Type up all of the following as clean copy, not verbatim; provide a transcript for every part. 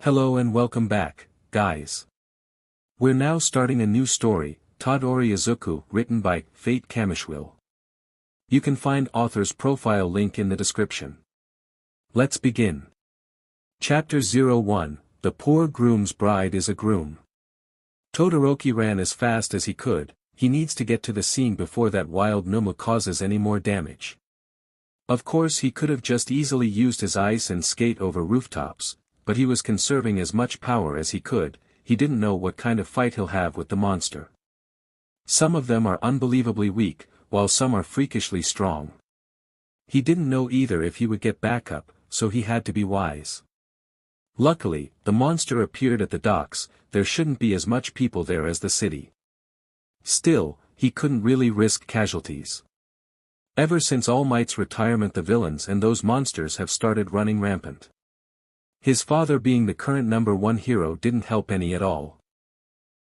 Hello and welcome back, guys. We're now starting a new story, Todoroki Izuku, written by Fate Camiswhil. You can find author's profile link in the description. Let's begin. Chapter 01, The Poor Groom's Bride is a Groom. Todoroki ran as fast as he could. He needs to get to the scene before that wild Numu causes any more damage. Of course he could have just easily used his ice and skate over rooftops, but he was conserving as much power as he could. He didn't know what kind of fight he'll have with the monster. Some of them are unbelievably weak, while some are freakishly strong. He didn't know either if he would get backup, so he had to be wise. Luckily, the monster appeared at the docks. There shouldn't be as much people there as the city. Still, he couldn't really risk casualties. Ever since All Might's retirement, the villains and those monsters have started running rampant. His father being the current #1 hero didn't help any at all.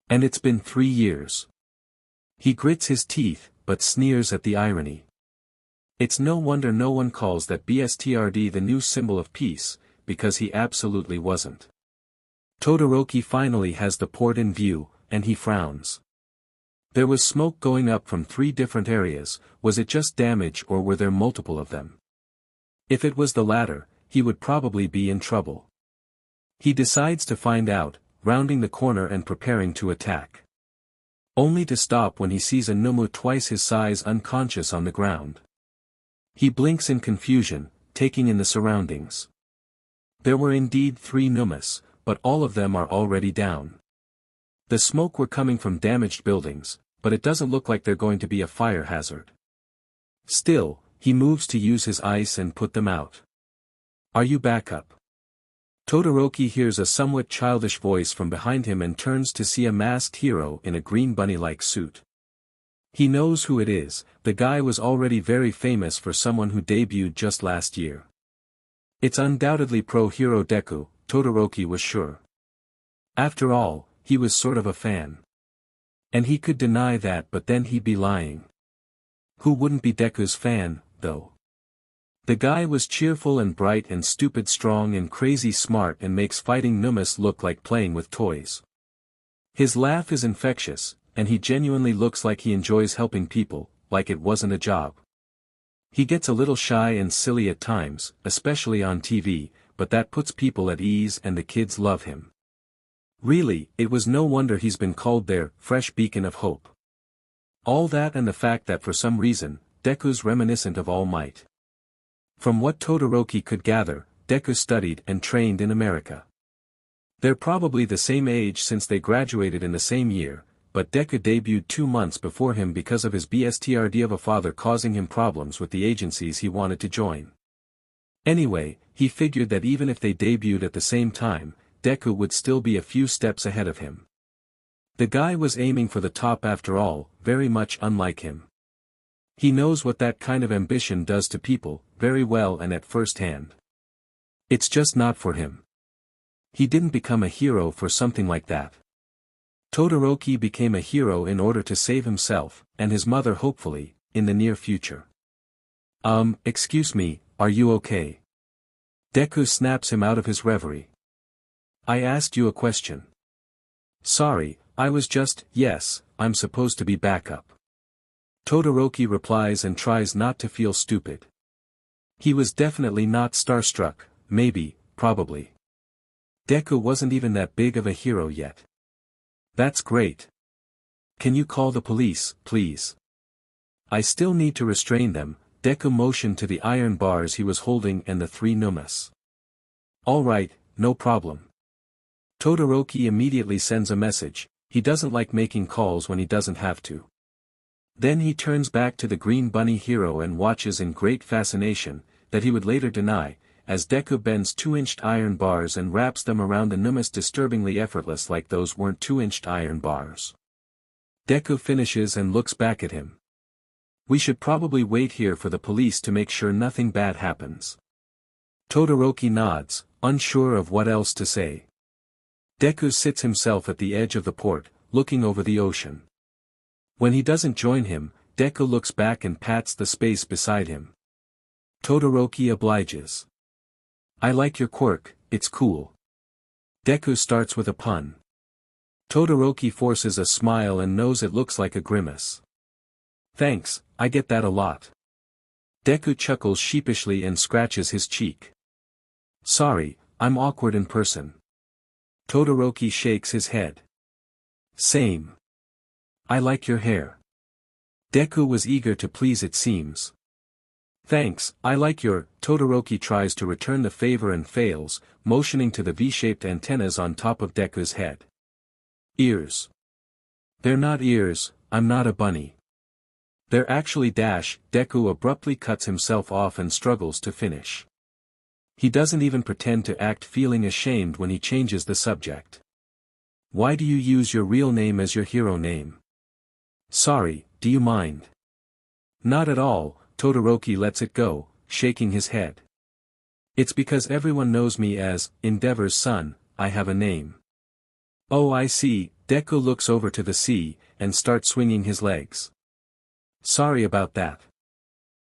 And it's been 3 years. He grits his teeth, but sneers at the irony. It's no wonder no one calls that BSTRD the new symbol of peace, because he absolutely wasn't. Todoroki finally has the port in view, and he frowns. There was smoke going up from 3 different areas. Was it just damage or were there multiple of them? If it was the latter, he would probably be in trouble. He decides to find out, rounding the corner and preparing to attack. Only to stop when he sees a Numu twice his size unconscious on the ground. He blinks in confusion, taking in the surroundings. There were indeed 3 Numas, but all of them are already down. The smoke were coming from damaged buildings, but it doesn't look like they're going to be a fire hazard. Still, he moves to use his ice and put them out. "Are you back up?" Todoroki hears a somewhat childish voice from behind him and turns to see a masked hero in a green bunny-like suit. He knows who it is. The guy was already very famous for someone who debuted just last year. It's undoubtedly pro-hero Deku, Todoroki was sure. After all, he was sort of a fan. And he could deny that, but then he'd be lying. Who wouldn't be Deku's fan, though? The guy was cheerful and bright and stupid strong and crazy smart and makes fighting Numas look like playing with toys. His laugh is infectious, and he genuinely looks like he enjoys helping people, like it wasn't a job. He gets a little shy and silly at times, especially on TV, but that puts people at ease and the kids love him. Really, it was no wonder he's been called their fresh beacon of hope. All that and the fact that for some reason, Deku's reminiscent of All Might. From what Todoroki could gather, Deku studied and trained in America. They're probably the same age since they graduated in the same year, but Deku debuted 2 months before him because of his BSTRD of a father causing him problems with the agencies he wanted to join. Anyway, he figured that even if they debuted at the same time, Deku would still be a few steps ahead of him. The guy was aiming for the top after all, very much unlike him. He knows what that kind of ambition does to people, very well and at first hand. It's just not for him. He didn't become a hero for something like that. Todoroki became a hero in order to save himself, and his mother hopefully, in the near future. Excuse me, are you okay? Deku snaps him out of his reverie. I asked you a question. Sorry, I was just, yes, I'm supposed to be back up. Todoroki replies and tries not to feel stupid. He was definitely not starstruck, maybe, probably. Deku wasn't even that big of a hero yet. That's great. Can you call the police, please? I still need to restrain them. Deku motioned to the iron bars he was holding and the 3 Numas. All right, no problem. Todoroki immediately sends a message. He doesn't like making calls when he doesn't have to. Then he turns back to the green bunny hero and watches in great fascination, that he would later deny, as Deku bends 2-inch iron bars and wraps them around the Numas disturbingly effortless like those weren't 2-inch iron bars. Deku finishes and looks back at him. We should probably wait here for the police to make sure nothing bad happens. Todoroki nods, unsure of what else to say. Deku sits himself at the edge of the port, looking over the ocean. When he doesn't join him, Deku looks back and pats the space beside him. Todoroki obliges. I like your quirk, it's cool. Deku starts with a pun. Todoroki forces a smile and knows it looks like a grimace. Thanks, I get that a lot. Deku chuckles sheepishly and scratches his cheek. Sorry, I'm awkward in person. Todoroki shakes his head. Same. I like your hair. Deku was eager to please it seems. Thanks, I like your. Todoroki tries to return the favor and fails, motioning to the V-shaped antennas on top of Deku's head. Ears. They're not ears, I'm not a bunny. They're actually dash. Deku abruptly cuts himself off and struggles to finish. He doesn't even pretend to act feeling ashamed when he changes the subject. Why do you use your real name as your hero name? Sorry, do you mind? Not at all, Todoroki lets it go, shaking his head. It's because everyone knows me as Endeavor's son, I have a name. Oh I see. Deku looks over to the sea, and starts swinging his legs. Sorry about that.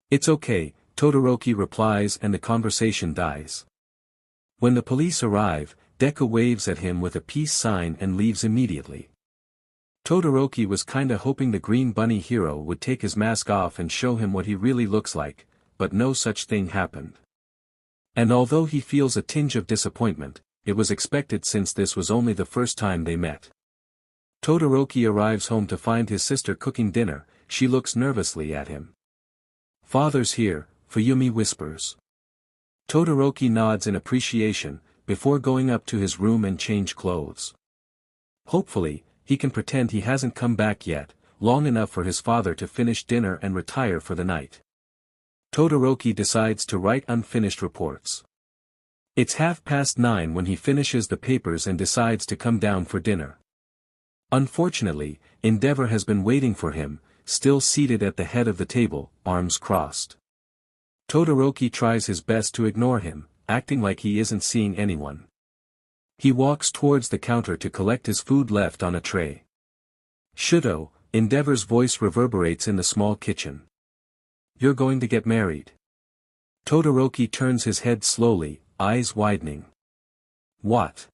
It's okay, Todoroki replies and the conversation dies. When the police arrive, Deku waves at him with a peace sign and leaves immediately. Todoroki was kinda hoping the Green Bunny hero would take his mask off and show him what he really looks like, but no such thing happened. And although he feels a tinge of disappointment, it was expected since this was only the first time they met. Todoroki arrives home to find his sister cooking dinner. She looks nervously at him. Father's here, Fuyumi whispers. Todoroki nods in appreciation, before going up to his room and change clothes. Hopefully, he can pretend he hasn't come back yet, long enough for his father to finish dinner and retire for the night. Todoroki decides to write unfinished reports. It's 9:30 when he finishes the papers and decides to come down for dinner. Unfortunately, Endeavor has been waiting for him, still seated at the head of the table, arms crossed. Todoroki tries his best to ignore him, acting like he isn't seeing anyone. He walks towards the counter to collect his food left on a tray. Shouto, Endeavor's voice reverberates in the small kitchen. You're going to get married. Todoroki turns his head slowly, eyes widening. What?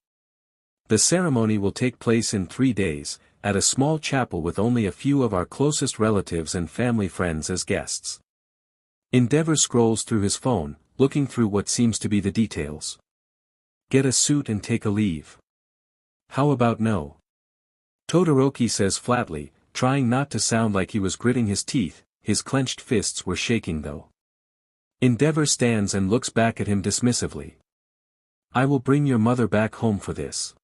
The ceremony will take place in 3 days, at a small chapel with only a few of our closest relatives and family friends as guests. Endeavor scrolls through his phone, looking through what seems to be the details. Get a suit and take a leave. How about no? Todoroki says flatly, trying not to sound like he was gritting his teeth. His clenched fists were shaking though. Endeavor stands and looks back at him dismissively. I will bring your mother back home for this.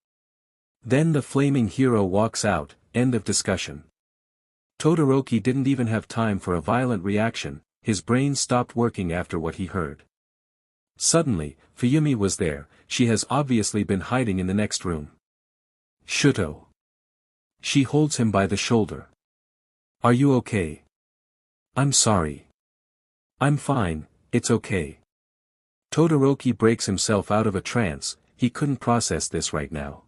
Then the flaming hero walks out, end of discussion. Todoroki didn't even have time for a violent reaction, his brain stopped working after what he heard. Suddenly, Fuyumi was there. She has obviously been hiding in the next room. Shouto. She holds him by the shoulder. Are you okay? I'm sorry. I'm fine, it's okay. Todoroki breaks himself out of a trance. He couldn't process this right now.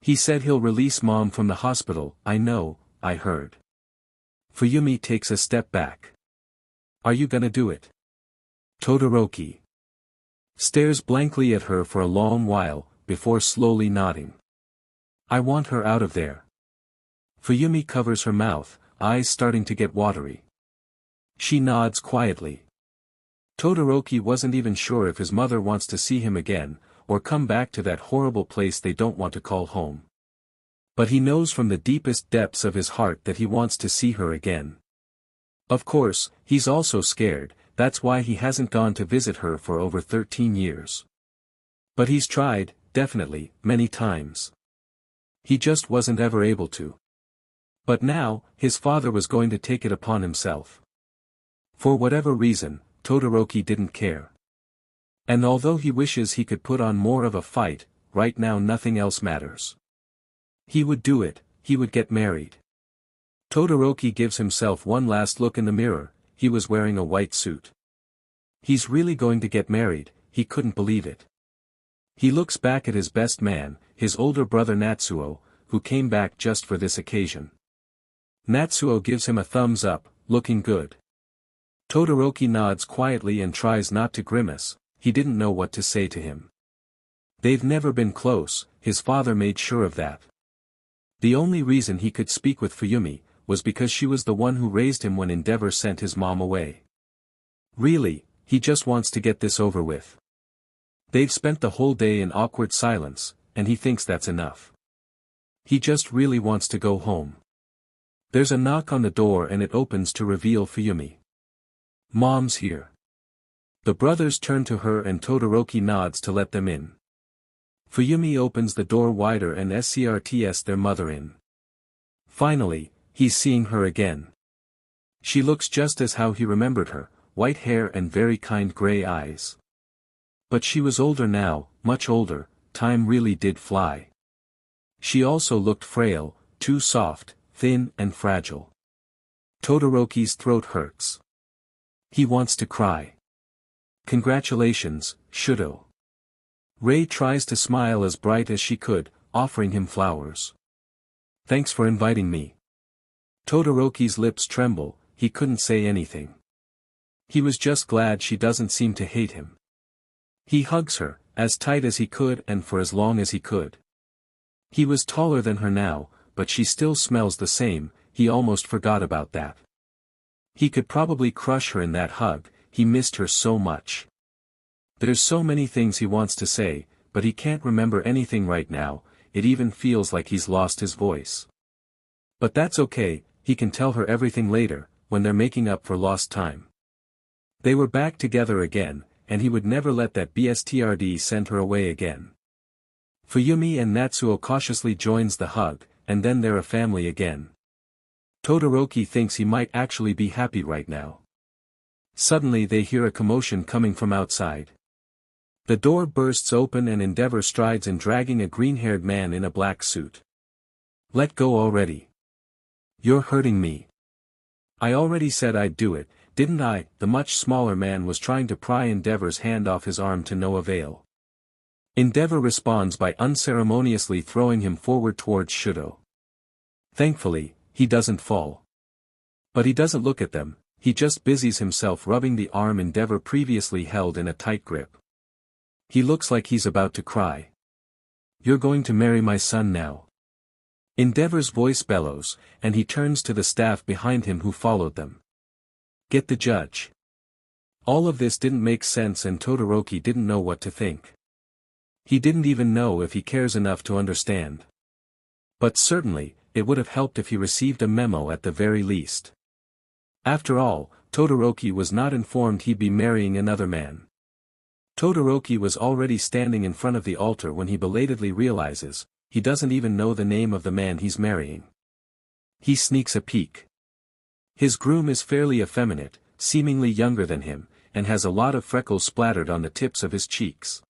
He said he'll release Mom from the hospital. I know, I heard. Fuyumi takes a step back. Are you gonna do it? Todoroki stares blankly at her for a long while, before slowly nodding. I want her out of there. Fuyumi covers her mouth, eyes starting to get watery. She nods quietly. Todoroki wasn't even sure if his mother wants to see him again, or come back to that horrible place they don't want to call home. But he knows from the deepest depths of his heart that he wants to see her again. Of course, he's also scared, that's why he hasn't gone to visit her for over 13 years. But he's tried, definitely, many times. He just wasn't ever able to. But now, his father was going to take it upon himself. For whatever reason, Todoroki didn't care. And although he wishes he could put on more of a fight, right now nothing else matters. He would do it, he would get married. Todoroki gives himself one last look in the mirror. He was wearing a white suit. He's really going to get married, he couldn't believe it. He looks back at his best man, his older brother Natsuo, who came back just for this occasion. Natsuo gives him a thumbs up, looking good. Todoroki nods quietly and tries not to grimace. He didn't know what to say to him. They've never been close, his father made sure of that. The only reason he could speak with Fuyumi was because she was the one who raised him when Endeavor sent his mom away. Really, he just wants to get this over with. They've spent the whole day in awkward silence, and he thinks that's enough. He just really wants to go home. There's a knock on the door and it opens to reveal Fuyumi. Mom's here. The brothers turn to her and Todoroki nods to let them in. Fuyumi opens the door wider and escorts their mother in. Finally, he's seeing her again. She looks just as how he remembered her, white hair and very kind gray eyes. But she was older now, much older, time really did fly. She also looked frail, too soft, thin and fragile. Todoroki's throat hurts. He wants to cry. Congratulations, Shouto. Rei tries to smile as bright as she could, offering him flowers. Thanks for inviting me. Todoroki's lips tremble, he couldn't say anything. He was just glad she doesn't seem to hate him. He hugs her, as tight as he could and for as long as he could. He was taller than her now, but she still smells the same, he almost forgot about that. He could probably crush her in that hug, he missed her so much. There's so many things he wants to say, but he can't remember anything right now, it even feels like he's lost his voice. But that's okay, he can tell her everything later, when they're making up for lost time. They were back together again, and he would never let that bstrd send her away again. Fuyumi and Natsuo cautiously joins the hug, and then they're a family again. Todoroki thinks he might actually be happy right now. Suddenly they hear a commotion coming from outside. The door bursts open and Endeavor strides in dragging a green-haired man in a black suit. Let go already. You're hurting me. I already said I'd do it, didn't I? The much smaller man was trying to pry Endeavor's hand off his arm to no avail. Endeavor responds by unceremoniously throwing him forward towards Shouto. Thankfully, he doesn't fall. But he doesn't look at them, he just busies himself rubbing the arm Endeavor previously held in a tight grip. He looks like he's about to cry. You're going to marry my son now. Endeavor's voice bellows, and he turns to the staff behind him who followed them. Get the judge. All of this didn't make sense and Todoroki didn't know what to think. He didn't even know if he cares enough to understand. But certainly, it would have helped if he received a memo at the very least. After all, Todoroki was not informed he'd be marrying another man. Todoroki was already standing in front of the altar when he belatedly realizes, he doesn't even know the name of the man he's marrying. He sneaks a peek. His groom is fairly effeminate, seemingly younger than him, and has a lot of freckles splattered on the tips of his cheeks.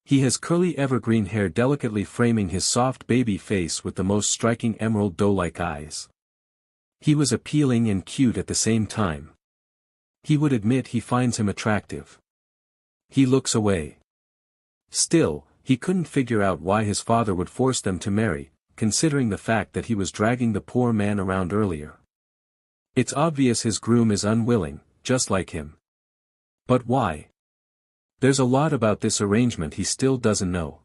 He has curly evergreen hair delicately framing his soft baby face with the most striking emerald doe-like eyes. He was appealing and cute at the same time. He would admit he finds him attractive. He looks away. Still, he couldn't figure out why his father would force them to marry, considering the fact that he was dragging the poor man around earlier. It's obvious his groom is unwilling, just like him. But why? There's a lot about this arrangement he still doesn't know.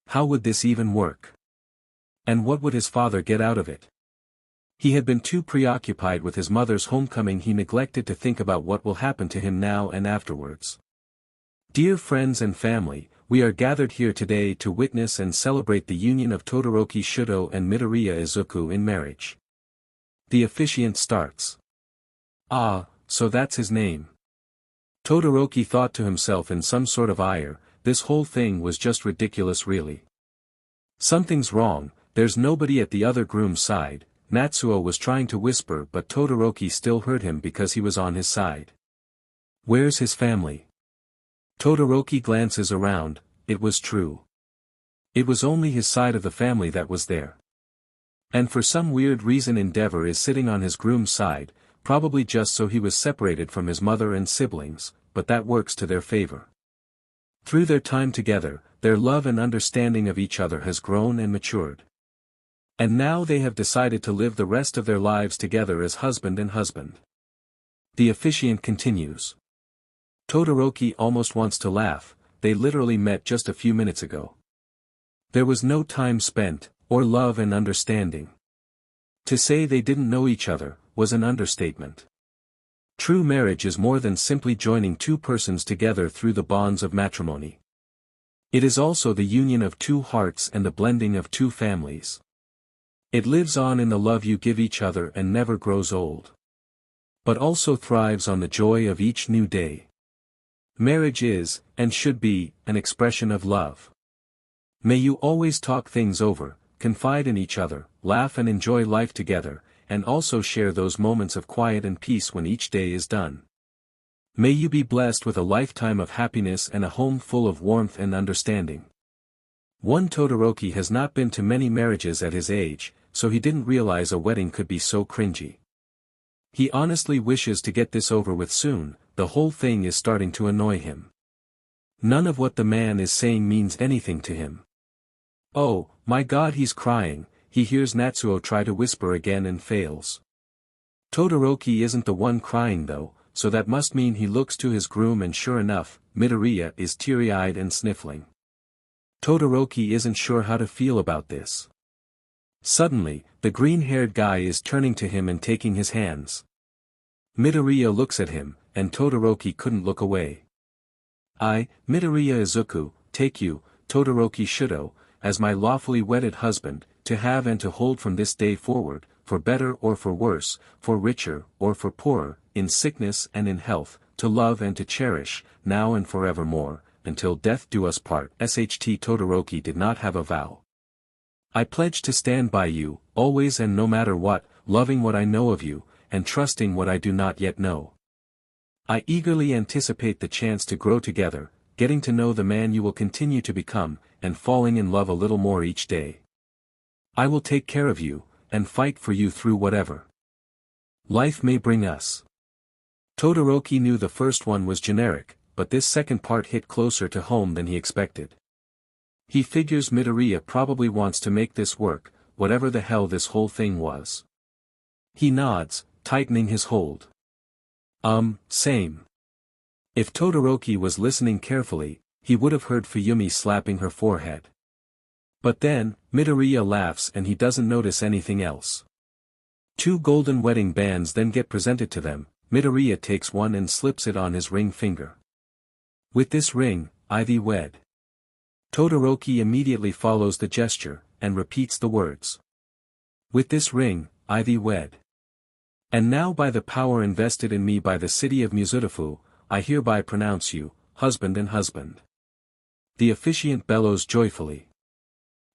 How would this even work? And what would his father get out of it? He had been too preoccupied with his mother's homecoming he neglected to think about what will happen to him now and afterwards. Dear friends and family, we are gathered here today to witness and celebrate the union of Todoroki Shouto and Midoriya Izuku in marriage. The officiant starts. Ah, so that's his name. Todoroki thought to himself in some sort of ire, this whole thing was just ridiculous really. Something's wrong, there's nobody at the other groom's side, Natsuo was trying to whisper but Todoroki still heard him because he was on his side. Where's his family? Todoroki glances around, it was true. It was only his side of the family that was there. And for some weird reason Endeavor is sitting on his groom's side, probably just so he was separated from his mother and siblings, but that works to their favor. Through their time together, their love and understanding of each other has grown and matured. And now they have decided to live the rest of their lives together as husband and husband. The officiant continues. Todoroki almost wants to laugh, they literally met just a few minutes ago. There was no time spent, or love and understanding. To say they didn't know each other, was an understatement. True marriage is more than simply joining two persons together through the bonds of matrimony. It is also the union of two hearts and the blending of two families. It lives on in the love you give each other and never grows old. But also thrives on the joy of each new day. Marriage is, and should be, an expression of love. May you always talk things over, confide in each other, laugh and enjoy life together, and also share those moments of quiet and peace when each day is done. May you be blessed with a lifetime of happiness and a home full of warmth and understanding. One Todoroki has not been to many marriages at his age, so he didn't realize a wedding could be so cringy. He honestly wishes to get this over with soon, the whole thing is starting to annoy him. None of what the man is saying means anything to him. Oh, my God, he's crying. He hears Natsuo try to whisper again and fails. Todoroki isn't the one crying though, so that must mean he looks to his groom and sure enough, Midoriya is teary-eyed and sniffling. Todoroki isn't sure how to feel about this. Suddenly, the green-haired guy is turning to him and taking his hands. Midoriya looks at him, and Todoroki couldn't look away. I, Midoriya Izuku, take you, Todoroki Shouto, as my lawfully wedded husband, to have and to hold from this day forward, for better or for worse, for richer or for poorer, in sickness and in health, to love and to cherish, now and forevermore, until death do us part. Sht Todoroki did not have a vow. I pledge to stand by you, always and no matter what, loving what I know of you, and trusting what I do not yet know. I eagerly anticipate the chance to grow together, getting to know the man you will continue to become, and falling in love a little more each day. I will take care of you, and fight for you through whatever life may bring us. Todoroki knew the first one was generic, but this second part hit closer to home than he expected. He figures Midoriya probably wants to make this work, whatever the hell this whole thing was. He nods, tightening his hold. Same. If Todoroki was listening carefully, he would have heard Fuyumi slapping her forehead. But then, Midoriya laughs and he doesn't notice anything else. Two golden wedding bands then get presented to them. Midoriya takes one and slips it on his ring finger. With this ring, I thee wed. Todoroki immediately follows the gesture, and repeats the words. With this ring, I thee wed. And now by the power invested in me by the city of Mizutofu, I hereby pronounce you, husband and husband. The officiant bellows joyfully.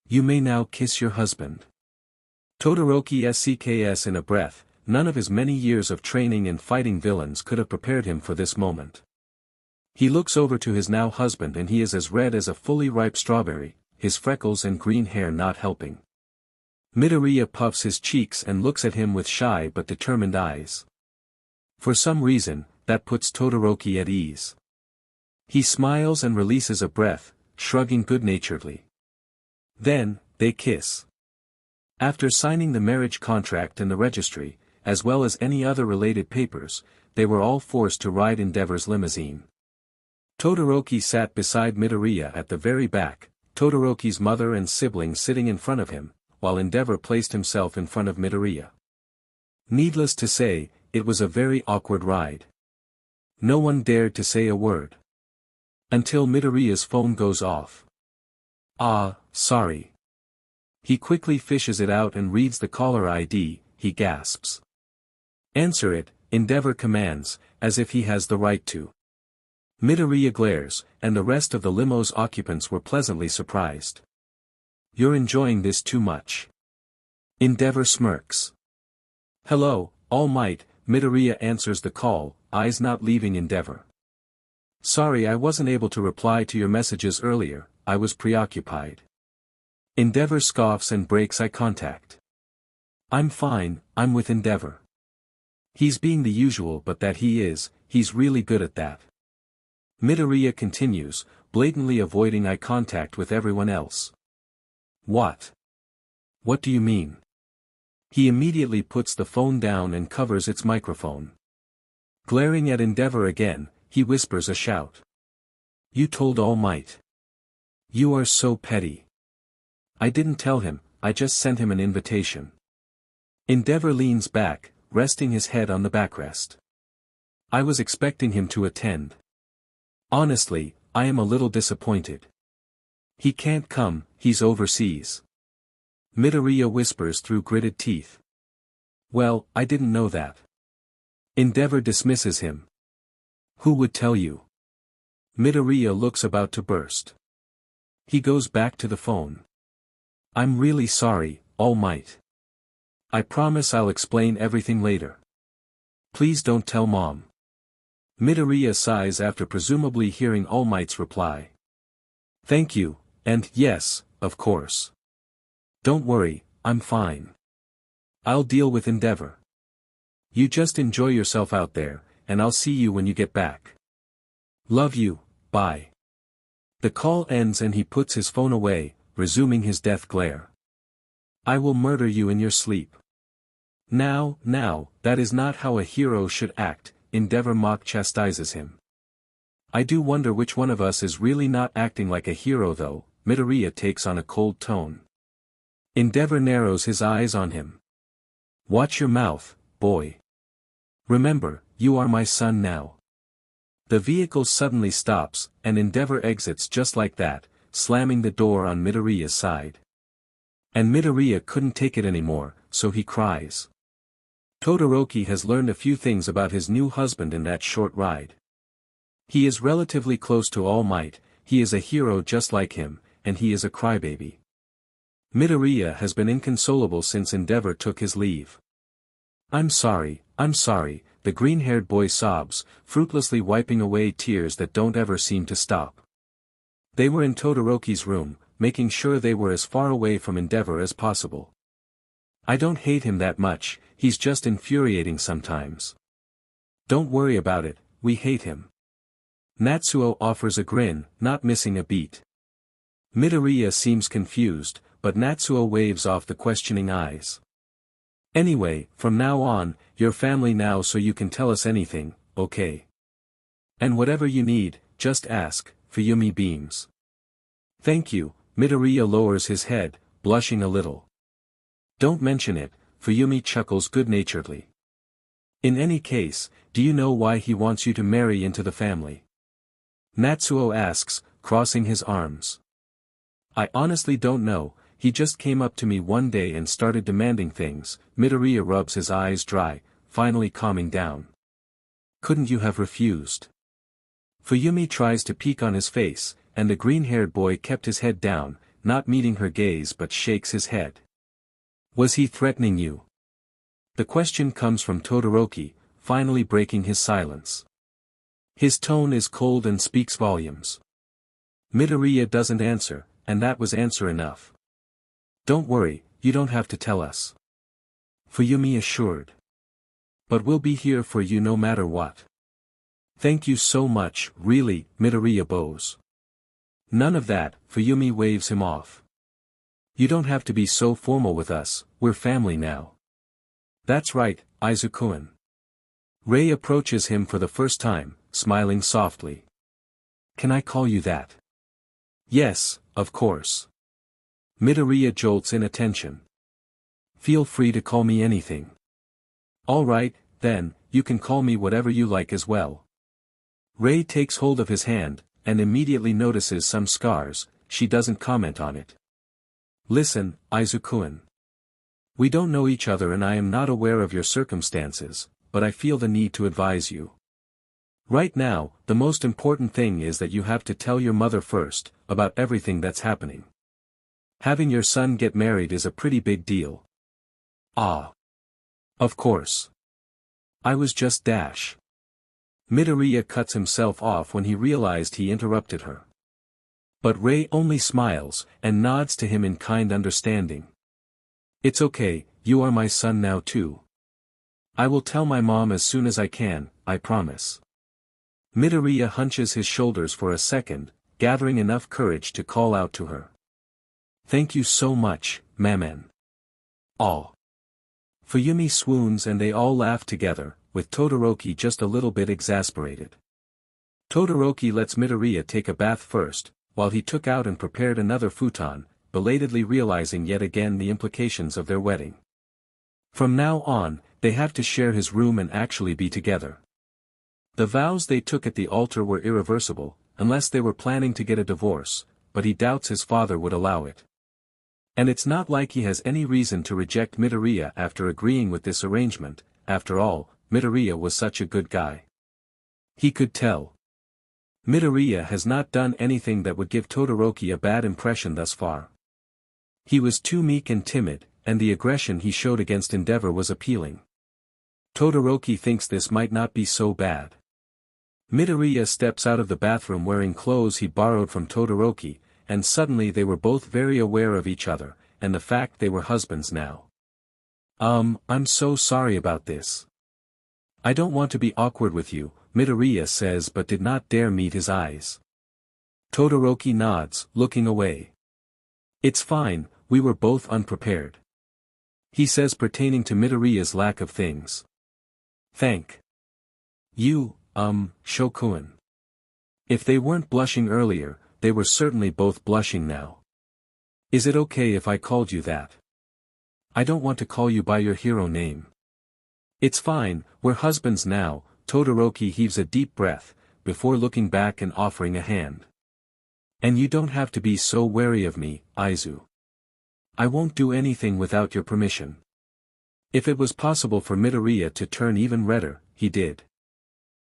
You may now kiss your husband. Todoroki scks in a breath. None of his many years of training in fighting villains could have prepared him for this moment. He looks over to his now husband and he is as red as a fully ripe strawberry, his freckles and green hair not helping. Midoriya puffs his cheeks and looks at him with shy but determined eyes. For some reason, that puts Todoroki at ease. He smiles and releases a breath, shrugging good-naturedly. Then, they kiss. After signing the marriage contract and the registry, as well as any other related papers, they were all forced to ride Endeavor's limousine. Todoroki sat beside Midoriya at the very back, Todoroki's mother and siblings sitting in front of him, while Endeavor placed himself in front of Midoriya. Needless to say, it was a very awkward ride. No one dared to say a word. Until Midoriya's phone goes off. Ah, sorry. He quickly fishes it out and reads the caller ID, he gasps. Answer it, Endeavor commands, as if he has the right to. Midoriya glares, and the rest of the limo's occupants were pleasantly surprised. You're enjoying this too much. Endeavor smirks. Hello, All Might, Midoriya answers the call, eyes not leaving Endeavor. Sorry I wasn't able to reply to your messages earlier, I was preoccupied. Endeavor scoffs and breaks eye contact. I'm fine, I'm with Endeavor. He's being the usual but that he's really good at that. Midoriya continues, blatantly avoiding eye contact with everyone else. What? What do you mean? He immediately puts the phone down and covers its microphone. Glaring at Endeavor again, he whispers a shout. You told All Might. You are so petty. I didn't tell him, I just sent him an invitation. Endeavor leans back, resting his head on the backrest. I was expecting him to attend. Honestly, I am a little disappointed. He can't come, he's overseas. Midoriya whispers through gritted teeth. Well, I didn't know that. Endeavor dismisses him. Who would tell you? Midoriya looks about to burst. He goes back to the phone. I'm really sorry, All Might. I promise I'll explain everything later. Please don't tell Mom. Midoriya sighs after presumably hearing All Might's reply. Thank you, and yes, of course. Don't worry, I'm fine. I'll deal with Endeavor. You just enjoy yourself out there, and I'll see you when you get back. Love you, bye. The call ends and he puts his phone away, resuming his death glare. I will murder you in your sleep. Now, that is not how a hero should act, Endeavor mock chastises him. I do wonder which one of us is really not acting like a hero though, Midoriya takes on a cold tone. Endeavor narrows his eyes on him. Watch your mouth, boy. Remember, you are my son now. The vehicle suddenly stops, and Endeavor exits just like that, slamming the door on Midoriya's side. And Midoriya couldn't take it anymore, so he cries. Todoroki has learned a few things about his new husband in that short ride. He is relatively close to All Might, he is a hero just like him, and he is a crybaby. Midoriya has been inconsolable since Endeavor took his leave. I'm sorry, the green-haired boy sobs, fruitlessly wiping away tears that don't ever seem to stop. They were in Todoroki's room, making sure they were as far away from Endeavor as possible. I don't hate him that much, he's just infuriating sometimes. Don't worry about it, we hate him. Natsuo offers a grin, not missing a beat. Midoriya seems confused, but Natsuo waves off the questioning eyes. Anyway, from now on, you're family now so you can tell us anything, okay? And whatever you need, just ask, Fuyumi beams. Thank you, Midoriya lowers his head, blushing a little. Don't mention it, Fuyumi chuckles good-naturedly. In any case, do you know why he wants you to marry into the family? Natsuo asks, crossing his arms. I honestly don't know, he just came up to me one day and started demanding things. Midoriya rubs his eyes dry, finally calming down. Couldn't you have refused? Fuyumi tries to peek on his face, and the green-haired boy kept his head down, not meeting her gaze but shakes his head. Was he threatening you? The question comes from Todoroki, finally breaking his silence. His tone is cold and speaks volumes. Midoriya doesn't answer, and that was answer enough. Don't worry, you don't have to tell us. Fuyumi assured. But we'll be here for you no matter what. Thank you so much, really, Midoriya bows. None of that, Fuyumi waves him off. You don't have to be so formal with us, we're family now. That's right, Izuku-kun. Rei approaches him for the first time, smiling softly. Can I call you that? Yes, of course. Midoriya jolts in attention. Feel free to call me anything. All right, then, you can call me whatever you like as well. Rei takes hold of his hand, and immediately notices some scars. She doesn't comment on it. Listen, Izuku-kun. We don't know each other and I am not aware of your circumstances, but I feel the need to advise you. Right now, the most important thing is that you have to tell your mother first, about everything that's happening. Having your son get married is a pretty big deal. Ah. Of course. I was just dash. Midoriya cuts himself off when he realized he interrupted her. But Rei only smiles, and nods to him in kind understanding. It's okay, you are my son now too. I will tell my mom as soon as I can, I promise. Midoriya hunches his shoulders for a second, gathering enough courage to call out to her. Thank you so much, Maman. All. Fuyumi swoons and they all laugh together, with Todoroki just a little bit exasperated. Todoroki lets Midoriya take a bath first, while he took out and prepared another futon, belatedly realizing yet again the implications of their wedding. From now on, they have to share his room and actually be together. The vows they took at the altar were irreversible, unless they were planning to get a divorce, but he doubts his father would allow it. And it's not like he has any reason to reject Midoriya after agreeing with this arrangement. After all, Midoriya was such a good guy. He could tell. Midoriya has not done anything that would give Todoroki a bad impression thus far. He was too meek and timid, and the aggression he showed against Endeavor was appealing. Todoroki thinks this might not be so bad. Midoriya steps out of the bathroom wearing clothes he borrowed from Todoroki, and suddenly they were both very aware of each other, and the fact they were husbands now. I'm so sorry about this. I don't want to be awkward with you, Midoriya says but did not dare meet his eyes. Todoroki nods, looking away. It's fine, we were both unprepared. He says pertaining to Midoriya's lack of things. Thank you, Shokuin. If they weren't blushing earlier, they were certainly both blushing now. Is it okay if I called you that? I don't want to call you by your hero name. It's fine, we're husbands now. Todoroki heaves a deep breath, before looking back and offering a hand. And you don't have to be so wary of me, Izu. I won't do anything without your permission. If it was possible for Midoriya to turn even redder, he did.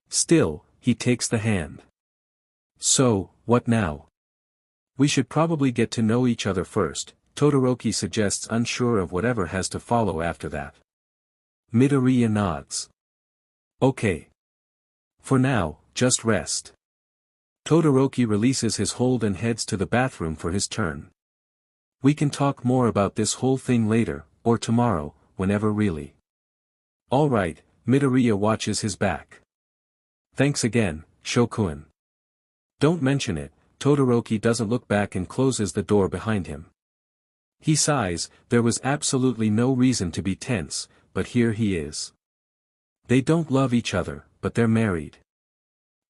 Still, he takes the hand. So, what now? We should probably get to know each other first, Todoroki suggests, unsure of whatever has to follow after that. Midoriya nods. Okay. For now, just rest. Todoroki releases his hold and heads to the bathroom for his turn. We can talk more about this whole thing later, or tomorrow, whenever really. Alright, Midoriya watches his back. Thanks again, Shokuin. Don't mention it. Todoroki doesn't look back and closes the door behind him. He sighs, there was absolutely no reason to be tense, but here he is. They don't love each other, but they're married.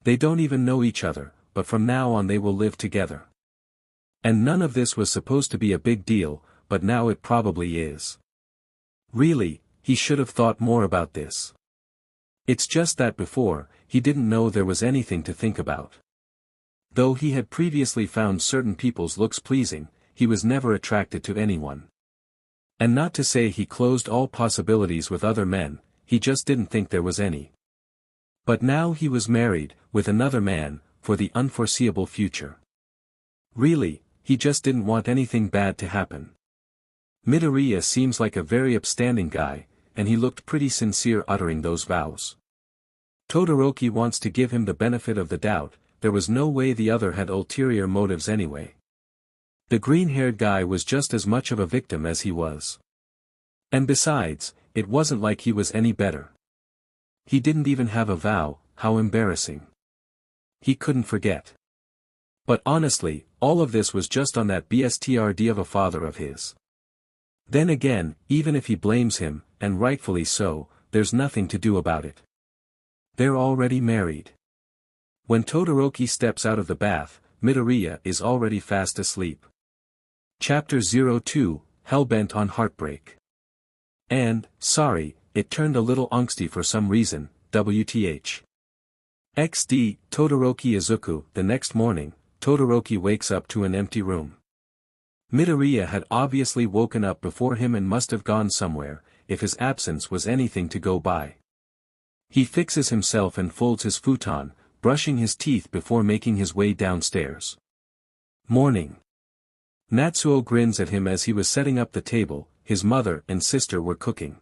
They don't even know each other, but from now on they will live together. And none of this was supposed to be a big deal, but now it probably is. Really, he should have thought more about this. It's just that before, he didn't know there was anything to think about. Though he had previously found certain people's looks pleasing, he was never attracted to anyone. And not to say he closed all possibilities with other men, he just didn't think there was any. But now he was married, with another man, for the unforeseeable future. Really, he just didn't want anything bad to happen. Midoriya seems like a very upstanding guy, and he looked pretty sincere uttering those vows. Todoroki wants to give him the benefit of the doubt, there was no way the other had ulterior motives anyway. The green-haired guy was just as much of a victim as he was. And besides, it wasn't like he was any better. He didn't even have a vow, how embarrassing. He couldn't forget. But honestly, all of this was just on that bstrd of a father of his. Then again, even if he blames him, and rightfully so, there's nothing to do about it. They're already married. When Todoroki steps out of the bath, Midoriya is already fast asleep. Chapter 02, Hellbent on Heartbreak. And, sorry, it turned a little angsty for some reason, WTH. XD, Todoroki Izuku. The next morning, Todoroki wakes up to an empty room. Midoriya had obviously woken up before him and must have gone somewhere, if his absence was anything to go by. He fixes himself and folds his futon, brushing his teeth before making his way downstairs. Morning. Natsuo grins at him as he was setting up the table. His mother and sister were cooking.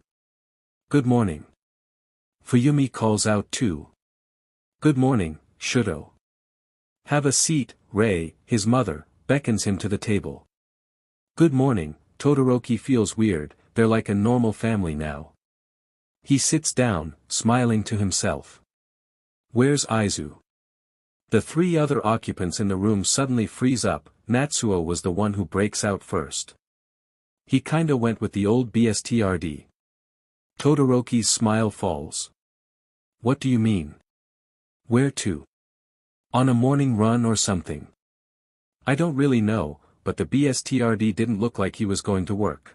Good morning. Fuyumi calls out too. Good morning, Shouto. Have a seat, Rei. His mother beckons him to the table. Good morning. Todoroki feels weird, they're like a normal family now. He sits down, smiling to himself. Where's Izu? The three other occupants in the room suddenly freeze up. Natsuo was the one who breaks out first. He kinda went with the old bstrd. Todoroki's smile falls. What do you mean? Where to? On a morning run or something? I don't really know, but the BSTRD didn't look like he was going to work.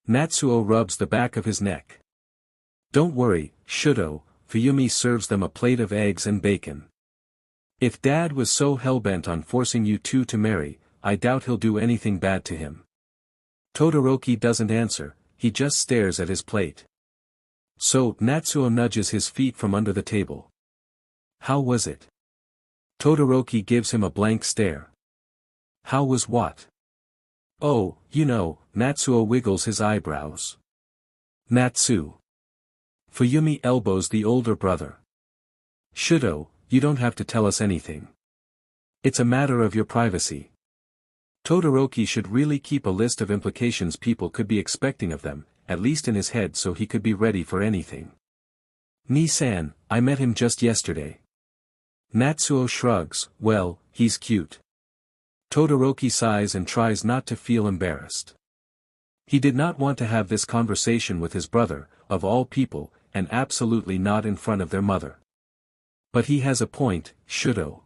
Natsuo rubs the back of his neck. Don't worry, Shouto, Fuyumi serves them a plate of eggs and bacon. If Dad was so hellbent on forcing you two to marry, I doubt he'll do anything bad to him. Todoroki doesn't answer, he just stares at his plate. So, Natsuo nudges his feet from under the table. How was it? Todoroki gives him a blank stare. How was what? Oh, you know, Natsuo wiggles his eyebrows. Natsu. Fuyumi elbows the older brother. Shouto, you don't have to tell us anything. It's a matter of your privacy. Todoroki should really keep a list of implications people could be expecting of them, at least in his head, so he could be ready for anything. Ni-san, I met him just yesterday. Natsuo shrugs, well, he's cute. Todoroki sighs and tries not to feel embarrassed. He did not want to have this conversation with his brother, of all people, and absolutely not in front of their mother. But he has a point, Shouto.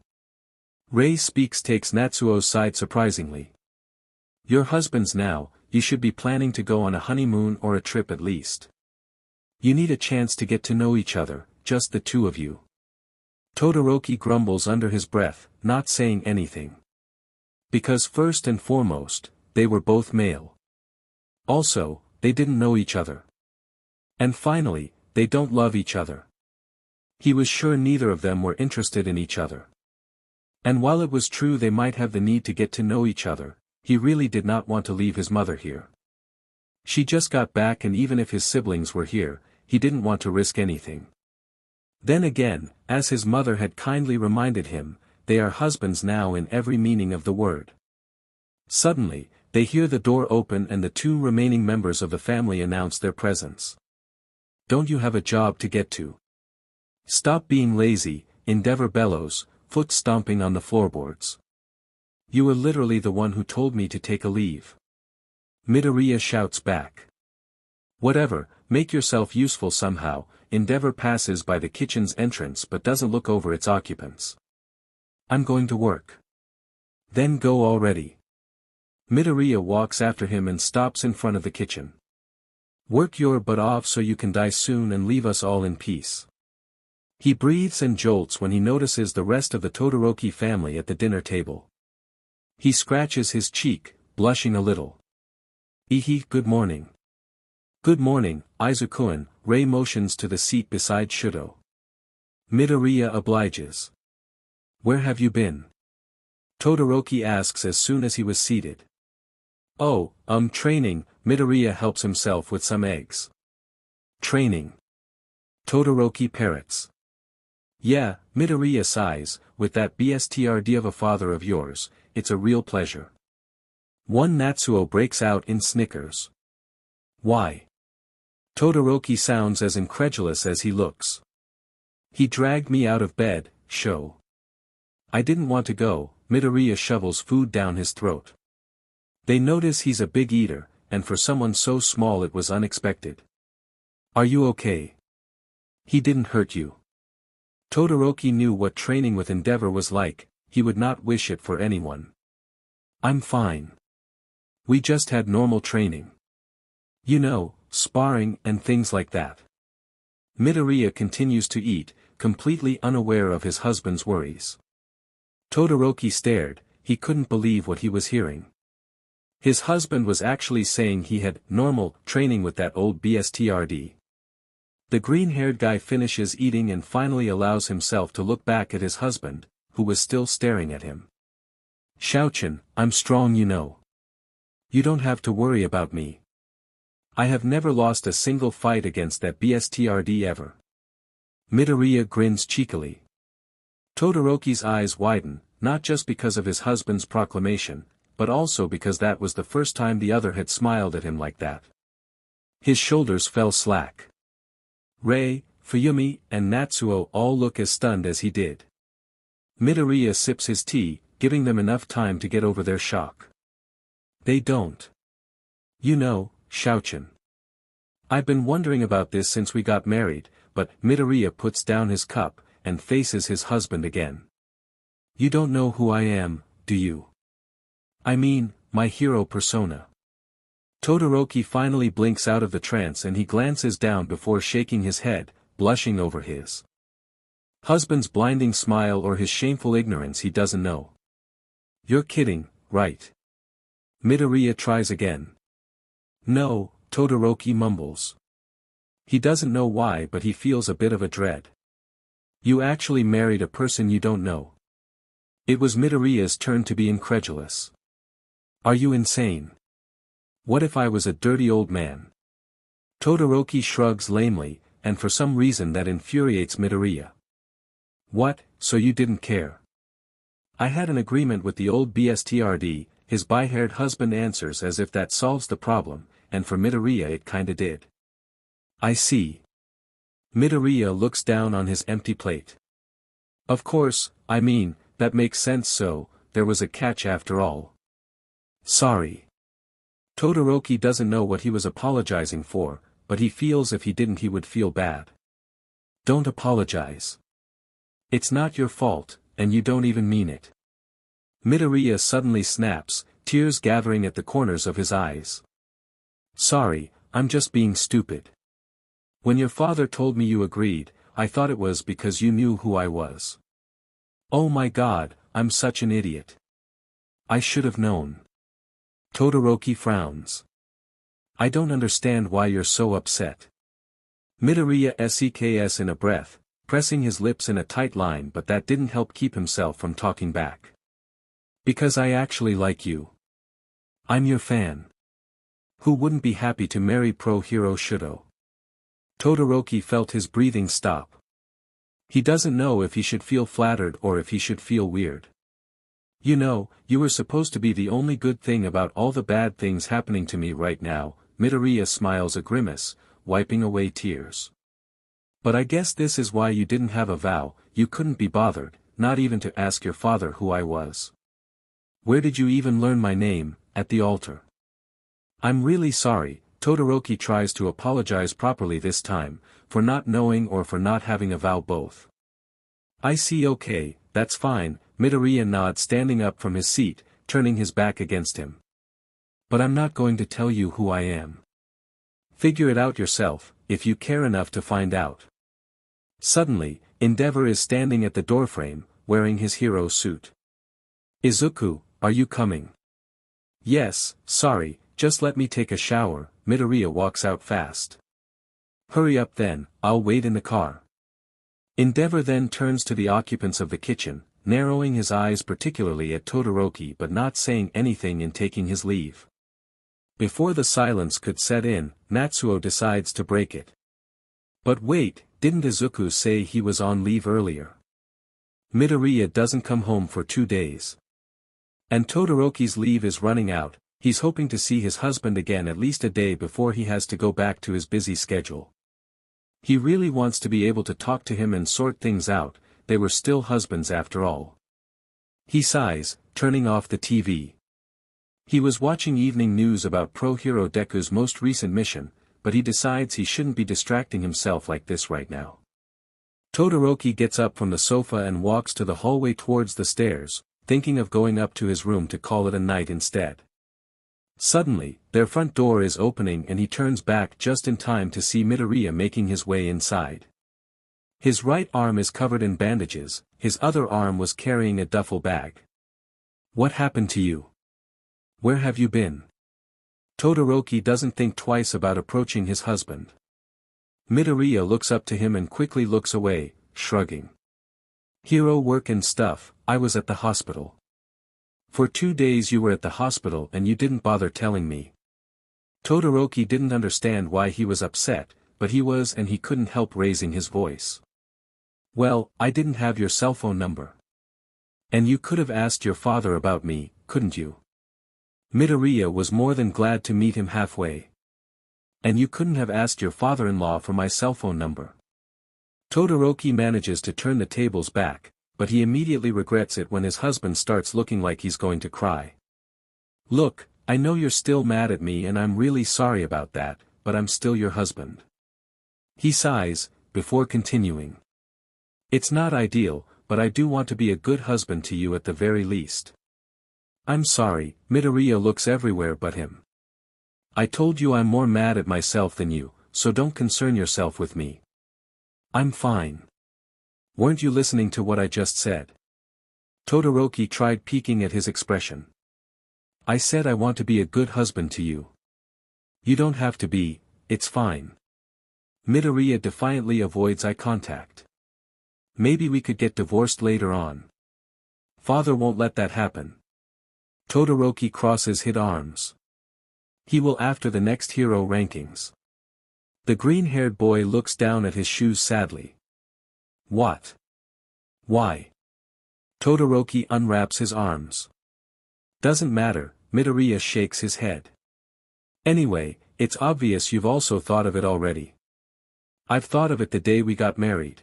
Rei speaks takes Natsuo's side surprisingly. Your husbands now, you should be planning to go on a honeymoon or a trip at least. You need a chance to get to know each other, just the two of you. Todoroki grumbles under his breath, not saying anything. Because first and foremost, they were both male. Also, they didn't know each other. And finally, they don't love each other. He was sure neither of them were interested in each other. And while it was true they might have the need to get to know each other, he really did not want to leave his mother here. She just got back, and even if his siblings were here, he didn't want to risk anything. Then again, as his mother had kindly reminded him, they are husbands now in every meaning of the word. Suddenly, they hear the door open and the two remaining members of the family announce their presence. Don't you have a job to get to? Stop being lazy, Endeavor bellows, foot stomping on the floorboards. You were literally the one who told me to take a leave. Midoriya shouts back. Whatever, make yourself useful somehow. Endeavor passes by the kitchen's entrance but doesn't look over its occupants. I'm going to work. Then go already. Midoriya walks after him and stops in front of the kitchen. Work your butt off so you can die soon and leave us all in peace. He breathes and jolts when he notices the rest of the Todoroki family at the dinner table. He scratches his cheek, blushing a little. Good morning. Good morning, Izuku. Rei motions to the seat beside Shouto. Midoriya obliges. Where have you been? Todoroki asks as soon as he was seated. Oh, training. Midoriya helps himself with some eggs. Training. Todoroki parrots. Yeah, Midoriya sighs, with that BSTRD of a father of yours, it's a real pleasure. One Natsuo breaks out in snickers. Why? Todoroki sounds as incredulous as he looks. He dragged me out of bed, Sho. I didn't want to go. Midoriya shovels food down his throat. They notice he's a big eater, and for someone so small it was unexpected. Are you okay? He didn't hurt you. Todoroki knew what training with Endeavor was like, he would not wish it for anyone. I'm fine. We just had normal training. You know, sparring and things like that. Midoriya continues to eat, completely unaware of his husband's worries. Todoroki stared, he couldn't believe what he was hearing. His husband was actually saying he had normal training with that old BSTRD. The green-haired guy finishes eating and finally allows himself to look back at his husband, who was still staring at him. Shaochan, I'm strong, you know. You don't have to worry about me. I have never lost a single fight against that BSTRD ever. Midoriya grins cheekily. Todoroki's eyes widen, not just because of his husband's proclamation, but also because that was the first time the other had smiled at him like that. His shoulders fell slack. Rei, Fuyumi, and Natsuo all look as stunned as he did. Midoriya sips his tea, giving them enough time to get over their shock. They don't. You know, Shaochan. I've been wondering about this since we got married, but Midoriya puts down his cup, and faces his husband again. You don't know who I am, do you? I mean, my hero persona. Todoroki finally blinks out of the trance and he glances down before shaking his head, blushing over his husband's blinding smile or his shameful ignorance he doesn't know. You're kidding, right? Midoriya tries again. No, Todoroki mumbles. He doesn't know why but he feels a bit of a dread. You actually married a person you don't know. It was Midoriya's turn to be incredulous. Are you insane? What if I was a dirty old man? Todoroki shrugs lamely, and for some reason that infuriates Midoriya. What, so you didn't care? I had an agreement with the old BSTRD, his bi-haired husband answers as if that solves the problem, and for Midoriya it kinda did. I see. Midoriya looks down on his empty plate. Of course, I mean, that makes sense so, there was a catch after all. Sorry. Todoroki doesn't know what he was apologizing for, but he feels if he didn't he would feel bad. Don't apologize. It's not your fault, and you don't even mean it. Midoriya suddenly snaps, tears gathering at the corners of his eyes. Sorry, I'm just being stupid. When your father told me you agreed, I thought it was because you knew who I was. Oh my god, I'm such an idiot. I should have known. Todoroki frowns. I don't understand why you're so upset. Midoriya seks in a breath, pressing his lips in a tight line but that didn't help keep himself from talking back. Because I actually like you. I'm your fan. Who wouldn't be happy to marry pro-hero Shouto? Todoroki felt his breathing stop. He doesn't know if he should feel flattered or if he should feel weird. You know, you were supposed to be the only good thing about all the bad things happening to me right now, Midoriya smiles a grimace, wiping away tears. But I guess this is why you didn't have a vow, you couldn't be bothered, not even to ask your father who I was. Where did you even learn my name? At the altar. I'm really sorry, Todoroki tries to apologize properly this time, for not knowing or for not having a vow both. I see, okay, that's fine, Midoriya nods standing up from his seat, turning his back against him. But I'm not going to tell you who I am. Figure it out yourself, if you care enough to find out. Suddenly, Endeavor is standing at the doorframe, wearing his hero suit. Izuku, are you coming? Yes, sorry, just let me take a shower, Midoriya walks out fast. Hurry up then, I'll wait in the car. Endeavor then turns to the occupants of the kitchen, narrowing his eyes particularly at Todoroki but not saying anything in taking his leave. Before the silence could set in, Natsuo decides to break it. But wait, didn't Izuku say he was on leave earlier? Midoriya doesn't come home for 2 days. And Todoroki's leave is running out, he's hoping to see his husband again at least a day before he has to go back to his busy schedule. He really wants to be able to talk to him and sort things out, they were still husbands after all. He sighs, turning off the TV. He was watching evening news about pro-hero Deku's most recent mission, but he decides he shouldn't be distracting himself like this right now. Todoroki gets up from the sofa and walks to the hallway towards the stairs, thinking of going up to his room to call it a night instead. Suddenly, their front door is opening and he turns back just in time to see Midoriya making his way inside. His right arm is covered in bandages, his other arm was carrying a duffel bag. What happened to you? Where have you been? Todoroki doesn't think twice about approaching his husband. Midoriya looks up to him and quickly looks away, shrugging. Hero work and stuff, I was at the hospital. For 2 days you were at the hospital and you didn't bother telling me. Todoroki didn't understand why he was upset, but he was and he couldn't help raising his voice. Well, I didn't have your cell phone number. And you could have asked your father about me, couldn't you? Midoriya was more than glad to meet him halfway. And you couldn't have asked your father-in-law for my cell phone number. Todoroki manages to turn the tables back, but he immediately regrets it when his husband starts looking like he's going to cry. Look, I know you're still mad at me and I'm really sorry about that, but I'm still your husband. He sighs, before continuing. It's not ideal, but I do want to be a good husband to you at the very least. I'm sorry, Midoriya looks everywhere but him. I told you I'm more mad at myself than you, so don't concern yourself with me. I'm fine. Weren't you listening to what I just said? Todoroki tried peeking at his expression. I said I want to be a good husband to you. You don't have to be, it's fine. Midoriya defiantly avoids eye contact. Maybe we could get divorced later on. Father won't let that happen. Todoroki crosses his arms. He will after the next hero rankings. The green-haired boy looks down at his shoes sadly. What? Why? Todoroki unwraps his arms. Doesn't matter, Midoriya shakes his head. Anyway, it's obvious you've also thought of it already. I've thought of it the day we got married.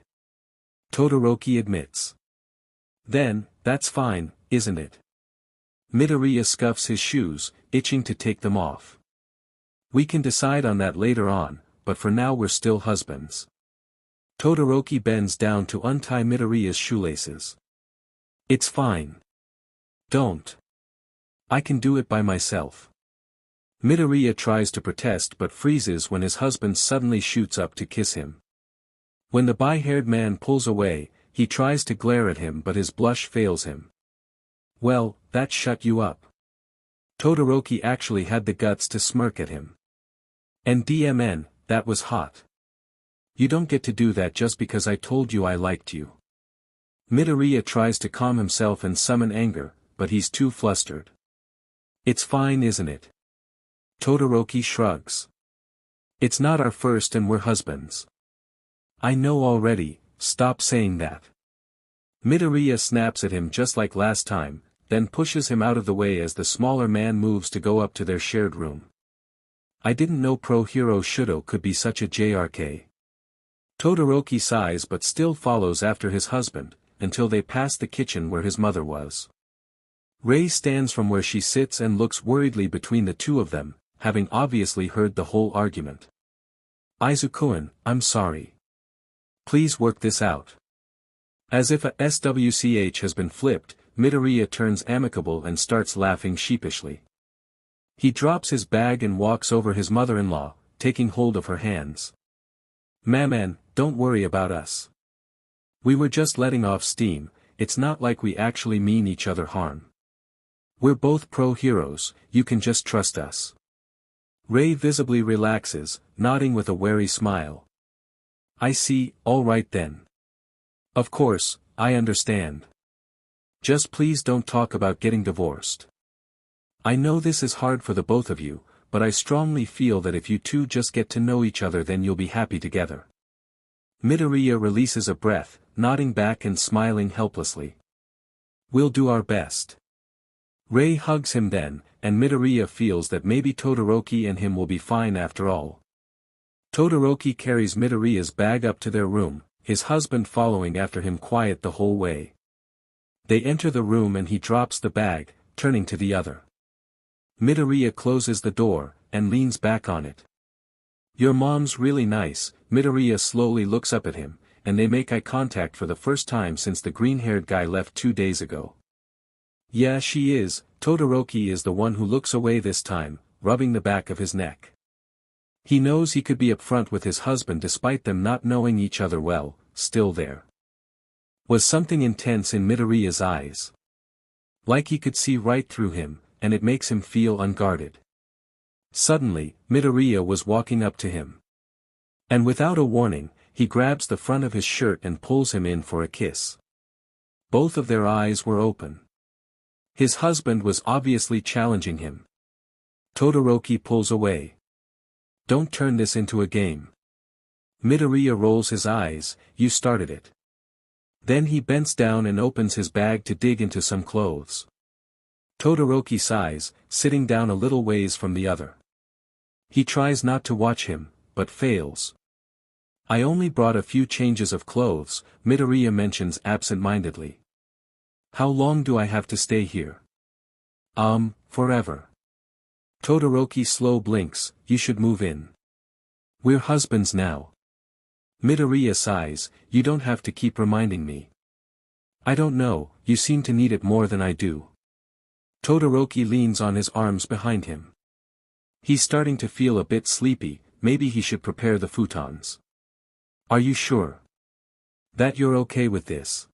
Todoroki admits. Then, that's fine, isn't it? Midoriya scuffs his shoes, itching to take them off. We can decide on that later on, but for now we're still husbands. Todoroki bends down to untie Midoriya's shoelaces. It's fine. Don't. I can do it by myself. Midoriya tries to protest but freezes when his husband suddenly shoots up to kiss him. When the bay-haired man pulls away, he tries to glare at him but his blush fails him. Well, that shut you up. Todoroki actually had the guts to smirk at him. And DMN, that was hot. You don't get to do that just because I told you I liked you. Midoriya tries to calm himself and summon anger, but he's too flustered. It's fine, isn't it? Todoroki shrugs. It's not our first and we're husbands. I know already, stop saying that. Midoriya snaps at him just like last time, then pushes him out of the way as the smaller man moves to go up to their shared room. I didn't know pro hero Shouto could be such a JRK. Todoroki sighs but still follows after his husband, until they pass the kitchen where his mother was. Rei stands from where she sits and looks worriedly between the two of them, having obviously heard the whole argument. Izuku-san, I'm sorry. Please work this out. As if a SWCH has been flipped, Midoriya turns amicable and starts laughing sheepishly. He drops his bag and walks over his mother-in-law, taking hold of her hands. Maman, don't worry about us. We were just letting off steam, it's not like we actually mean each other harm. We're both pro-heroes, you can just trust us. Rei visibly relaxes, nodding with a wary smile. I see, all right then. Of course, I understand. Just please don't talk about getting divorced. I know this is hard for the both of you, but I strongly feel that if you two just get to know each other then you'll be happy together. Midoriya releases a breath, nodding back and smiling helplessly. We'll do our best. Rei hugs him then, and Midoriya feels that maybe Todoroki and him will be fine after all. Todoroki carries Midoriya's bag up to their room, his husband following after him quiet the whole way. They enter the room and he drops the bag, turning to the other. Midoriya closes the door, and leans back on it. Your mom's really nice. Midoriya slowly looks up at him, and they make eye contact for the first time since the green-haired guy left 2 days ago. Yeah, she is. Todoroki is the one who looks away this time, rubbing the back of his neck. He knows he could be upfront with his husband despite them not knowing each other well. Still there was something intense in Midoriya's eyes. Like he could see right through him, and it makes him feel unguarded. Suddenly, Midoriya was walking up to him. And without a warning, he grabs the front of his shirt and pulls him in for a kiss. Both of their eyes were open. His husband was obviously challenging him. Todoroki pulls away. Don't turn this into a game. Midoriya rolls his eyes, you started it. Then he bends down and opens his bag to dig into some clothes. Todoroki sighs, sitting down a little ways from the other. He tries not to watch him, but fails. I only brought a few changes of clothes, Midoriya mentions absent-mindedly. How long do I have to stay here? Forever. Todoroki slow blinks, you should move in. We're husbands now. Midoriya sighs, you don't have to keep reminding me. I don't know, you seem to need it more than I do. Todoroki leans on his arms behind him. He's starting to feel a bit sleepy, maybe he should prepare the futons. Are you sure that you're okay with this?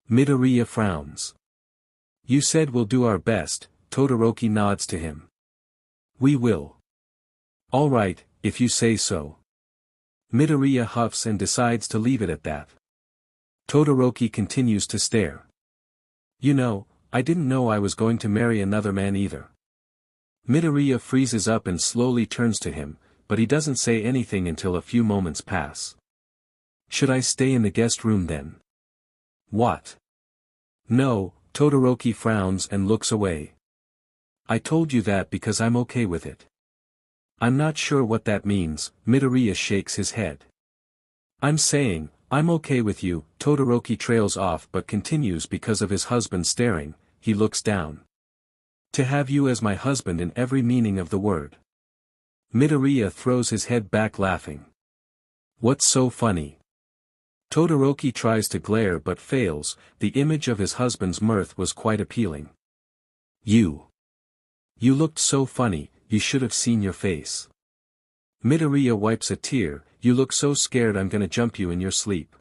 Midoriya frowns. You said we'll do our best, Todoroki nods to him. We will. All right, if you say so. Midoriya huffs and decides to leave it at that. Todoroki continues to stare. You know, I didn't know I was going to marry another man either. Midoriya freezes up and slowly turns to him, but he doesn't say anything until a few moments pass. Should I stay in the guest room then? What? No, Todoroki frowns and looks away. I told you that because I'm okay with it. I'm not sure what that means, Midoriya shakes his head. I'm saying, I'm okay with you, Todoroki trails off but continues because of his husband staring, he looks down. To have you as my husband in every meaning of the word. Midoriya throws his head back laughing. What's so funny? Todoroki tries to glare but fails, the image of his husband's mirth was quite appealing. You looked so funny, you should have seen your face. Midoriya wipes a tear, you look so scared I'm gonna jump you in your sleep.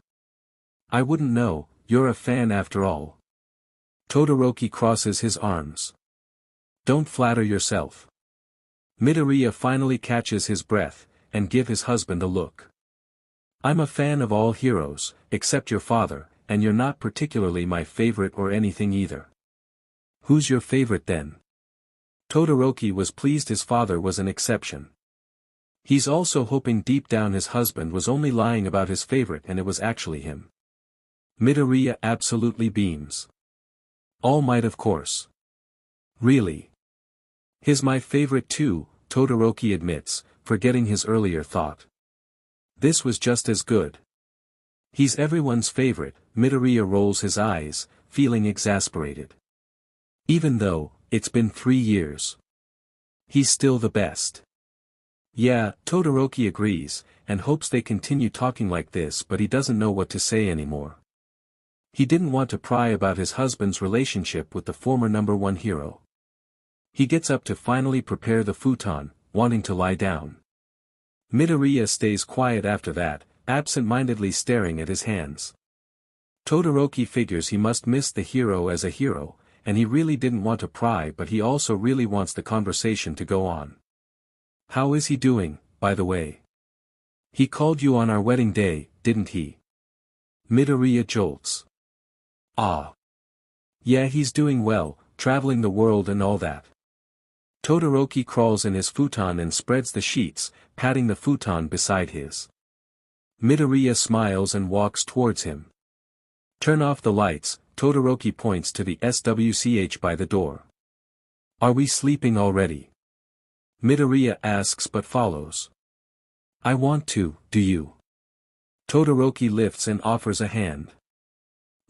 I wouldn't know, you're a fan after all. Todoroki crosses his arms. Don't flatter yourself. Midoriya finally catches his breath, and give his husband a look. I'm a fan of all heroes, except your father, and you're not particularly my favorite or anything either. Who's your favorite then? Todoroki was pleased his father was an exception. He's also hoping deep down his husband was only lying about his favorite and it was actually him. Midoriya absolutely beams. All Might of course. Really? He's my favorite too, Todoroki admits, forgetting his earlier thought. This was just as good. He's everyone's favorite, Midoriya rolls his eyes, feeling exasperated. Even though, it's been 3 years. He's still the best. Yeah, Todoroki agrees, and hopes they continue talking like this but he doesn't know what to say anymore. He didn't want to pry about his husband's relationship with the former #1 hero. He gets up to finally prepare the futon, wanting to lie down. Midoriya stays quiet after that, absent-mindedly staring at his hands. Todoroki figures he must miss the hero as a hero, and he really didn't want to pry but he also really wants the conversation to go on. How is he doing, by the way? He called you on our wedding day, didn't he? Midoriya jolts. Ah. Yeah, he's doing well, traveling the world and all that. Todoroki crawls in his futon and spreads the sheets, patting the futon beside his. Midoriya smiles and walks towards him. Turn off the lights, Todoroki points to the SWCH by the door. Are we sleeping already? Midoriya asks but follows. I want to, do you? Todoroki lifts and offers a hand.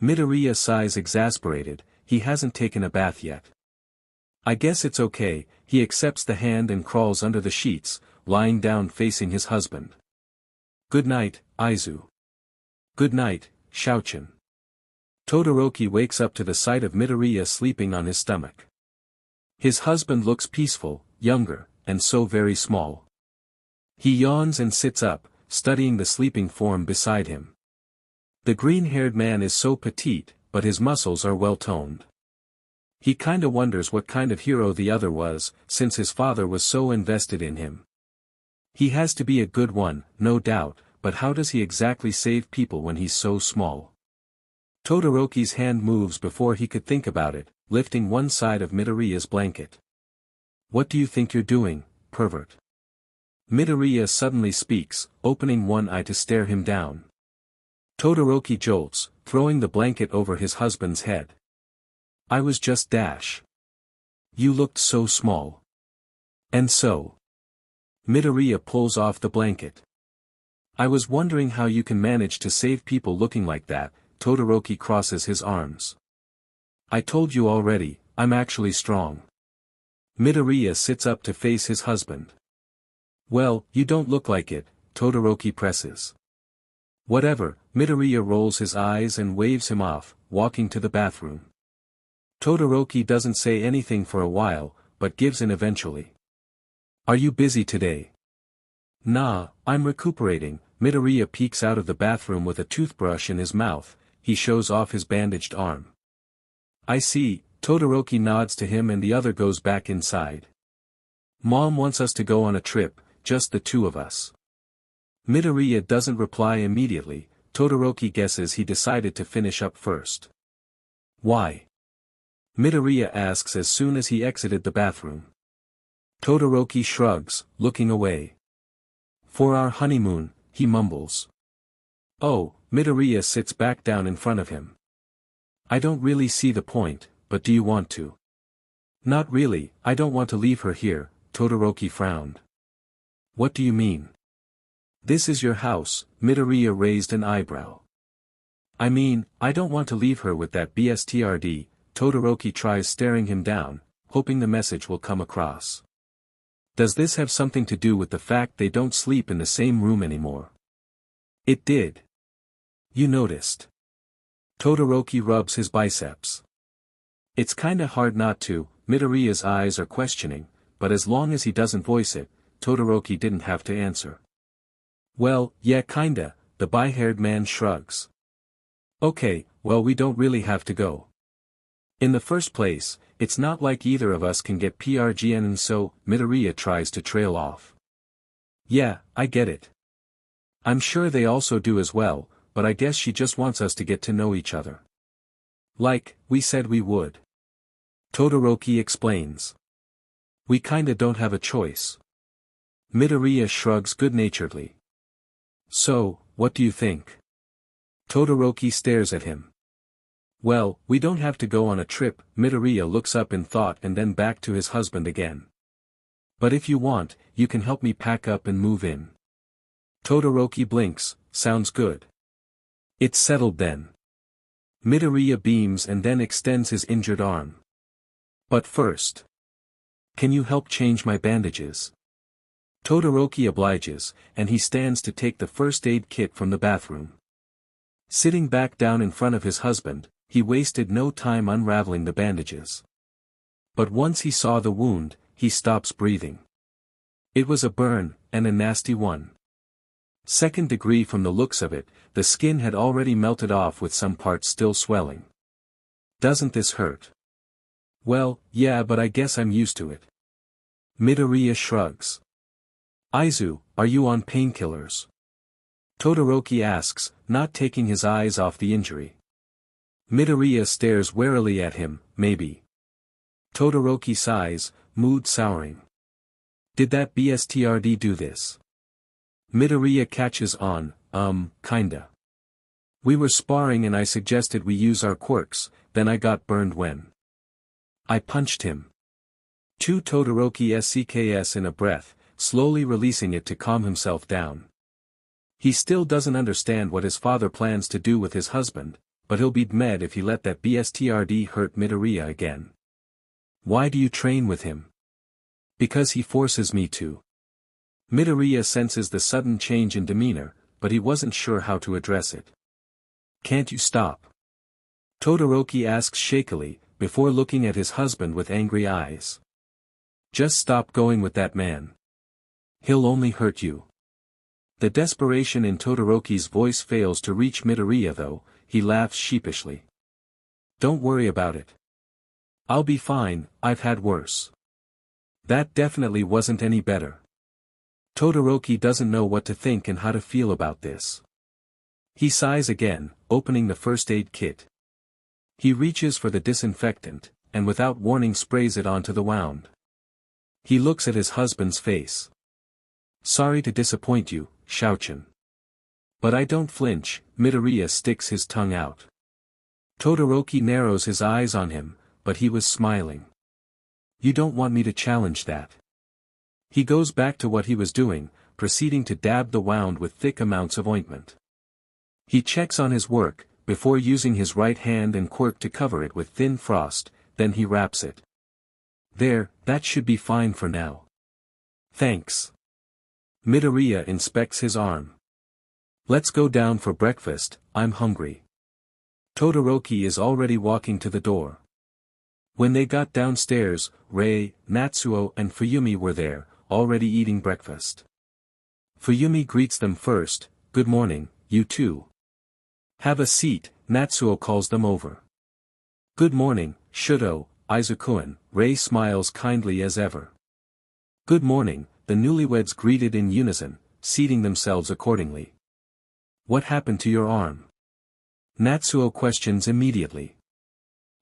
Midoriya sighs exasperated, he hasn't taken a bath yet. I guess it's okay, he accepts the hand and crawls under the sheets, lying down facing his husband. Good night, Izu. Good night, Shouchin. Todoroki wakes up to the sight of Midoriya sleeping on his stomach. His husband looks peaceful, younger, and so very small. He yawns and sits up, studying the sleeping form beside him. The green-haired man is so petite, but his muscles are well-toned. He kinda wonders what kind of hero the other was, since his father was so invested in him. He has to be a good one, no doubt, but how does he exactly save people when he's so small? Todoroki's hand moves before he could think about it, lifting one side of Midoriya's blanket. What do you think you're doing, pervert? Midoriya suddenly speaks, opening one eye to stare him down. Todoroki jolts, throwing the blanket over his husband's head. I was just dash. You looked so small. And so. Midoriya pulls off the blanket. I was wondering how you can manage to save people looking like that, Todoroki crosses his arms. I told you already, I'm actually strong. Midoriya sits up to face his husband. Well, you don't look like it, Todoroki presses. Whatever, Midoriya rolls his eyes and waves him off, walking to the bathroom. Todoroki doesn't say anything for a while, but gives in eventually. Are you busy today? Nah, I'm recuperating. Midoriya peeks out of the bathroom with a toothbrush in his mouth. He shows off his bandaged arm. I see. Todoroki nods to him and the other goes back inside. Mom wants us to go on a trip, just the two of us. Midoriya doesn't reply immediately. Todoroki guesses he decided to finish up first. Why? Midoriya asks as soon as he exited the bathroom. Todoroki shrugs, looking away. For our honeymoon, he mumbles. Oh, Midoriya sits back down in front of him. I don't really see the point, but do you want to? Not really, I don't want to leave her here, Todoroki frowned. What do you mean? This is your house, Midoriya raised an eyebrow. I mean, I don't want to leave her with that bstrd, Todoroki tries staring him down, hoping the message will come across. Does this have something to do with the fact they don't sleep in the same room anymore? It did. You noticed. Todoroki rubs his biceps. It's kinda hard not to. Midoriya's eyes are questioning, but as long as he doesn't voice it, Todoroki didn't have to answer. Well, yeah kinda, the bi-haired man shrugs. Okay, well we don't really have to go. In the first place, it's not like either of us can get PRGN and so, Midoriya tries to trail off. Yeah, I get it. I'm sure they also do as well, but I guess she just wants us to get to know each other. Like, we said we would. Todoroki explains. We kinda don't have a choice. Midoriya shrugs good-naturedly. So, what do you think? Todoroki stares at him. Well, we don't have to go on a trip. Midoriya looks up in thought and then back to his husband again. But if you want, you can help me pack up and move in. Todoroki blinks, sounds good. It's settled then. Midoriya beams and then extends his injured arm. But first. Can you help change my bandages? Todoroki obliges, and he stands to take the first aid kit from the bathroom. Sitting back down in front of his husband, he wasted no time unraveling the bandages. But once he saw the wound, he stops breathing. It was a burn, and a nasty one. Second degree from the looks of it, the skin had already melted off with some parts still swelling. Doesn't this hurt? Well, yeah but I guess I'm used to it. Midoriya shrugs. Izu, are you on painkillers? Todoroki asks, not taking his eyes off the injury. Midoriya stares warily at him, maybe. Todoroki sighs, mood souring. Did that bstrd do this? Midoriya catches on, kinda. We were sparring and I suggested we use our quirks, then I got burned when I punched him. Todoroki sks in a breath, slowly releasing it to calm himself down. He still doesn't understand what his father plans to do with his husband, but he'll be mad if he let that bstrd hurt Midoriya again. Why do you train with him? Because he forces me to. Midoriya senses the sudden change in demeanor, but he wasn't sure how to address it. Can't you stop? Todoroki asks shakily, before looking at his husband with angry eyes. Just stop going with that man. He'll only hurt you. The desperation in Todoroki's voice fails to reach Midoriya though, he laughs sheepishly. Don't worry about it. I'll be fine, I've had worse. That definitely wasn't any better. Todoroki doesn't know what to think and how to feel about this. He sighs again, opening the first aid kit. He reaches for the disinfectant, and without warning sprays it onto the wound. He looks at his husband's face. Sorry to disappoint you, Shouchan. But I don't flinch. Midoriya sticks his tongue out. Todoroki narrows his eyes on him, but he was smiling. You don't want me to challenge that. He goes back to what he was doing, proceeding to dab the wound with thick amounts of ointment. He checks on his work, before using his right hand and quirk to cover it with thin frost, then he wraps it. There, that should be fine for now. Thanks. Midoriya inspects his arm. Let's go down for breakfast, I'm hungry. Todoroki is already walking to the door. When they got downstairs, Rei, Natsuo and Fuyumi were there, already eating breakfast. Fuyumi greets them first, "Good morning, you two. Have a seat," Natsuo calls them over. "Good morning, Shouto, Izuku." Rei smiles kindly as ever. "Good morning," the newlyweds greeted in unison, seating themselves accordingly. "What happened to your arm?" Natsuo questions immediately.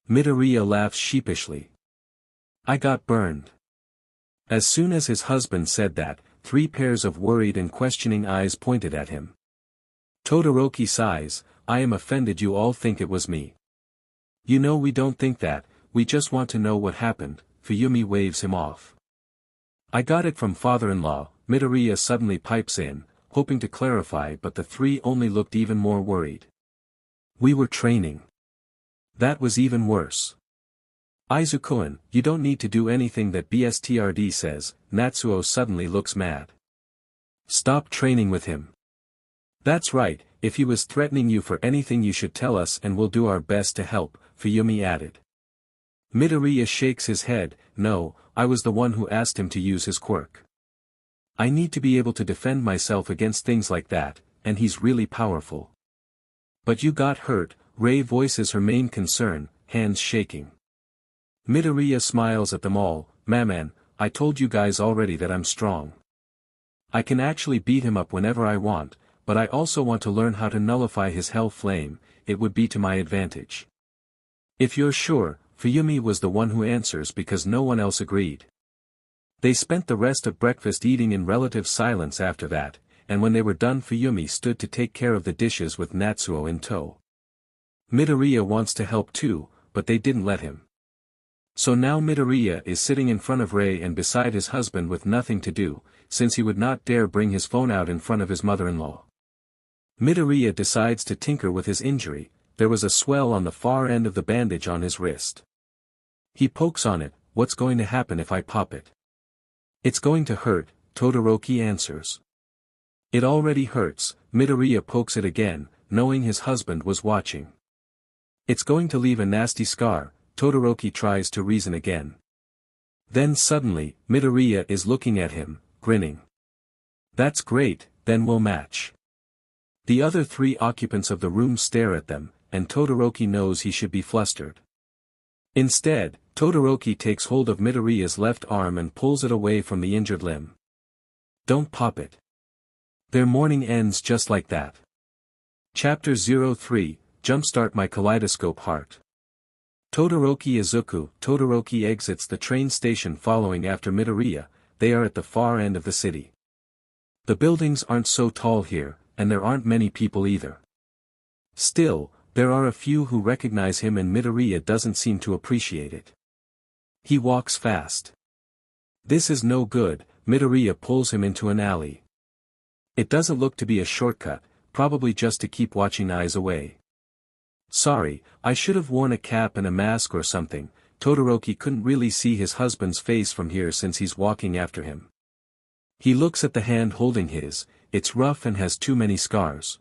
Midoriya laughs sheepishly. "I got burned." As soon as his husband said that, 3 pairs of worried and questioning eyes pointed at him. Todoroki sighs, "I am offended you all think it was me." "You know we don't think that, we just want to know what happened," Fuyumi waves him off. "I got it from father-in-law," Midoriya suddenly pipes in, hoping to clarify, but the 3 only looked even more worried. "We were training. That was even worse." "Izuku, you don't need to do anything that BSTRD says," Natsuo suddenly looks mad. "Stop training with him." "That's right, if he was threatening you for anything you should tell us and we'll do our best to help," Fuyumi added. Midoriya shakes his head, "No, I was the one who asked him to use his quirk. I need to be able to defend myself against things like that, and he's really powerful." "But you got hurt," Rei voices her main concern, hands shaking. Midoriya smiles at them all, "Maman, I told you guys already that I'm strong. I can actually beat him up whenever I want, but I also want to learn how to nullify his hell flame, it would be to my advantage." "If you're sure," Fuyumi was the one who answers because no one else agreed. They spent the rest of breakfast eating in relative silence after that, and when they were done Fuyumi stood to take care of the dishes with Natsuo in tow. Midoriya wants to help too, but they didn't let him. So now Midoriya is sitting in front of Rei and beside his husband with nothing to do, since he would not dare bring his phone out in front of his mother-in-law. Midoriya decides to tinker with his injury. There was a swell on the far end of the bandage on his wrist. He pokes on it. "What's going to happen if I pop it?" "It's going to hurt," Todoroki answers. "It already hurts," Midoriya pokes it again, knowing his husband was watching. "It's going to leave a nasty scar," Todoroki tries to reason again. Then suddenly, Midoriya is looking at him, grinning. "That's great, then we'll match." The other 3 occupants of the room stare at them, and Todoroki knows he should be flustered. Instead, Todoroki takes hold of Midoriya's left arm and pulls it away from the injured limb. "Don't pop it. Their morning ends just like that." Chapter 03, Jumpstart My Kaleidoscope Heart. Todoroki Todoroki exits the train station following after Midoriya. They are at the far end of the city. The buildings aren't so tall here, and there aren't many people either. Still, there are a few who recognize him and Midoriya doesn't seem to appreciate it. He walks fast. This is no good, Midoriya pulls him into an alley. It doesn't look to be a shortcut, probably just to keep watching eyes away. "Sorry, I should have worn a cap and a mask or something." Todoroki couldn't really see his husband's face from here since he's walking after him. He looks at the hand holding his. It's rough and has too many scars.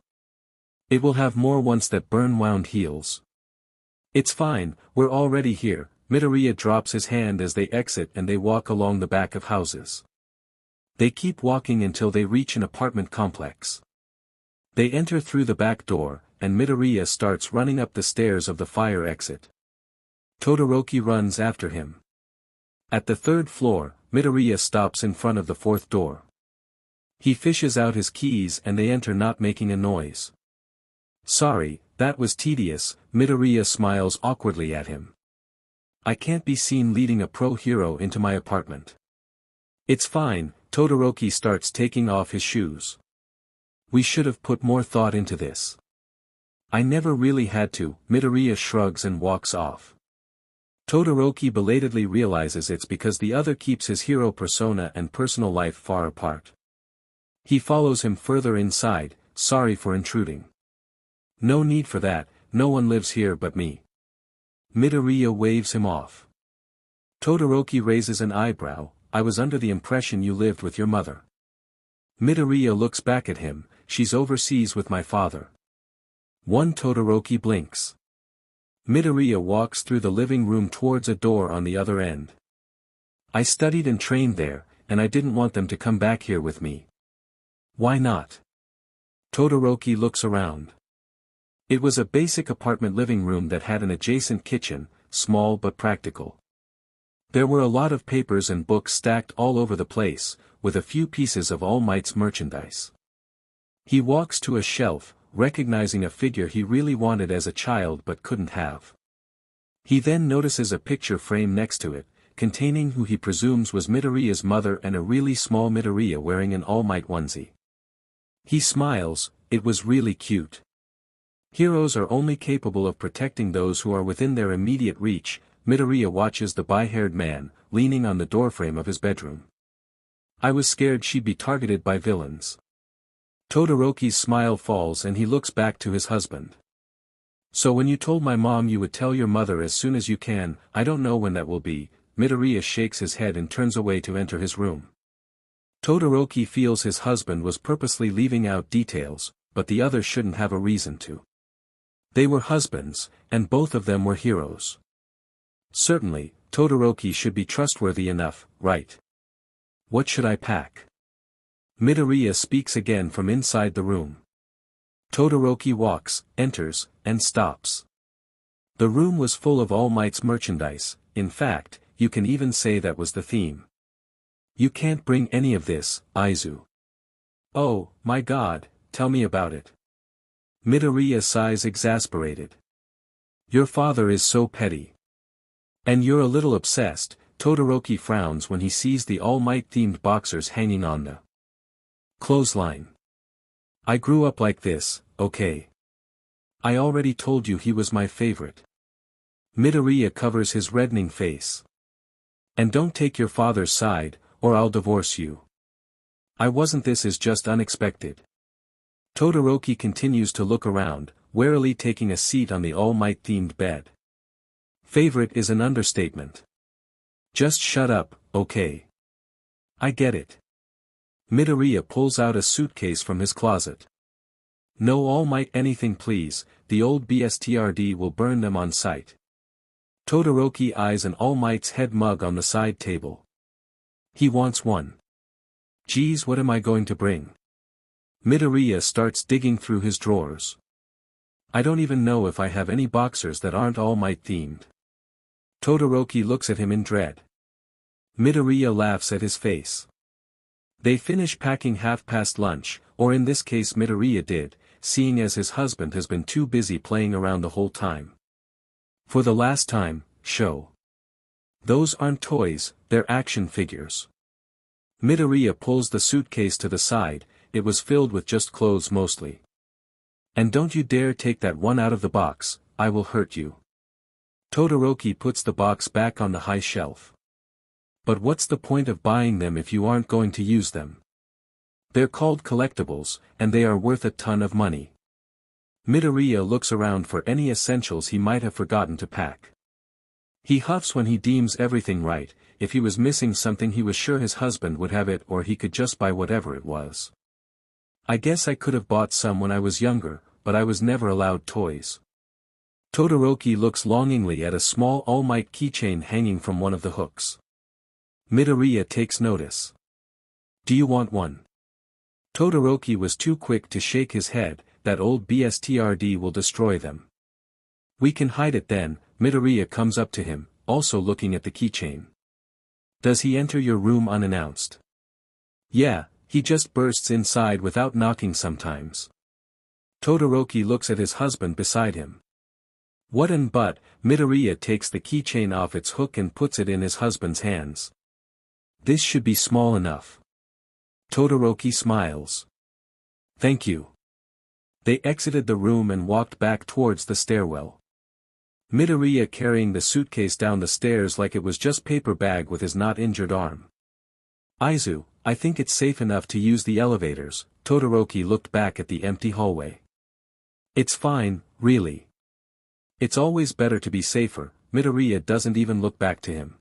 It will have more once that burn wound heals. "It's fine, we're already here." Midoriya drops his hand as they exit and they walk along the back of houses. They keep walking until they reach an apartment complex. They enter through the back door, and Midoriya starts running up the stairs of the fire exit. Todoroki runs after him. At the 3rd floor, Midoriya stops in front of the 4th door. He fishes out his keys and they enter not making a noise. "Sorry, that was tedious," Midoriya smiles awkwardly at him. "I can't be seen leading a pro hero into my apartment." "It's fine," Todoroki starts taking off his shoes. "We should have put more thought into this. I never really had to." Midoriya shrugs and walks off. Todoroki belatedly realizes it's because the other keeps his hero persona and personal life far apart. He follows him further inside. "Sorry for intruding." "No need for that, no one lives here but me." Midoriya waves him off. Todoroki raises an eyebrow. "I was under the impression you lived with your mother." Midoriya looks back at him. she's overseas with my father. One Todoroki blinks. Midoriya walks through the living room towards a door on the other end. I studied and trained there, and I didn't want them to come back here with me. Why not? Todoroki looks around. It was a basic apartment living room that had an adjacent kitchen, small but practical. There were a lot of papers and books stacked all over the place, with a few pieces of All Might's merchandise. He walks to a shelf, recognizing a figure he really wanted as a child but couldn't have. He then notices a picture frame next to it, containing who he presumes was Midoriya's mother and a really small Midoriya wearing an All Might onesie. He smiles, it was really cute. Heroes are only capable of protecting those who are within their immediate reach. Midoriya watches the bay-haired man, leaning on the doorframe of his bedroom. I was scared she'd be targeted by villains. Todoroki's smile falls and he looks back to his husband. So when you told my mom you would tell your mother as soon as you can, I don't know when that will be. Midoriya shakes his head and turns away to enter his room. Todoroki feels his husband was purposely leaving out details, but the other shouldn't have a reason to. They were husbands, and both of them were heroes. Certainly, Todoroki should be trustworthy enough, right? What should I pack? Midoriya speaks again from inside the room. Todoroki walks, enters, and stops. The room was full of All Might's merchandise. In fact, you can even say that was the theme. You can't bring any of this, Izu. Oh, my God, tell me about it. Midoriya sighs exasperated. Your father is so petty. And you're a little obsessed. Todoroki frowns when he sees the All Might-themed boxers hanging on the clothesline. I grew up like this, okay? I already told you he was my favorite. Midoriya covers his reddening face. And don't take your father's side, or I'll divorce you. I wasn't. This is just unexpected. Todoroki continues to look around, warily taking a seat on the All Might-themed bed. Favorite is an understatement. Just shut up, okay? I get it. Midoriya pulls out a suitcase from his closet. No All Might anything please, the old BSTRD will burn them on sight. Todoroki eyes an All Might's head mug on the side table. He wants one. Geez, what am I going to bring? Midoriya starts digging through his drawers. I don't even know if I have any boxers that aren't All Might themed. Todoroki looks at him in dread. Midoriya laughs at his face. They finish packing half past lunch, or in this case Midoriya did, seeing as his husband has been too busy playing around the whole time. For the last time, show. Those aren't toys, they're action figures. Midoriya pulls the suitcase to the side, it was filled with just clothes mostly. And don't you dare take that one out of the box, I will hurt you. Todoroki puts the box back on the high shelf. But what's the point of buying them if you aren't going to use them? They're called collectibles, and they are worth a ton of money. Midoriya looks around for any essentials he might have forgotten to pack. He huffs when he deems everything right. If he was missing something he was sure his husband would have it, or he could just buy whatever it was. I guess I could have bought some when I was younger, but I was never allowed toys. Todoroki looks longingly at a small All Might keychain hanging from one of the hooks. Midoriya takes notice. Do you want one? Todoroki was too quick to shake his head. That old BSTRD will destroy them. We can hide it then. Midoriya comes up to him, also looking at the keychain. Does he enter your room unannounced? Yeah, he just bursts inside without knocking sometimes. Todoroki looks at his husband beside him. What an but, Midoriya takes the keychain off its hook and puts it in his husband's hands. This should be small enough. Todoroki smiles. Thank you. They exited the room and walked back towards the stairwell. Midoriya carrying the suitcase down the stairs like it was just paper bag with his not injured arm. Izu, I think it's safe enough to use the elevators. Todoroki looked back at the empty hallway. It's fine, really. It's always better to be safer. Midoriya doesn't even look back to him.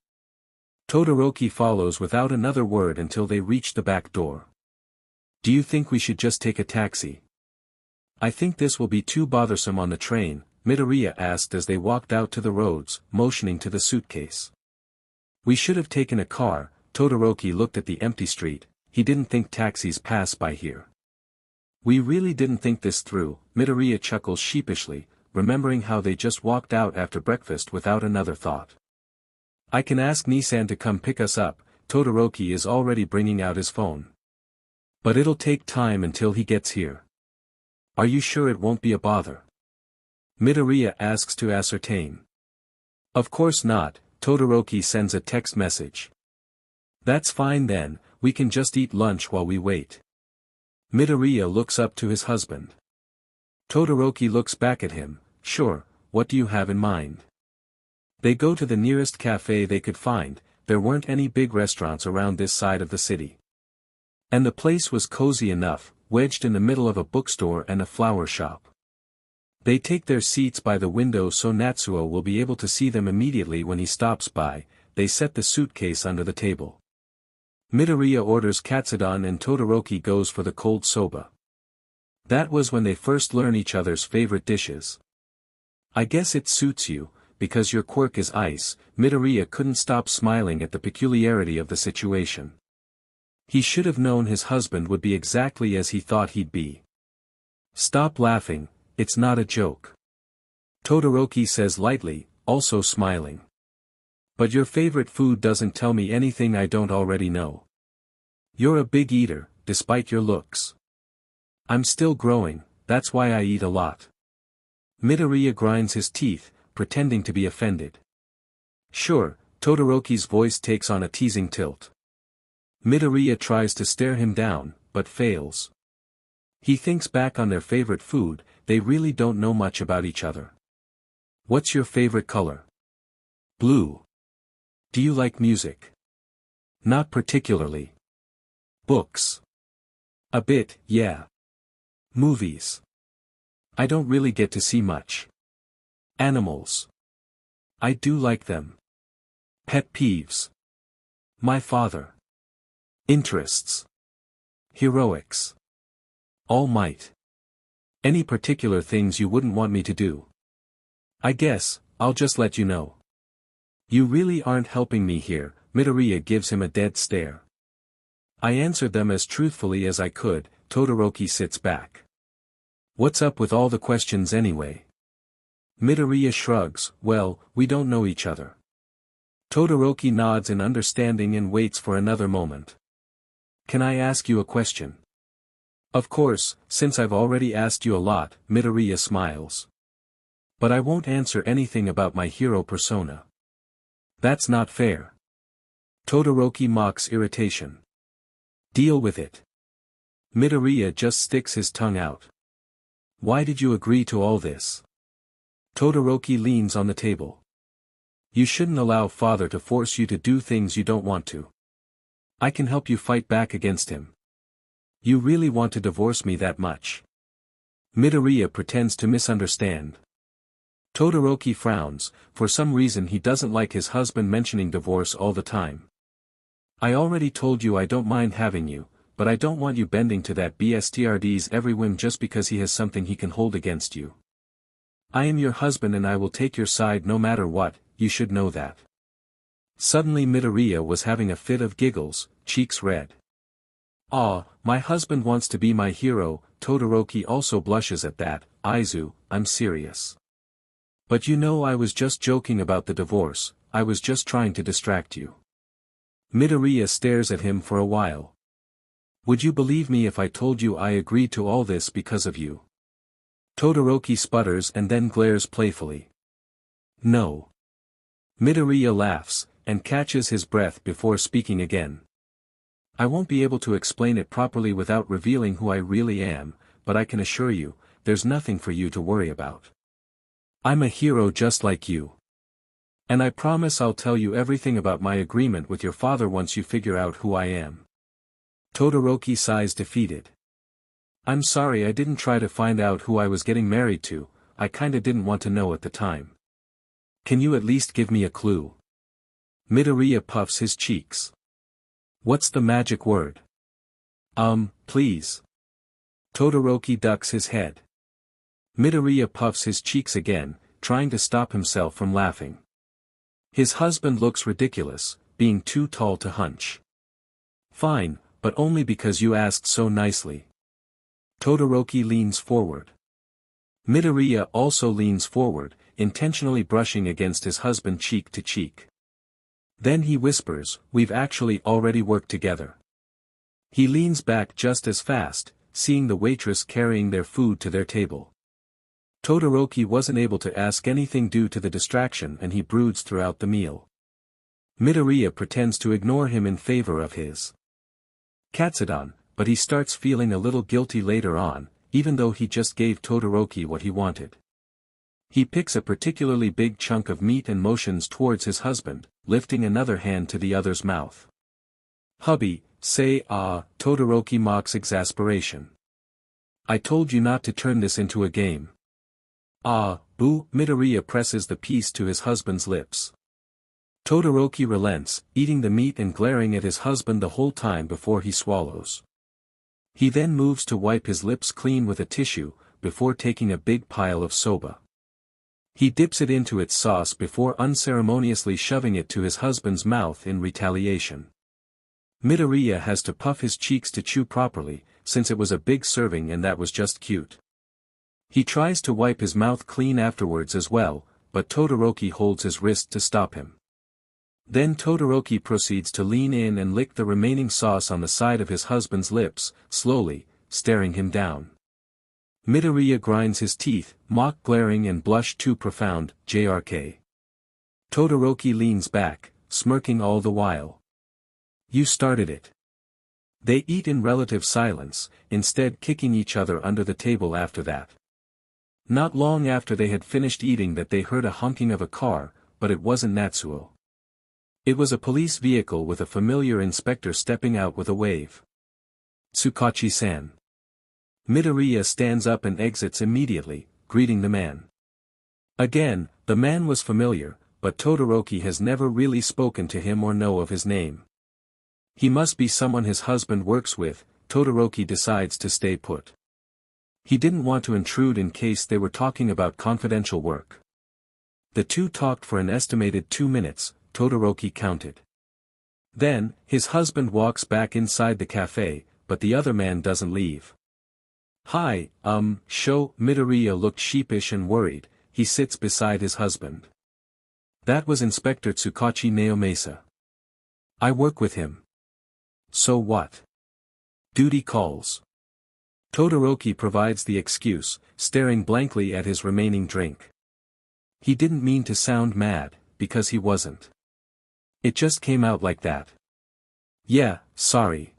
Todoroki follows without another word until they reach the back door. Do you think we should just take a taxi? I think this will be too bothersome on the train, Midoriya asked as they walked out to the roads, motioning to the suitcase. We should have taken a car. Todoroki looked at the empty street. He didn't think taxis pass by here. We really didn't think this through, Midoriya chuckled sheepishly, remembering how they just walked out after breakfast without another thought. I can ask Nissan to come pick us up. Todoroki is already bringing out his phone. But it'll take time until he gets here. Are you sure it won't be a bother? Midoriya asks to ascertain. Of course not. Todoroki sends a text message. That's fine then, we can just eat lunch while we wait. Midoriya looks up to his husband. Todoroki looks back at him. Sure, what do you have in mind? They go to the nearest cafe they could find. There weren't any big restaurants around this side of the city. And the place was cozy enough, wedged in the middle of a bookstore and a flower shop. They take their seats by the window so Natsuo will be able to see them immediately when he stops by. They set the suitcase under the table. Midoriya orders katsudon and Todoroki goes for the cold soba. That was when they first learn each other's favorite dishes. I guess it suits you, because your quirk is ice. Midoriya couldn't stop smiling at the peculiarity of the situation. He should have known his husband would be exactly as he thought he'd be. Stop laughing, it's not a joke. Todoroki says lightly, also smiling. But your favorite food doesn't tell me anything I don't already know. You're a big eater, despite your looks. I'm still growing, that's why I eat a lot. Midoriya grinds his teeth, pretending to be offended. Sure, Todoroki's voice takes on a teasing tilt. Midoriya tries to stare him down, but fails. He thinks back on their favorite food. They really don't know much about each other. What's your favorite color? Blue. Do you like music? Not particularly. Books? A bit, yeah. Movies? I don't really get to see much. Animals? I do like them. Pet peeves? My father. Interests? Heroics? All Might? Any particular things you wouldn't want me to do? I guess, I'll just let you know. You really aren't helping me here. Midoriya gives him a dead stare. I answered them as truthfully as I could. Todoroki sits back. What's up with all the questions anyway? Midoriya shrugs. Well, we don't know each other. Todoroki nods in understanding and waits for another moment. Can I ask you a question? Of course, since I've already asked you a lot. Midoriya smiles. But I won't answer anything about my hero persona. That's not fair. Todoroki mocks irritation. Deal with it. Midoriya just sticks his tongue out. Why did you agree to all this? Todoroki leans on the table. You shouldn't allow father to force you to do things you don't want to. I can help you fight back against him. You really want to divorce me that much? Midoriya pretends to misunderstand. Todoroki frowns. For some reason he doesn't like his husband mentioning divorce all the time. I already told you I don't mind having you, but I don't want you bending to that BSTRD's every whim just because he has something he can hold against you. I am your husband and I will take your side no matter what. You should know that. Suddenly Midoriya was having a fit of giggles, cheeks red. Ah, my husband wants to be my hero. Todoroki also blushes at that. Izu, I'm serious. But you know I was just joking about the divorce. I was just trying to distract you. Midoriya stares at him for a while. Would you believe me if I told you I agreed to all this because of you? Todoroki sputters and then glares playfully. No. Midoriya laughs, and catches his breath before speaking again. I won't be able to explain it properly without revealing who I really am, but I can assure you, there's nothing for you to worry about. I'm a hero just like you. And I promise I'll tell you everything about my agreement with your father once you figure out who I am. Todoroki sighs defeated. I'm sorry I didn't try to find out who I was getting married to. I kinda didn't want to know at the time. Can you at least give me a clue? Midoriya puffs his cheeks. What's the magic word? Please. Todoroki ducks his head. Midoriya puffs his cheeks again, trying to stop himself from laughing. His husband looks ridiculous, being too tall to hunch. Fine, but only because you asked so nicely. Todoroki leans forward. Midoriya also leans forward, intentionally brushing against his husband cheek to cheek. Then he whispers, "We've actually already worked together." He leans back just as fast, seeing the waitress carrying their food to their table. Todoroki wasn't able to ask anything due to the distraction and he broods throughout the meal. Midoriya pretends to ignore him in favor of his Katsudon, but he starts feeling a little guilty later on, even though he just gave Todoroki what he wanted. He picks a particularly big chunk of meat and motions towards his husband, lifting another hand to the other's mouth. "Hubby, say ah," Todoroki mocks exasperation. "I told you not to turn this into a game." "Ah, boo," Midoriya presses the piece to his husband's lips. Todoroki relents, eating the meat and glaring at his husband the whole time before he swallows. He then moves to wipe his lips clean with a tissue, before taking a big pile of soba. He dips it into its sauce before unceremoniously shoving it to his husband's mouth in retaliation. Midoriya has to puff his cheeks to chew properly, since it was a big serving and that was just cute. He tries to wipe his mouth clean afterwards as well, but Todoroki holds his wrist to stop him. Then Todoroki proceeds to lean in and lick the remaining sauce on the side of his husband's lips, slowly, staring him down. Midoriya grinds his teeth, mock glaring and blush too profound, JRK. Todoroki leans back, smirking all the while. "You started it." They eat in relative silence, instead kicking each other under the table after that. Not long after they had finished eating that they heard a honking of a car, but it wasn't Natsuo. It was a police vehicle with a familiar inspector stepping out with a wave. "Tsukachi-san." Midoriya stands up and exits immediately, greeting the man. Again, the man was familiar, but Todoroki has never really spoken to him or know of his name. He must be someone his husband works with. Todoroki decides to stay put. He didn't want to intrude in case they were talking about confidential work. The two talked for an estimated 2 minutes, Todoroki counted. Then, his husband walks back inside the cafe, but the other man doesn't leave. "Hi, Midoriya looked sheepish and worried. He sits beside his husband. "That was Inspector Tsukachi Naomasa. I work with him." "So what?" "Duty calls." Todoroki provides the excuse, staring blankly at his remaining drink. He didn't mean to sound mad, because he wasn't. It just came out like that. "Yeah, sorry.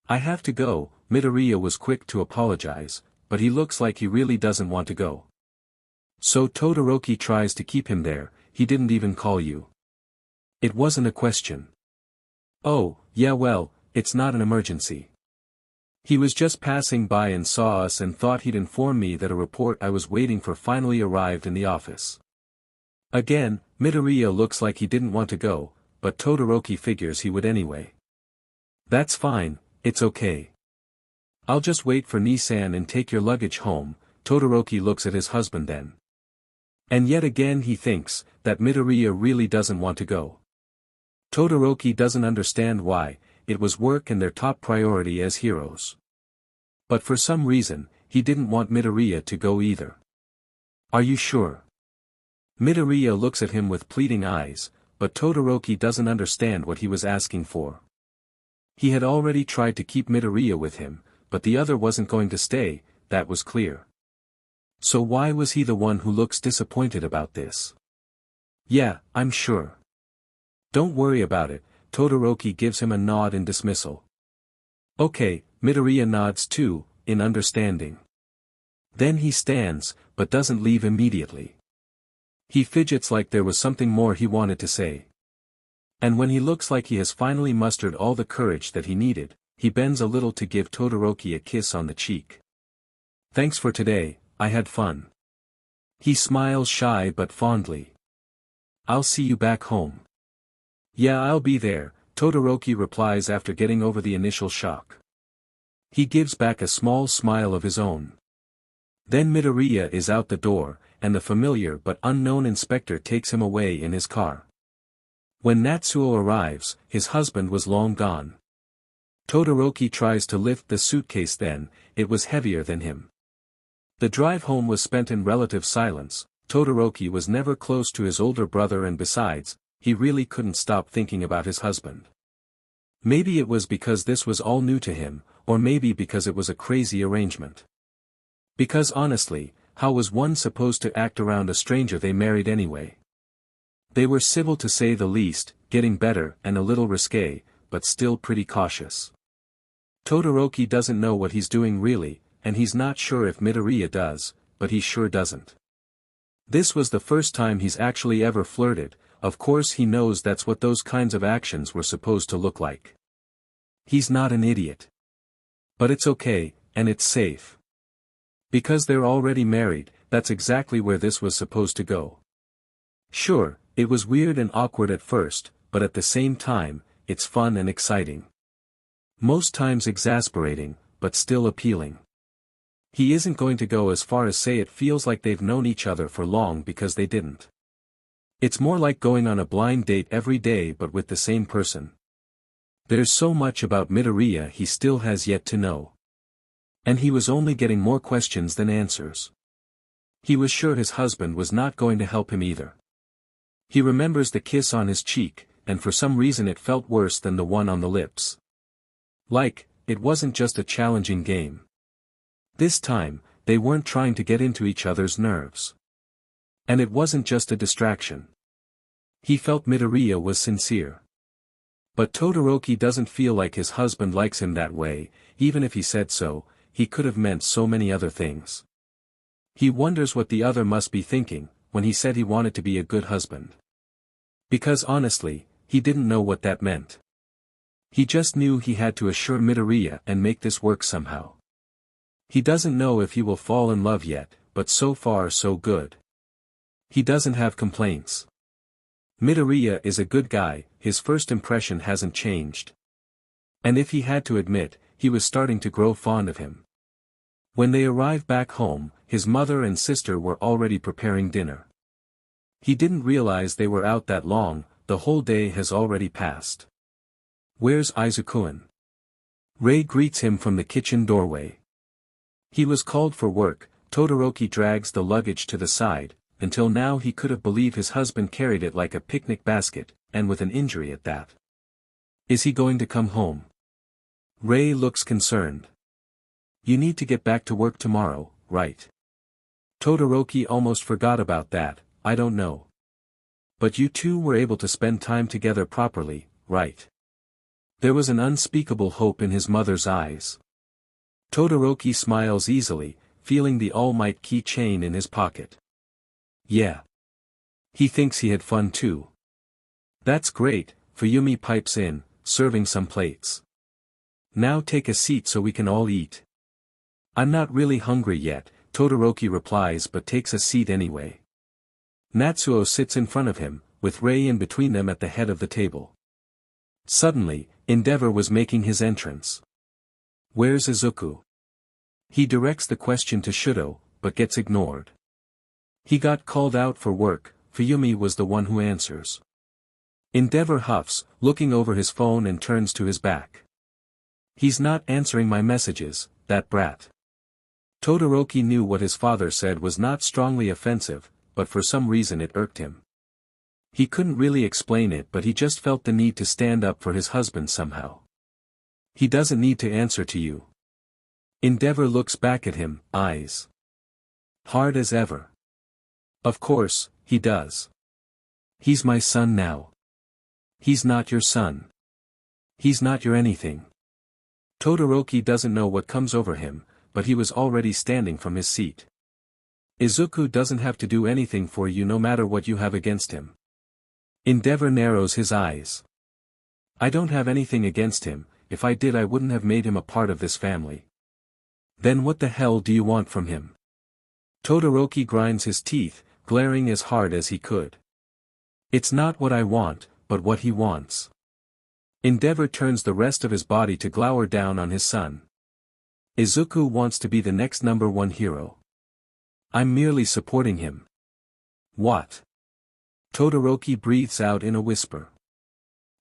I have to go." Midoriya was quick to apologize, but he looks like he really doesn't want to go. So Todoroki tries to keep him there. "He didn't even call you." "It wasn't a question." "Oh, yeah, well, it's not an emergency. He was just passing by and saw us and thought he'd inform me that a report I was waiting for finally arrived in the office." Again, Midoriya looks like he didn't want to go, but Todoroki figures he would anyway. "That's fine, it's okay. I'll just wait for Nissan and take your luggage home." Todoroki looks at his husband then. And yet again he thinks that Midoriya really doesn't want to go. Todoroki doesn't understand why. It was work and their top priority as heroes. But for some reason, he didn't want Midoriya to go either. "Are you sure?" Midoriya looks at him with pleading eyes, but Todoroki doesn't understand what he was asking for. He had already tried to keep Midoriya with him, but the other wasn't going to stay, that was clear. So why was he the one who looks disappointed about this? "Yeah, I'm sure. Don't worry about it." Todoroki gives him a nod in dismissal. "Okay," Midoriya nods too, in understanding. Then he stands, but doesn't leave immediately. He fidgets like there was something more he wanted to say. And when he looks like he has finally mustered all the courage that he needed, he bends a little to give Todoroki a kiss on the cheek. "Thanks for today, I had fun." He smiles shy but fondly. "I'll see you back home." "Yeah, I'll be there," Todoroki replies after getting over the initial shock. He gives back a small smile of his own. Then Midoriya is out the door, and the familiar but unknown inspector takes him away in his car. When Natsuo arrives, his husband was long gone. Todoroki tries to lift the suitcase then, it was heavier than him. The drive home was spent in relative silence. Todoroki was never close to his older brother and besides, he really couldn't stop thinking about his husband. Maybe it was because this was all new to him, or maybe because it was a crazy arrangement. Because honestly, how was one supposed to act around a stranger they married anyway? They were civil to say the least, getting better and a little risque, but still pretty cautious. Todoroki doesn't know what he's doing really, and he's not sure if Midoriya does, but he sure doesn't. This was the first time he's actually ever flirted. Of course he knows that's what those kinds of actions were supposed to look like. He's not an idiot. But it's okay, and it's safe. Because they're already married, that's exactly where this was supposed to go. Sure, it was weird and awkward at first, but at the same time, it's fun and exciting. Most times exasperating, but still appealing. He isn't going to go as far as say it feels like they've known each other for long because they didn't. It's more like going on a blind date every day but with the same person. There's so much about Midoriya he still has yet to know. And he was only getting more questions than answers. He was sure his husband was not going to help him either. He remembers the kiss on his cheek, and for some reason it felt worse than the one on the lips. Like, it wasn't just a challenging game. This time, they weren't trying to get into each other's nerves. And it wasn't just a distraction. He felt Midoriya was sincere. But Todoroki doesn't feel like his husband likes him that way, even if he said so, he could have meant so many other things. He wonders what the other must be thinking, when he said he wanted to be a good husband. Because honestly, he didn't know what that meant. He just knew he had to assure Midoriya and make this work somehow. He doesn't know if he will fall in love yet, but so far so good. He doesn't have complaints. Midoriya is a good guy, his first impression hasn't changed. And if he had to admit, he was starting to grow fond of him. When they arrived back home, his mother and sister were already preparing dinner. He didn't realize they were out that long, the whole day has already passed. Where's Izuku? Rei greets him from the kitchen doorway. He was called for work. Todoroki drags the luggage to the side. Until now he could have believed his husband carried it like a picnic basket, and with an injury at that. Is he going to come home? Rei looks concerned. You need to get back to work tomorrow, right? Todoroki almost forgot about that. I don't know. But you two were able to spend time together properly, right? There was an unspeakable hope in his mother's eyes. Todoroki smiles easily, feeling the All Might keychain in his pocket. Yeah. He thinks he had fun too. That's great. Fuyumi pipes in, serving some plates. Now take a seat so we can all eat. I'm not really hungry yet, Todoroki replies but takes a seat anyway. Natsuo sits in front of him, with Rei in between them at the head of the table. Suddenly, Endeavor was making his entrance. Where's Izuku? He directs the question to Shouto, but gets ignored. He got called out for work. Fuyumi was the one who answers. Endeavor huffs, looking over his phone and turns to his back. He's not answering my messages, that brat. Todoroki knew what his father said was not strongly offensive, but for some reason it irked him. He couldn't really explain it but he just felt the need to stand up for his husband somehow. He doesn't need to answer to you. Endeavor looks back at him, eyes hard as ever. Of course, he does. He's my son now. He's not your son. He's not your anything. Todoroki doesn't know what comes over him, but he was already standing from his seat. Izuku doesn't have to do anything for you no matter what you have against him. Endeavor narrows his eyes. I don't have anything against him, if I did I wouldn't have made him a part of this family. Then what the hell do you want from him? Todoroki grinds his teeth, glaring as hard as he could. It's not what I want, but what he wants. Endeavor turns the rest of his body to glower down on his son. Izuku wants to be the next #1 hero. I'm merely supporting him. What? Todoroki breathes out in a whisper.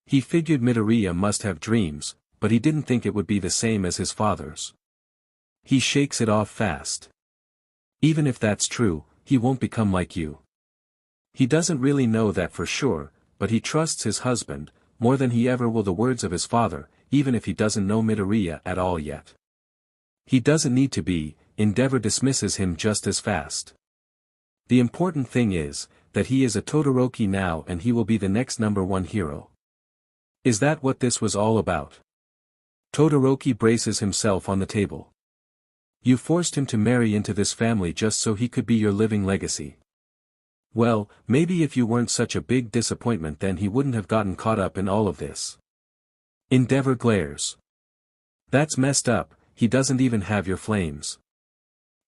He figured Midoriya must have dreams, but he didn't think it would be the same as his father's. He shakes it off fast. Even if that's true, he won't become like you. He doesn't really know that for sure, but he trusts his husband, more than he ever will the words of his father, even if he doesn't know Midoriya at all yet. He doesn't need to be, Endeavor dismisses him just as fast. The important thing is, that he is a Todoroki now and he will be the next #1 hero. Is that what this was all about? Todoroki braces himself on the table. You forced him to marry into this family just so he could be your living legacy. Well, maybe if you weren't such a big disappointment then he wouldn't have gotten caught up in all of this. Endeavor glares. That's messed up, he doesn't even have your flames.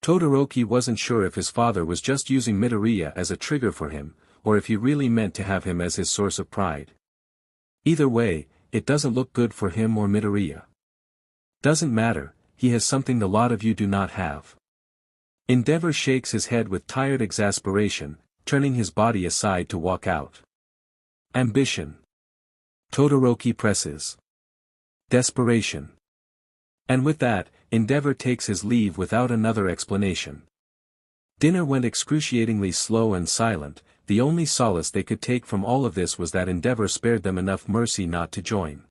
Todoroki wasn't sure if his father was just using Midoriya as a trigger for him, or if he really meant to have him as his source of pride. Either way, it doesn't look good for him or Midoriya. Doesn't matter, he has something the lot of you do not have. Endeavor shakes his head with tired exasperation, turning his body aside to walk out. Ambition. Todoroki presses. Desperation. And with that, Endeavor takes his leave without another explanation. Dinner went excruciatingly slow and silent, the only solace they could take from all of this was that Endeavor spared them enough mercy not to join.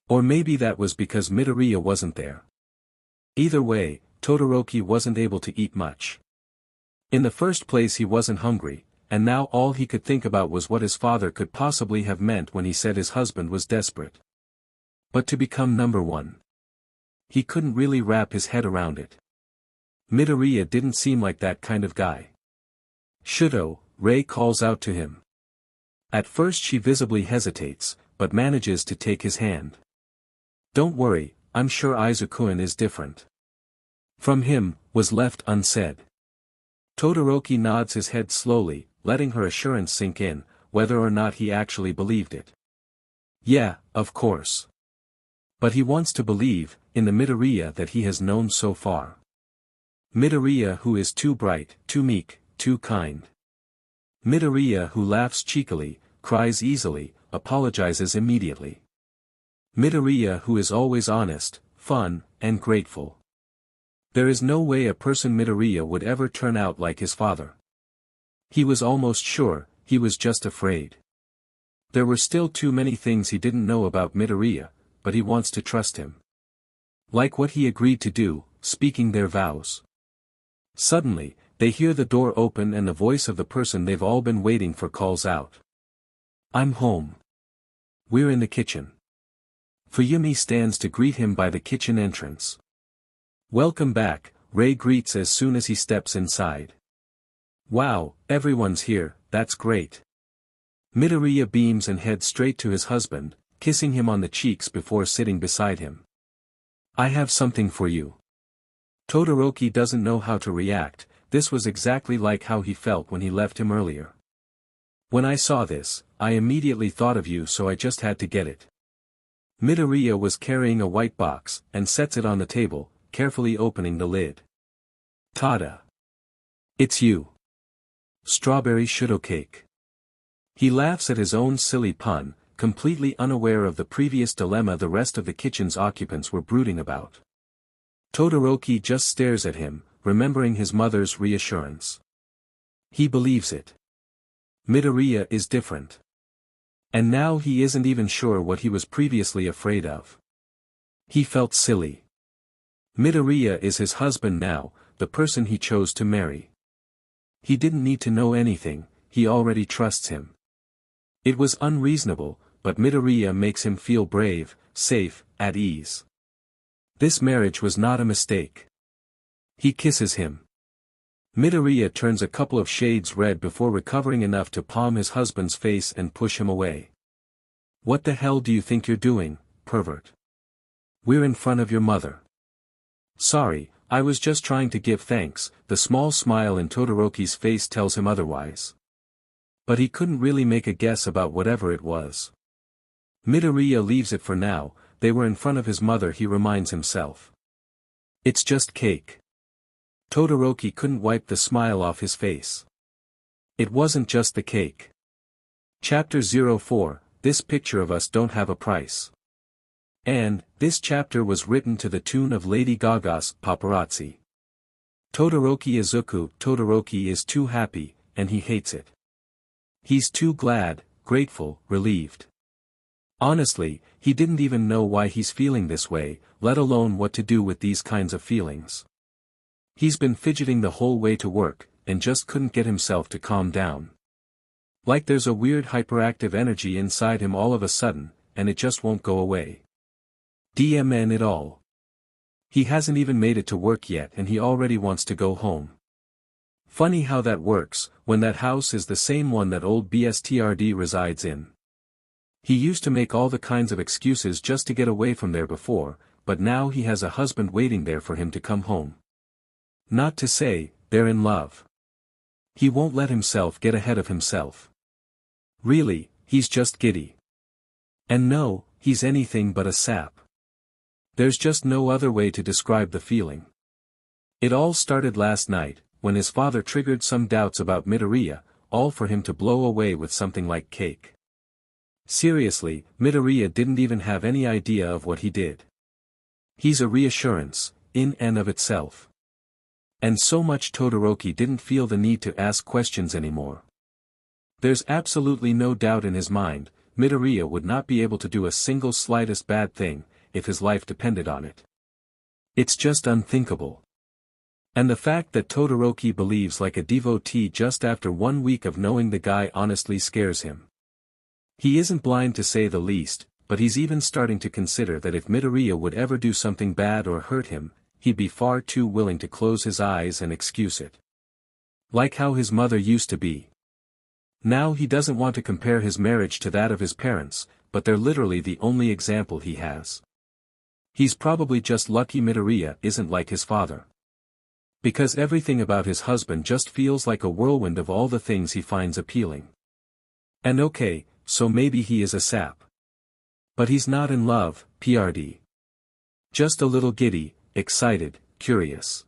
Or maybe that was because Midoriya wasn't there. Either way, Todoroki wasn't able to eat much. In the first place he wasn't hungry, and now all he could think about was what his father could possibly have meant when he said his husband was desperate. But to become #1. He couldn't really wrap his head around it. Midoriya didn't seem like that kind of guy. Shouto, Rei calls out to him. At first she visibly hesitates, but manages to take his hand. Don't worry, I'm sure Izuku is different. From him, was left unsaid. Todoroki nods his head slowly, letting her assurance sink in, whether or not he actually believed it. Yeah, of course. But he wants to believe, in the Midoriya that he has known so far. Midoriya who is too bright, too meek, too kind. Midoriya who laughs cheekily, cries easily, apologizes immediately. Midoriya who is always honest, fun, and grateful. There is no way a person Midoriya would ever turn out like his father. He was almost sure, he was just afraid. There were still too many things he didn't know about Midoriya, but he wants to trust him. Like what he agreed to do, speaking their vows. Suddenly, they hear the door open and the voice of the person they've all been waiting for calls out. I'm home. We're in the kitchen. Fuyumi stands to greet him by the kitchen entrance. Welcome back, Rei greets as soon as he steps inside. Wow, everyone's here, that's great. Midoriya beams and heads straight to his husband, kissing him on the cheeks before sitting beside him. I have something for you. Todoroki doesn't know how to react, this was exactly like how he felt when he left him earlier. When I saw this, I immediately thought of you so I just had to get it. Midoriya was carrying a white box, and sets it on the table, carefully opening the lid. Tada! It's you. Strawberry Shouto cake. He laughs at his own silly pun, completely unaware of the previous dilemma the rest of the kitchen's occupants were brooding about. Todoroki just stares at him, remembering his mother's reassurance. He believes it. Midoriya is different. And now he isn't even sure what he was previously afraid of. He felt silly. Midoriya is his husband now, the person he chose to marry. He didn't need to know anything, he already trusts him. It was unreasonable, but Midoriya makes him feel brave, safe, at ease. This marriage was not a mistake. He kisses him. Midoriya turns a couple of shades red before recovering enough to palm his husband's face and push him away. What the hell do you think you're doing, pervert? We're in front of your mother. Sorry, I was just trying to give thanks, the small smile in Todoroki's face tells him otherwise. But he couldn't really make a guess about whatever it was. Midoriya leaves it for now, they were in front of his mother he reminds himself. It's just cake. Todoroki couldn't wipe the smile off his face. It wasn't just the cake. Chapter 04, This picture of us don't have a price. And, this chapter was written to the tune of Lady Gaga's Paparazzi. Todoroki Todoroki is too happy, and he hates it. He's too glad, grateful, relieved. Honestly, he didn't even know why he's feeling this way, let alone what to do with these kinds of feelings. He's been fidgeting the whole way to work, and just couldn't get himself to calm down. Like there's a weird hyperactive energy inside him all of a sudden, and it just won't go away. DMN it all. He hasn't even made it to work yet and he already wants to go home. Funny how that works, when that house is the same one that old BSTRD resides in. He used to make all the kinds of excuses just to get away from there before, but now he has a husband waiting there for him to come home. Not to say, they're in love. He won't let himself get ahead of himself. Really, he's just giddy. And no, he's anything but a sap. There's just no other way to describe the feeling. It all started last night, when his father triggered some doubts about Midoriya, all for him to blow away with something like cake. Seriously, Midoriya didn't even have any idea of what he did. He's a reassurance, in and of itself. And so much Todoroki didn't feel the need to ask questions anymore. There's absolutely no doubt in his mind, Midoriya would not be able to do a single slightest bad thing, if his life depended on it. It's just unthinkable. And the fact that Todoroki believes like a devotee just after 1 week of knowing the guy honestly scares him. He isn't blind to say the least, but he's even starting to consider that if Midoriya would ever do something bad or hurt him, he'd be far too willing to close his eyes and excuse it. Like how his mother used to be. Now he doesn't want to compare his marriage to that of his parents, but they're literally the only example he has. He's probably just lucky Midoriya isn't like his father. Because everything about his husband just feels like a whirlwind of all the things he finds appealing. And okay, so maybe he is a sap. But he's not in love, PRD. Just a little giddy, excited, curious.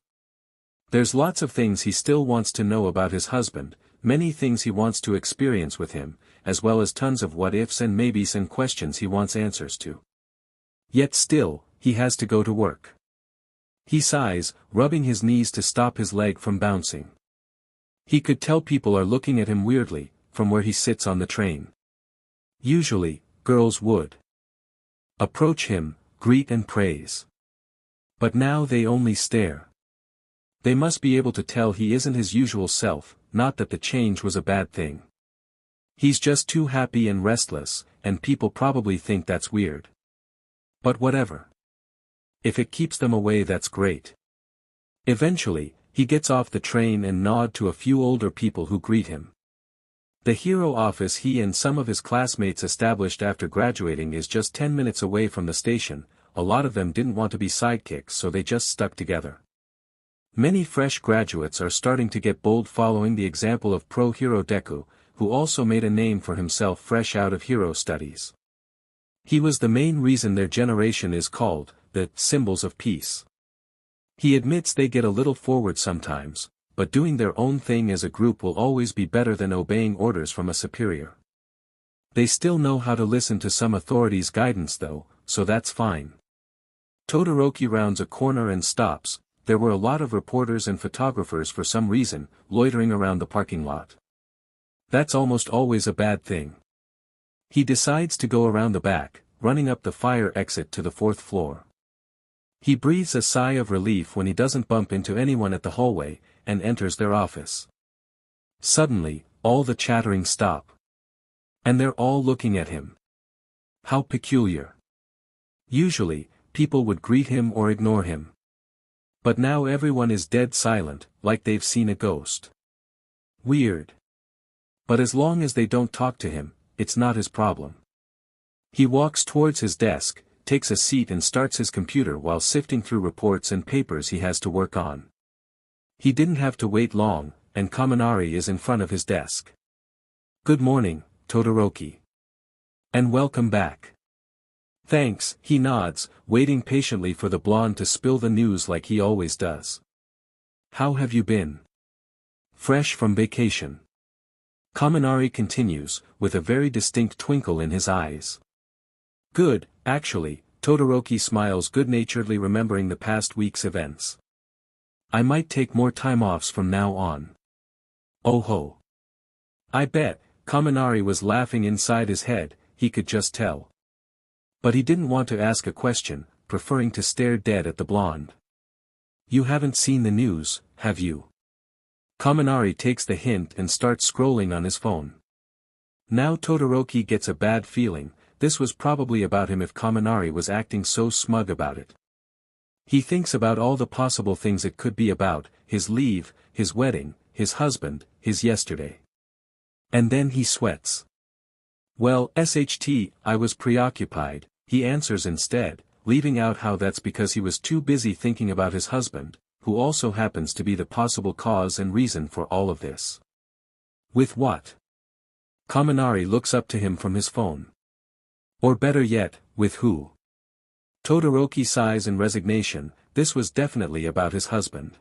There's lots of things he still wants to know about his husband, many things he wants to experience with him, as well as tons of what-ifs and maybes and questions he wants answers to. Yet still, he has to go to work. He sighs, rubbing his knees to stop his leg from bouncing. He could tell people are looking at him weirdly, from where he sits on the train. Usually, girls would approach him, greet and praise. But now they only stare. They must be able to tell he isn't his usual self, not that the change was a bad thing. He's just too happy and restless, and people probably think that's weird. But whatever. If it keeps them away, that's great. Eventually, he gets off the train and nods to a few older people who greet him. The hero office he and some of his classmates established after graduating is just 10 minutes away from the station. A lot of them didn't want to be sidekicks, so they just stuck together. Many fresh graduates are starting to get bold following the example of pro-hero Deku, who also made a name for himself fresh out of hero studies. He was the main reason their generation is called the symbols of peace. He admits they get a little forward sometimes, but doing their own thing as a group will always be better than obeying orders from a superior. They still know how to listen to some authority's guidance though, so that's fine. Todoroki rounds a corner and stops. There were a lot of reporters and photographers for some reason, loitering around the parking lot. That's almost always a bad thing. He decides to go around the back, running up the fire exit to the 4th floor. He breathes a sigh of relief when he doesn't bump into anyone at the hallway, and enters their office. Suddenly, all the chattering stop. And they're all looking at him. How peculiar. Usually, people would greet him or ignore him. But now everyone is dead silent, like they've seen a ghost. Weird. But as long as they don't talk to him, it's not his problem. He walks towards his desk, takes a seat and starts his computer while sifting through reports and papers he has to work on. He didn't have to wait long, and Kaminari is in front of his desk. Good morning, Todoroki. And welcome back. Thanks, he nods, waiting patiently for the blonde to spill the news like he always does. How have you been? Fresh from vacation. Kaminari continues, with a very distinct twinkle in his eyes. Good, actually, Todoroki smiles good-naturedly remembering the past week's events. I might take more time offs from now on. Oh ho. I bet, Kaminari was laughing inside his head, he could just tell. But he didn't want to ask a question, preferring to stare dead at the blonde. You haven't seen the news, have you? Kaminari takes the hint and starts scrolling on his phone. Now Todoroki gets a bad feeling, this was probably about him if Kaminari was acting so smug about it. He thinks about all the possible things it could be about, his leave, his wedding, his husband, his yesterday. And then he sweats. Well, I was preoccupied, he answers instead, leaving out how that's because he was too busy thinking about his husband, who also happens to be the possible cause and reason for all of this. With what? Kaminari looks up to him from his phone. Or better yet, with who? Todoroki sighs in resignation, this was definitely about his husband.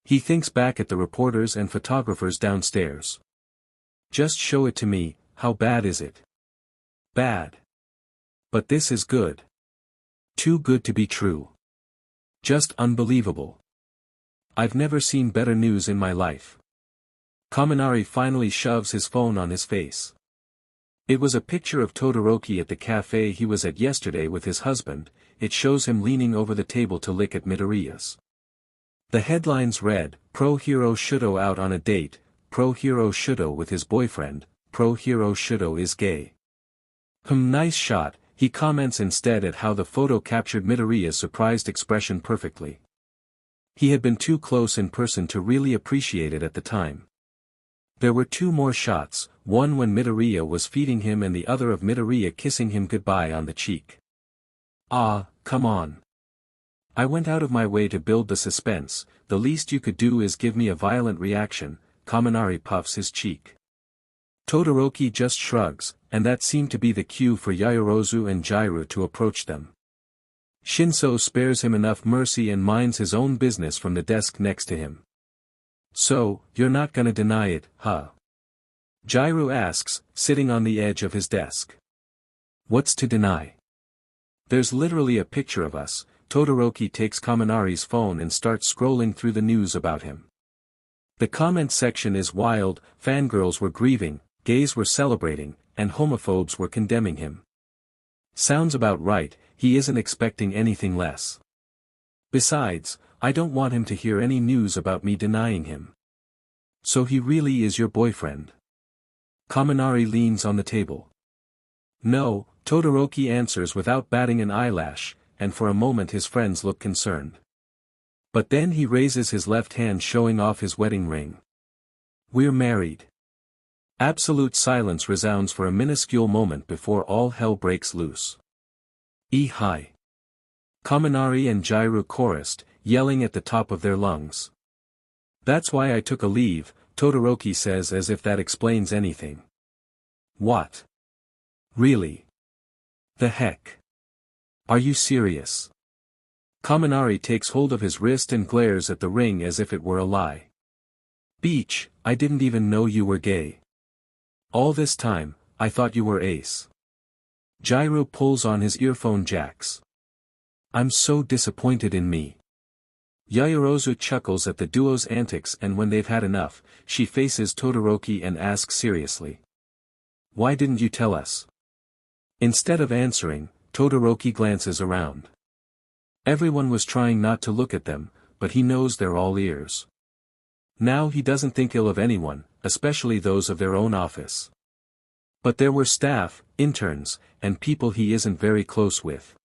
He thinks back at the reporters and photographers downstairs. Just show it to me, how bad is it? Bad. But this is good. Too good to be true. Just unbelievable. I've never seen better news in my life. Kaminari finally shoves his phone on his face. It was a picture of Todoroki at the cafe he was at yesterday with his husband, it shows him leaning over the table to lick at Midoriya's. The headlines read, Pro Hero Shouto out on a date, Pro Hero Shouto with his boyfriend, Pro Hero Shouto is gay. Nice shot, he comments instead at how the photo captured Midoriya's surprised expression perfectly. He had been too close in person to really appreciate it at the time. There were two more shots, one when Midoriya was feeding him and the other of Midoriya kissing him goodbye on the cheek. Ah, come on. I went out of my way to build the suspense, the least you could do is give me a violent reaction, Kaminari puffs his cheek. Todoroki just shrugs, and that seemed to be the cue for Yaoyorozu and Jiraiya to approach them. Shinso spares him enough mercy and minds his own business from the desk next to him. So, you're not gonna deny it, huh? Jiraiya asks, sitting on the edge of his desk. What's to deny? There's literally a picture of us. Todoroki takes Kaminari's phone and starts scrolling through the news about him. The comment section is wild, fangirls were grieving, gays were celebrating, and homophobes were condemning him. Sounds about right, he isn't expecting anything less. Besides, I don't want him to hear any news about me denying him. So he really is your boyfriend? Kaminari leans on the table. No, Todoroki answers without batting an eyelash, and for a moment his friends look concerned. But then he raises his left hand showing off his wedding ring. We're married. Absolute silence resounds for a minuscule moment before all hell breaks loose. Hi. Kaminari and Jiraiya chorused, yelling at the top of their lungs. That's why I took a leave, Todoroki says as if that explains anything. What? Really? The heck? Are you serious? Kaminari takes hold of his wrist and glares at the ring as if it were a lie. Beach, I didn't even know you were gay. All this time, I thought you were ace. Jiraiya pulls on his earphone jacks. I'm so disappointed in me. Yaoyorozu chuckles at the duo's antics and when they've had enough, she faces Todoroki and asks seriously. Why didn't you tell us? Instead of answering, Todoroki glances around. Everyone was trying not to look at them, but he knows they're all ears. Now he doesn't think ill of anyone, especially those of their own office. But there were staff, interns, and people he isn't very close with.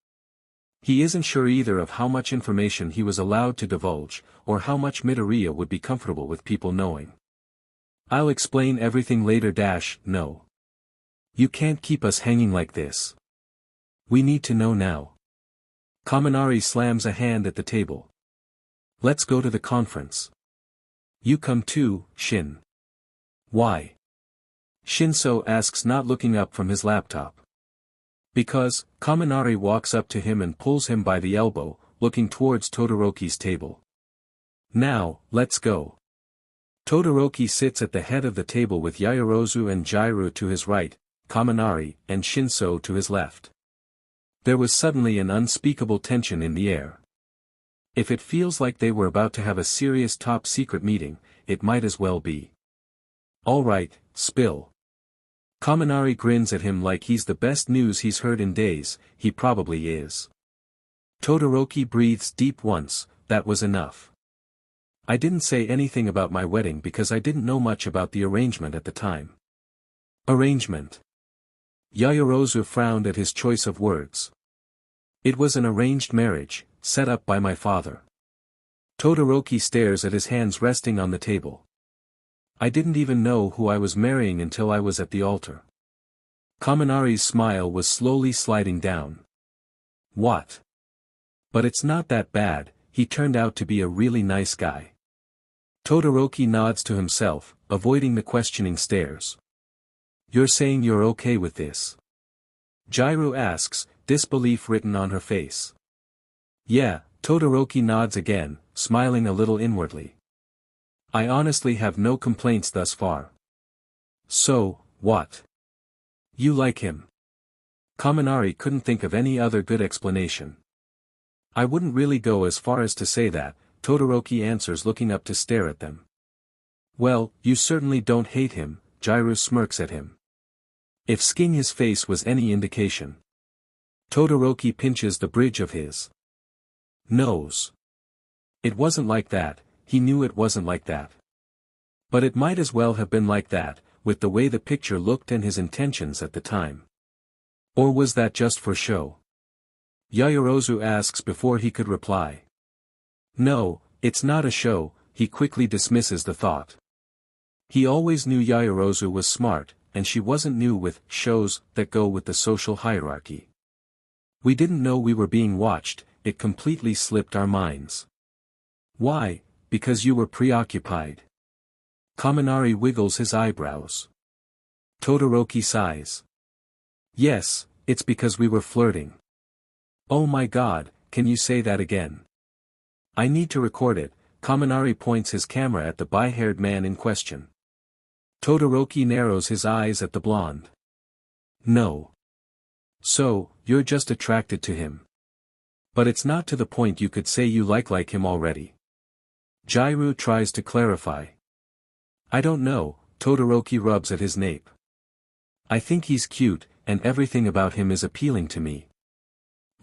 He isn't sure either of how much information he was allowed to divulge, or how much Midoriya would be comfortable with people knowing. I'll explain everything later. No. You can't keep us hanging like this. We need to know now. Kaminari slams a hand at the table. Let's go to the conference. You come too, Shin. Why? Shinso asks, not looking up from his laptop. Because, Kaminari walks up to him and pulls him by the elbow, looking towards Todoroki's table. Now, let's go. Todoroki sits at the head of the table with Yaoyorozu and Jiraiya to his right, Kaminari and Shinso to his left. There was suddenly an unspeakable tension in the air. If it feels like they were about to have a serious top-secret meeting, it might as well be. All right, spill. Kaminari grins at him like he's the best news he's heard in days. He probably is. Todoroki breathes deep once. That was enough. I didn't say anything about my wedding because I didn't know much about the arrangement at the time. Arrangement. Yaoyorozu frowned at his choice of words. It was an arranged marriage, set up by my father. Todoroki stares at his hands resting on the table. I didn't even know who I was marrying until I was at the altar. Kaminari's smile was slowly sliding down. What? But it's not that bad, he turned out to be a really nice guy. Todoroki nods to himself, avoiding the questioning stares. You're saying you're okay with this? Jiraiya asks, disbelief written on her face. Yeah, Todoroki nods again, smiling a little inwardly. I honestly have no complaints thus far. So, what? You like him? Kaminari couldn't think of any other good explanation. I wouldn't really go as far as to say that, Todoroki answers looking up to stare at them. Well, you certainly don't hate him, Jiraiya smirks at him. If skin his face was any indication. Todoroki pinches the bridge of his nose. It wasn't like that, he knew it wasn't like that. But it might as well have been like that, with the way the picture looked and his intentions at the time. Or was that just for show? Yaoyorozu asks before he could reply. No, it's not a show, he quickly dismisses the thought. He always knew Yaoyorozu was smart, and she wasn't new with shows that go with the social hierarchy. We didn't know we were being watched, it completely slipped our minds. Why? Because you were preoccupied. Kaminari wiggles his eyebrows. Todoroki sighs. Yes, it's because we were flirting. Oh my god, can you say that again? I need to record it. Kaminari points his camera at the bi-haired man in question. Todoroki narrows his eyes at the blonde. No. So, you're just attracted to him. But it's not to the point you could say you like him already. Jiraiya tries to clarify. I don't know, Todoroki rubs at his nape. I think he's cute, and everything about him is appealing to me.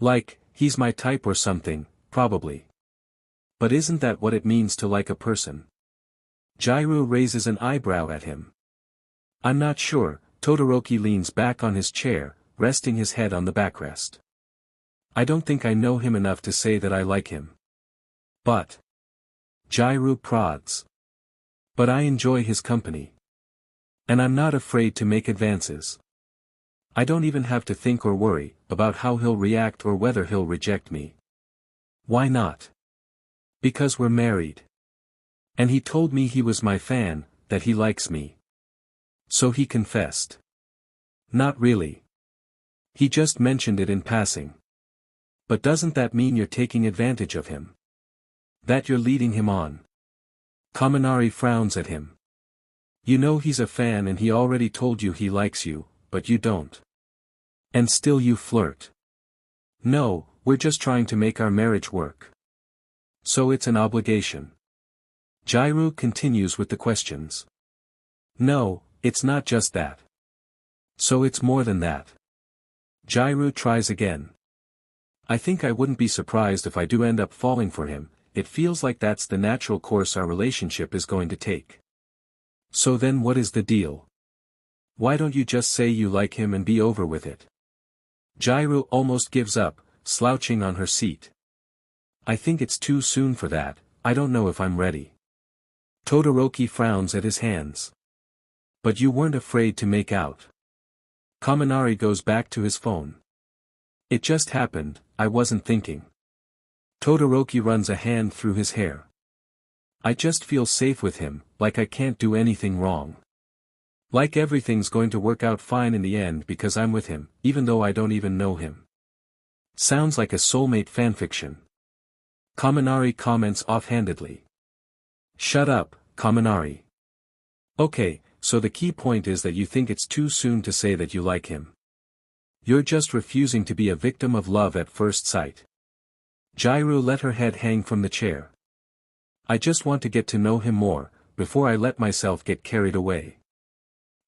Like, he's my type or something, probably. But isn't that what it means to like a person? Jiraiya raises an eyebrow at him. I'm not sure, Todoroki leans back on his chair, resting his head on the backrest. I don't think I know him enough to say that I like him. But. Jiraiya prods. But I enjoy his company. And I'm not afraid to make advances. I don't even have to think or worry about how he'll react or whether he'll reject me. Why not? Because we're married. And he told me he was my fan, that he likes me. So he confessed. Not really. He just mentioned it in passing. But doesn't that mean you're taking advantage of him? That you're leading him on? Kaminari frowns at him. You know he's a fan and he already told you he likes you, but you don't. And still you flirt. No, we're just trying to make our marriage work. So it's an obligation. Jiraiya continues with the questions. No, it's not just that. So it's more than that. Jiraiya tries again. I think I wouldn't be surprised if I do end up falling for him, it feels like that's the natural course our relationship is going to take. So then what is the deal? Why don't you just say you like him and be over with it? Jiraiya almost gives up, slouching on her seat. I think it's too soon for that, I don't know if I'm ready. Todoroki frowns at his hands. But you weren't afraid to make out. Kaminari goes back to his phone. It just happened, I wasn't thinking. Todoroki runs a hand through his hair. I just feel safe with him, like I can't do anything wrong. Like everything's going to work out fine in the end because I'm with him, even though I don't even know him. Sounds like a soulmate fanfiction. Kaminari comments offhandedly. Shut up, Kaminari. Okay, so the key point is that you think it's too soon to say that you like him. You're just refusing to be a victim of love at first sight. Jairu let her head hang from the chair. I just want to get to know him more, before I let myself get carried away.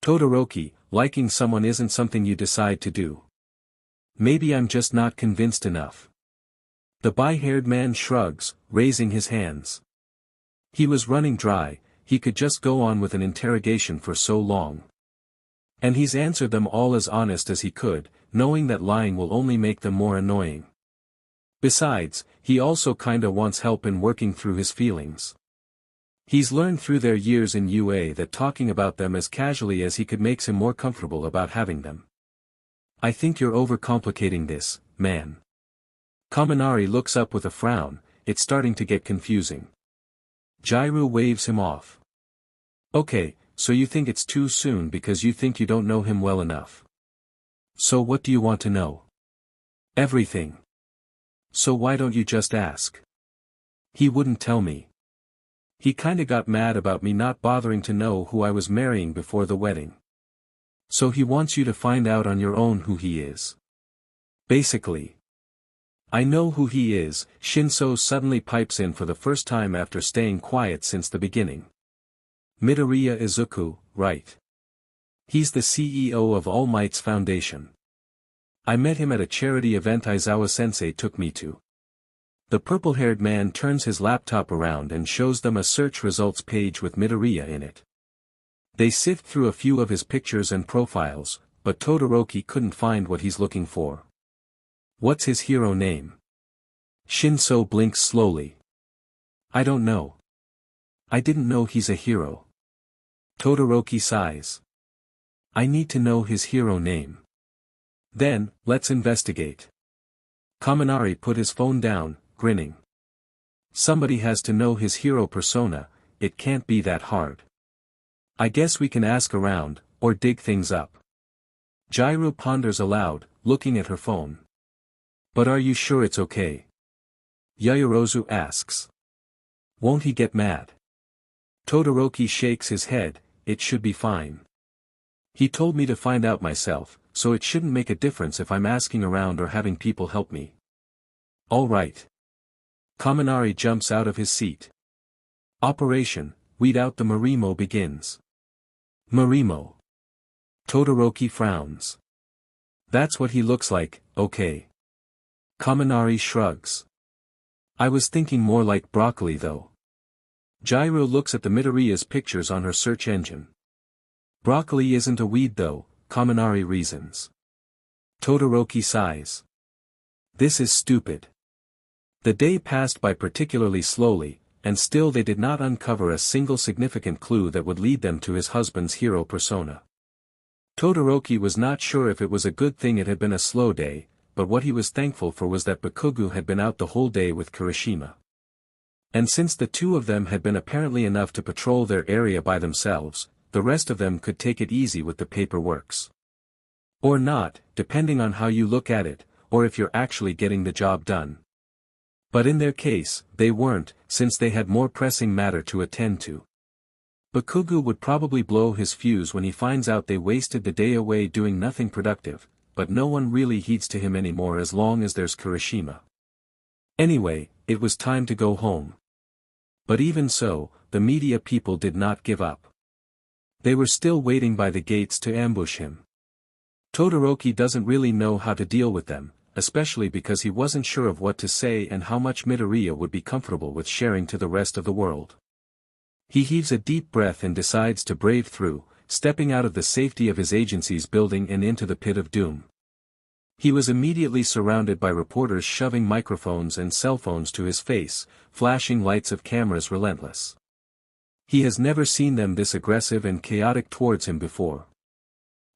Todoroki, liking someone isn't something you decide to do. Maybe I'm just not convinced enough. The bi-haired man shrugs, raising his hands. He was running dry, he could just go on with an interrogation for so long. And he's answered them all as honest as he could, knowing that lying will only make them more annoying. Besides, he also kinda wants help in working through his feelings. He's learned through their years in UA that talking about them as casually as he could makes him more comfortable about having them. I think you're overcomplicating this, man. Kaminari looks up with a frown, it's starting to get confusing. Jairu waves him off. Okay, so you think it's too soon because you think you don't know him well enough. So what do you want to know? Everything. So why don't you just ask? He wouldn't tell me. He kinda got mad about me not bothering to know who I was marrying before the wedding. So he wants you to find out on your own who he is. Basically. I know who he is, Shinso suddenly pipes in for the first time after staying quiet since the beginning. Midoriya Izuku, right. He's the CEO of All Might's Foundation. I met him at a charity event Aizawa-sensei took me to. The purple-haired man turns his laptop around and shows them a search results page with Midoriya in it. They sift through a few of his pictures and profiles, but Todoroki couldn't find what he's looking for. What's his hero name? Shinso blinks slowly. I don't know. I didn't know he's a hero. Todoroki sighs. I need to know his hero name. Then, let's investigate. Kaminari put his phone down, grinning. Somebody has to know his hero persona, it can't be that hard. I guess we can ask around, or dig things up. Jairu ponders aloud, looking at her phone. But are you sure it's okay? Yaoyorozu asks. Won't he get mad? Todoroki shakes his head, it should be fine. He told me to find out myself, so it shouldn't make a difference if I'm asking around or having people help me. All right. Kaminari jumps out of his seat. Operation, Weed Out the Marimo begins. Marimo. Todoroki frowns. That's what he looks like, okay. Kaminari shrugs. I was thinking more like broccoli though. Jairu looks at the Midoriya's pictures on her search engine. Broccoli isn't a weed though, Kaminari reasons. Todoroki sighs. This is stupid. The day passed by particularly slowly, and still they did not uncover a single significant clue that would lead them to his husband's hero persona. Todoroki was not sure if it was a good thing it had been a slow day, but what he was thankful for was that Bakugo had been out the whole day with Kirishima. And since the two of them had been apparently enough to patrol their area by themselves, the rest of them could take it easy with the paperworks. Or not, depending on how you look at it, or if you're actually getting the job done. But in their case, they weren't, since they had more pressing matter to attend to. Bakugo would probably blow his fuse when he finds out they wasted the day away doing nothing productive, but no one really heeds to him anymore as long as there's Kirishima. Anyway, it was time to go home. But even so, the media people did not give up. They were still waiting by the gates to ambush him. Todoroki doesn't really know how to deal with them, especially because he wasn't sure of what to say and how much Midoriya would be comfortable with sharing to the rest of the world. He heaves a deep breath and decides to brave through, stepping out of the safety of his agency's building and into the pit of doom. He was immediately surrounded by reporters shoving microphones and cell phones to his face, flashing lights of cameras relentless. He has never seen them this aggressive and chaotic towards him before.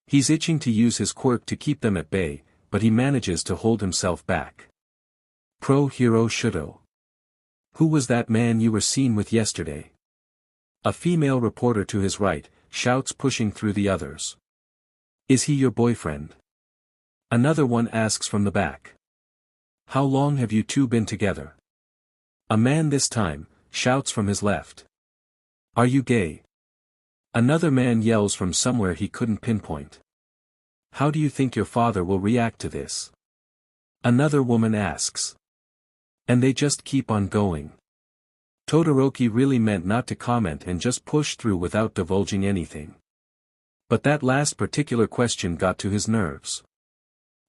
He's itching to use his quirk to keep them at bay, but he manages to hold himself back. Pro-hero Shouto. Who was that man you were seen with yesterday? A female reporter to his right, shouts pushing through the others. Is he your boyfriend? Another one asks from the back. How long have you two been together? A man this time, shouts from his left. Are you gay? Another man yells from somewhere he couldn't pinpoint. How do you think your father will react to this? Another woman asks. And they just keep on going. Todoroki really meant not to comment and just pushed through without divulging anything. But that last particular question got to his nerves.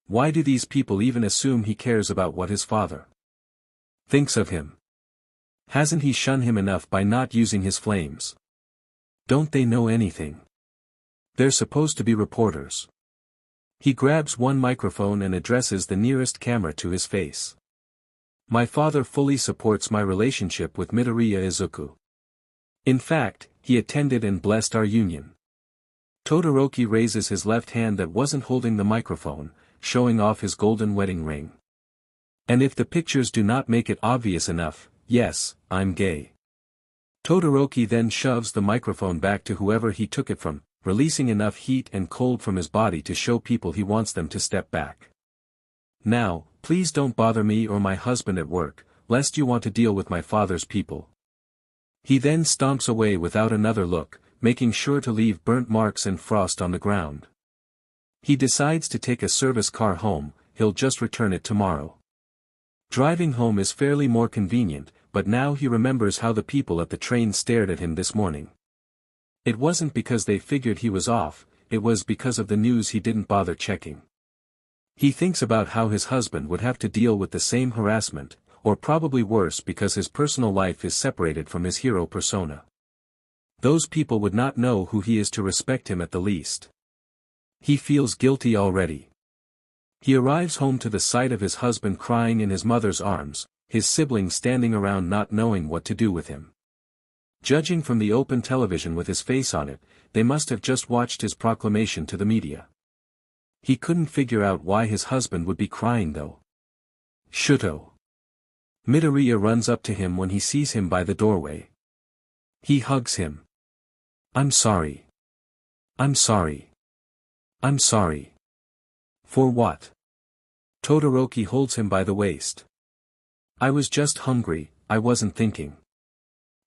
Why do these people even assume he cares about what his father thinks of him? Hasn't he shunned him enough by not using his flames? Don't they know anything? They're supposed to be reporters. He grabs one microphone and addresses the nearest camera to his face. My father fully supports my relationship with Midoriya Izuku. In fact, he attended and blessed our union. Todoroki raises his left hand that wasn't holding the microphone, showing off his golden wedding ring. And if the pictures do not make it obvious enough, yes, I'm gay. Todoroki then shoves the microphone back to whoever he took it from, releasing enough heat and cold from his body to show people he wants them to step back. Now, please don't bother me or my husband at work, lest you want to deal with my father's people. He then stomps away without another look, making sure to leave burnt marks and frost on the ground. He decides to take a service car home, he'll just return it tomorrow. Driving home is fairly more convenient, but now he remembers how the people at the train stared at him this morning. It wasn't because they figured he was off, it was because of the news he didn't bother checking. He thinks about how his husband would have to deal with the same harassment, or probably worse because his personal life is separated from his hero persona. Those people would not know who he is to respect him at the least. He feels guilty already. He arrives home to the sight of his husband crying in his mother's arms, his siblings standing around not knowing what to do with him. Judging from the open television with his face on it, they must have just watched his proclamation to the media. He couldn't figure out why his husband would be crying though. Shouto. Midoriya runs up to him when he sees him by the doorway. He hugs him. I'm sorry. I'm sorry. I'm sorry. For what? Todoroki holds him by the waist. I was just hungry, I wasn't thinking.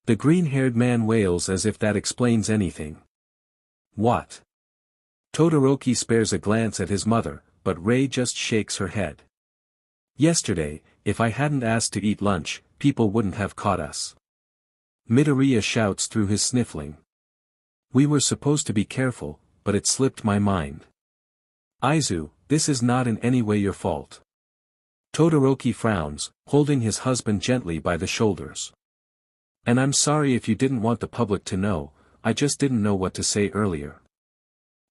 The green-haired man wails as if that explains anything. What? Todoroki spares a glance at his mother, but Rei just shakes her head. Yesterday, if I hadn't asked to eat lunch, people wouldn't have caught us. Midoriya shouts through his sniffling. We were supposed to be careful, but it slipped my mind. Izu, this is not in any way your fault. Todoroki frowns, holding his husband gently by the shoulders. And I'm sorry if you didn't want the public to know, I just didn't know what to say earlier.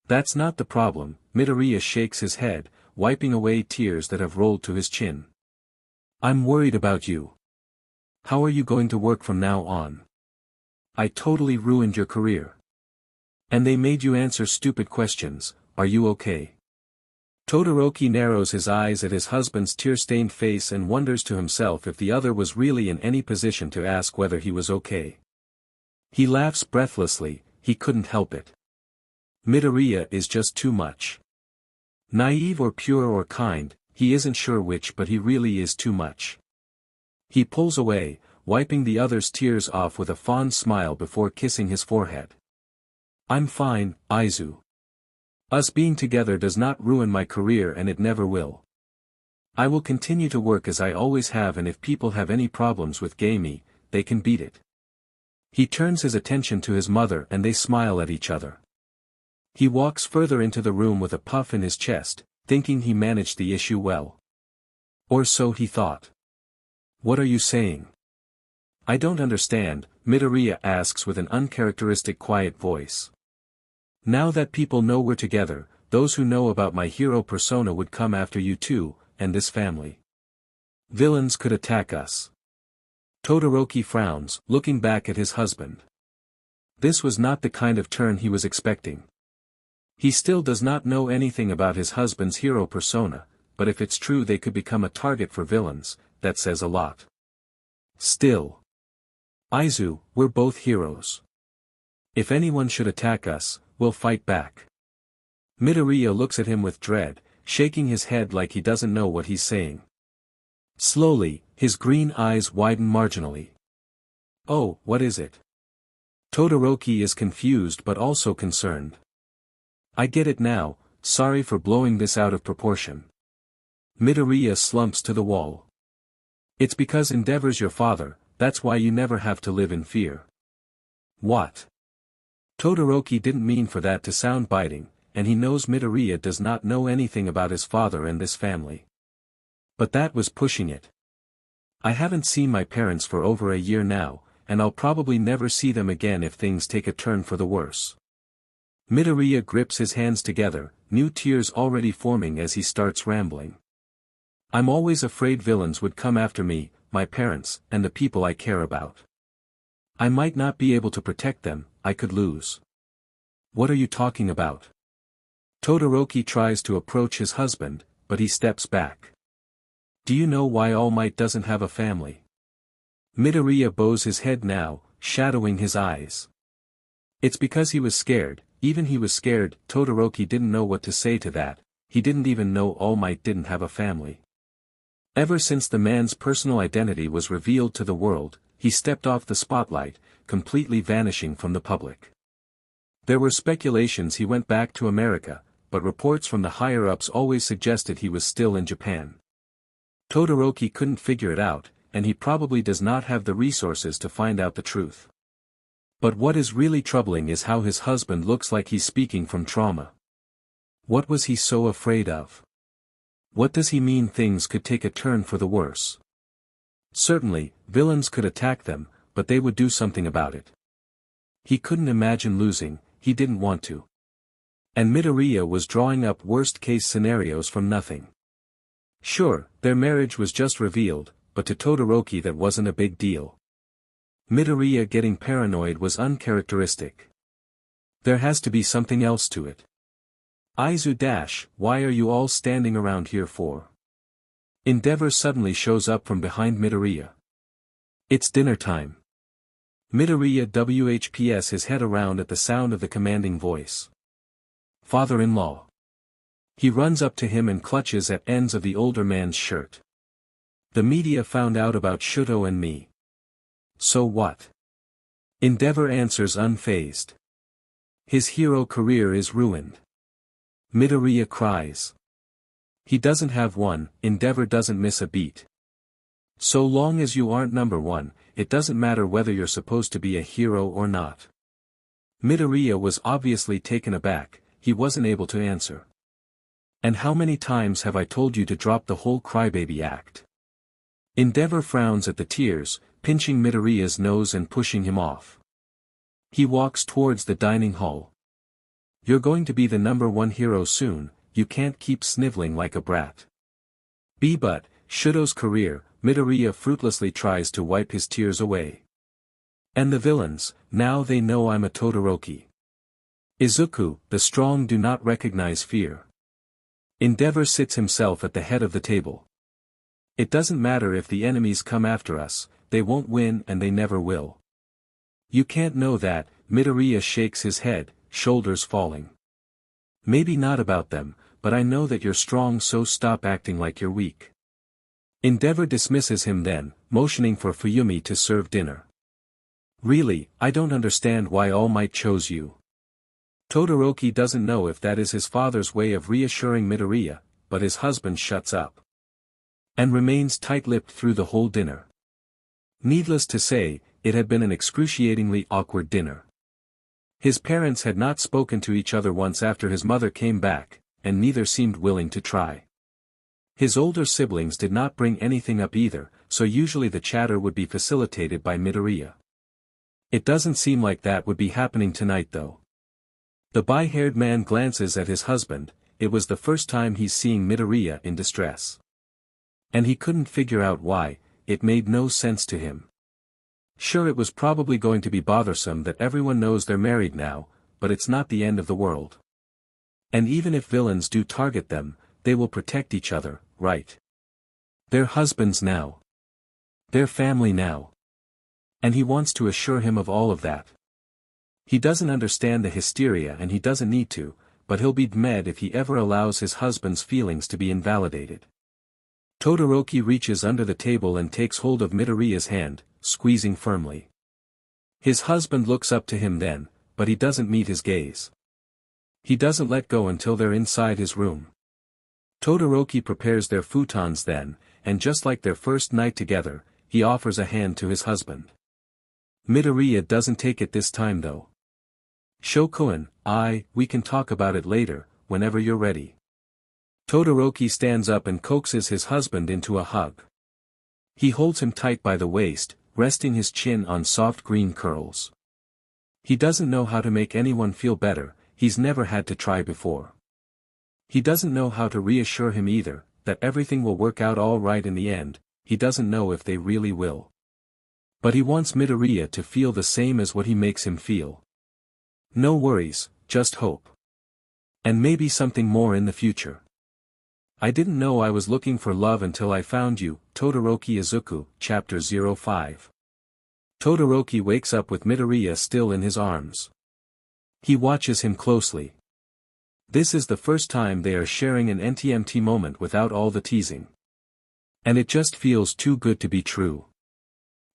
That's not the problem, Midoriya shakes his head, wiping away tears that have rolled to his chin. I'm worried about you. How are you going to work from now on? I totally ruined your career. And they made you answer stupid questions, are you okay? Todoroki narrows his eyes at his husband's tear-stained face and wonders to himself if the other was really in any position to ask whether he was okay. He laughs breathlessly, he couldn't help it. Midoriya is just too much. Naive or pure or kind, he isn't sure which, but he really is too much. He pulls away, wiping the other's tears off with a fond smile before kissing his forehead. I'm fine, Izu. Us being together does not ruin my career and it never will. I will continue to work as I always have, and if people have any problems with Gamey, they can beat it. He turns his attention to his mother and they smile at each other. He walks further into the room with a puff in his chest, thinking he managed the issue well. Or so he thought. What are you saying? I don't understand, Midoriya asks with an uncharacteristic quiet voice. Now that people know we're together, those who know about my hero persona would come after you too, and this family. Villains could attack us. Todoroki frowns, looking back at his husband. This was not the kind of turn he was expecting. He still does not know anything about his husband's hero persona, but if it's true they could become a target for villains, that says a lot. Still. Izu, we're both heroes. If anyone should attack us, we'll fight back. Midoriya looks at him with dread, shaking his head like he doesn't know what he's saying. Slowly, his green eyes widen marginally. Oh, what is it? Todoroki is confused but also concerned. I get it now, sorry for blowing this out of proportion. Midoriya slumps to the wall. It's because Endeavor's your father, that's why you never have to live in fear. What? Todoroki didn't mean for that to sound biting, and he knows Midoriya does not know anything about his father and this family. But that was pushing it. I haven't seen my parents for over a year now, and I'll probably never see them again if things take a turn for the worse. Midoriya grips his hands together, new tears already forming as he starts rambling. I'm always afraid villains would come after me, my parents, and the people I care about. I might not be able to protect them, I could lose. What are you talking about? Todoroki tries to approach his husband, but he steps back. Do you know why All Might doesn't have a family? Midoriya bows his head now, shadowing his eyes. It's because he was scared, even he was scared. Todoroki didn't know what to say to that, he didn't even know All Might didn't have a family. Ever since the man's personal identity was revealed to the world, he stepped off the spotlight, completely vanishing from the public. There were speculations he went back to America, but reports from the higher-ups always suggested he was still in Japan. Todoroki couldn't figure it out, and he probably does not have the resources to find out the truth. But what is really troubling is how his husband looks like he's speaking from trauma. What was he so afraid of? What does he mean things could take a turn for the worse? Certainly, villains could attack them, but they would do something about it. He couldn't imagine losing, he didn't want to. And Midoriya was drawing up worst-case scenarios from nothing. Sure, their marriage was just revealed, but to Todoroki that wasn't a big deal. Midoriya getting paranoid was uncharacteristic. There has to be something else to it. Izu why are you all standing around here for? Endeavor suddenly shows up from behind Midoriya. It's dinner time. Midoriya whps his head around at the sound of the commanding voice. Father-in-law. He runs up to him and clutches at ends of the older man's shirt. The media found out about Shouto and me. So what? Endeavor answers unfazed. His hero career is ruined. Midoriya cries. He doesn't have one, Endeavor doesn't miss a beat. So long as you aren't number one, it doesn't matter whether you're supposed to be a hero or not. Midoriya was obviously taken aback, he wasn't able to answer. And how many times have I told you to drop the whole crybaby act? Endeavor frowns at the tears, pinching Midoriya's nose and pushing him off. He walks towards the dining hall. You're going to be the number one hero soon, you can't keep sniveling like a brat. But, Shouto's career, Midoriya fruitlessly tries to wipe his tears away. And the villains, now they know I'm a Todoroki. Izuku, the strong do not recognize fear. Endeavor sits himself at the head of the table. It doesn't matter if the enemies come after us, they won't win and they never will. You can't know that, Midoriya shakes his head, shoulders falling. Maybe not about them, but I know that you're strong, so stop acting like you're weak. Endeavor dismisses him then, motioning for Fuyumi to serve dinner. Really, I don't understand why All Might chose you. Todoroki doesn't know if that is his father's way of reassuring Midoriya, but his husband shuts up. And remains tight-lipped through the whole dinner. Needless to say, it had been an excruciatingly awkward dinner. His parents had not spoken to each other once after his mother came back, and neither seemed willing to try. His older siblings did not bring anything up either, so usually the chatter would be facilitated by Midoriya. It doesn't seem like that would be happening tonight though. The bi-haired man glances at his husband, it was the first time he's seeing Midoriya in distress. And he couldn't figure out why, it made no sense to him. Sure, it was probably going to be bothersome that everyone knows they're married now, but it's not the end of the world. And even if villains do target them, they will protect each other, right? They're husbands now. They're family now. And he wants to assure him of all of that. He doesn't understand the hysteria and he doesn't need to, but he'll be mad if he ever allows his husband's feelings to be invalidated. Todoroki reaches under the table and takes hold of Midoriya's hand, squeezing firmly. His husband looks up to him then, but he doesn't meet his gaze. He doesn't let go until they're inside his room. Todoroki prepares their futons then, and just like their first night together, he offers a hand to his husband. Midoriya doesn't take it this time though. Shouto, we can talk about it later, whenever you're ready. Todoroki stands up and coaxes his husband into a hug. He holds him tight by the waist, resting his chin on soft green curls. He doesn't know how to make anyone feel better, he's never had to try before. He doesn't know how to reassure him either, that everything will work out all right in the end, he doesn't know if they really will. But he wants Midoriya to feel the same as what he makes him feel. No worries, just hope. And maybe something more in the future. I didn't know I was looking for love until I found you, Todoroki Izuku, Chapter 05. Todoroki wakes up with Midoriya still in his arms. He watches him closely. This is the first time they are sharing an NTMT moment without all the teasing. And it just feels too good to be true.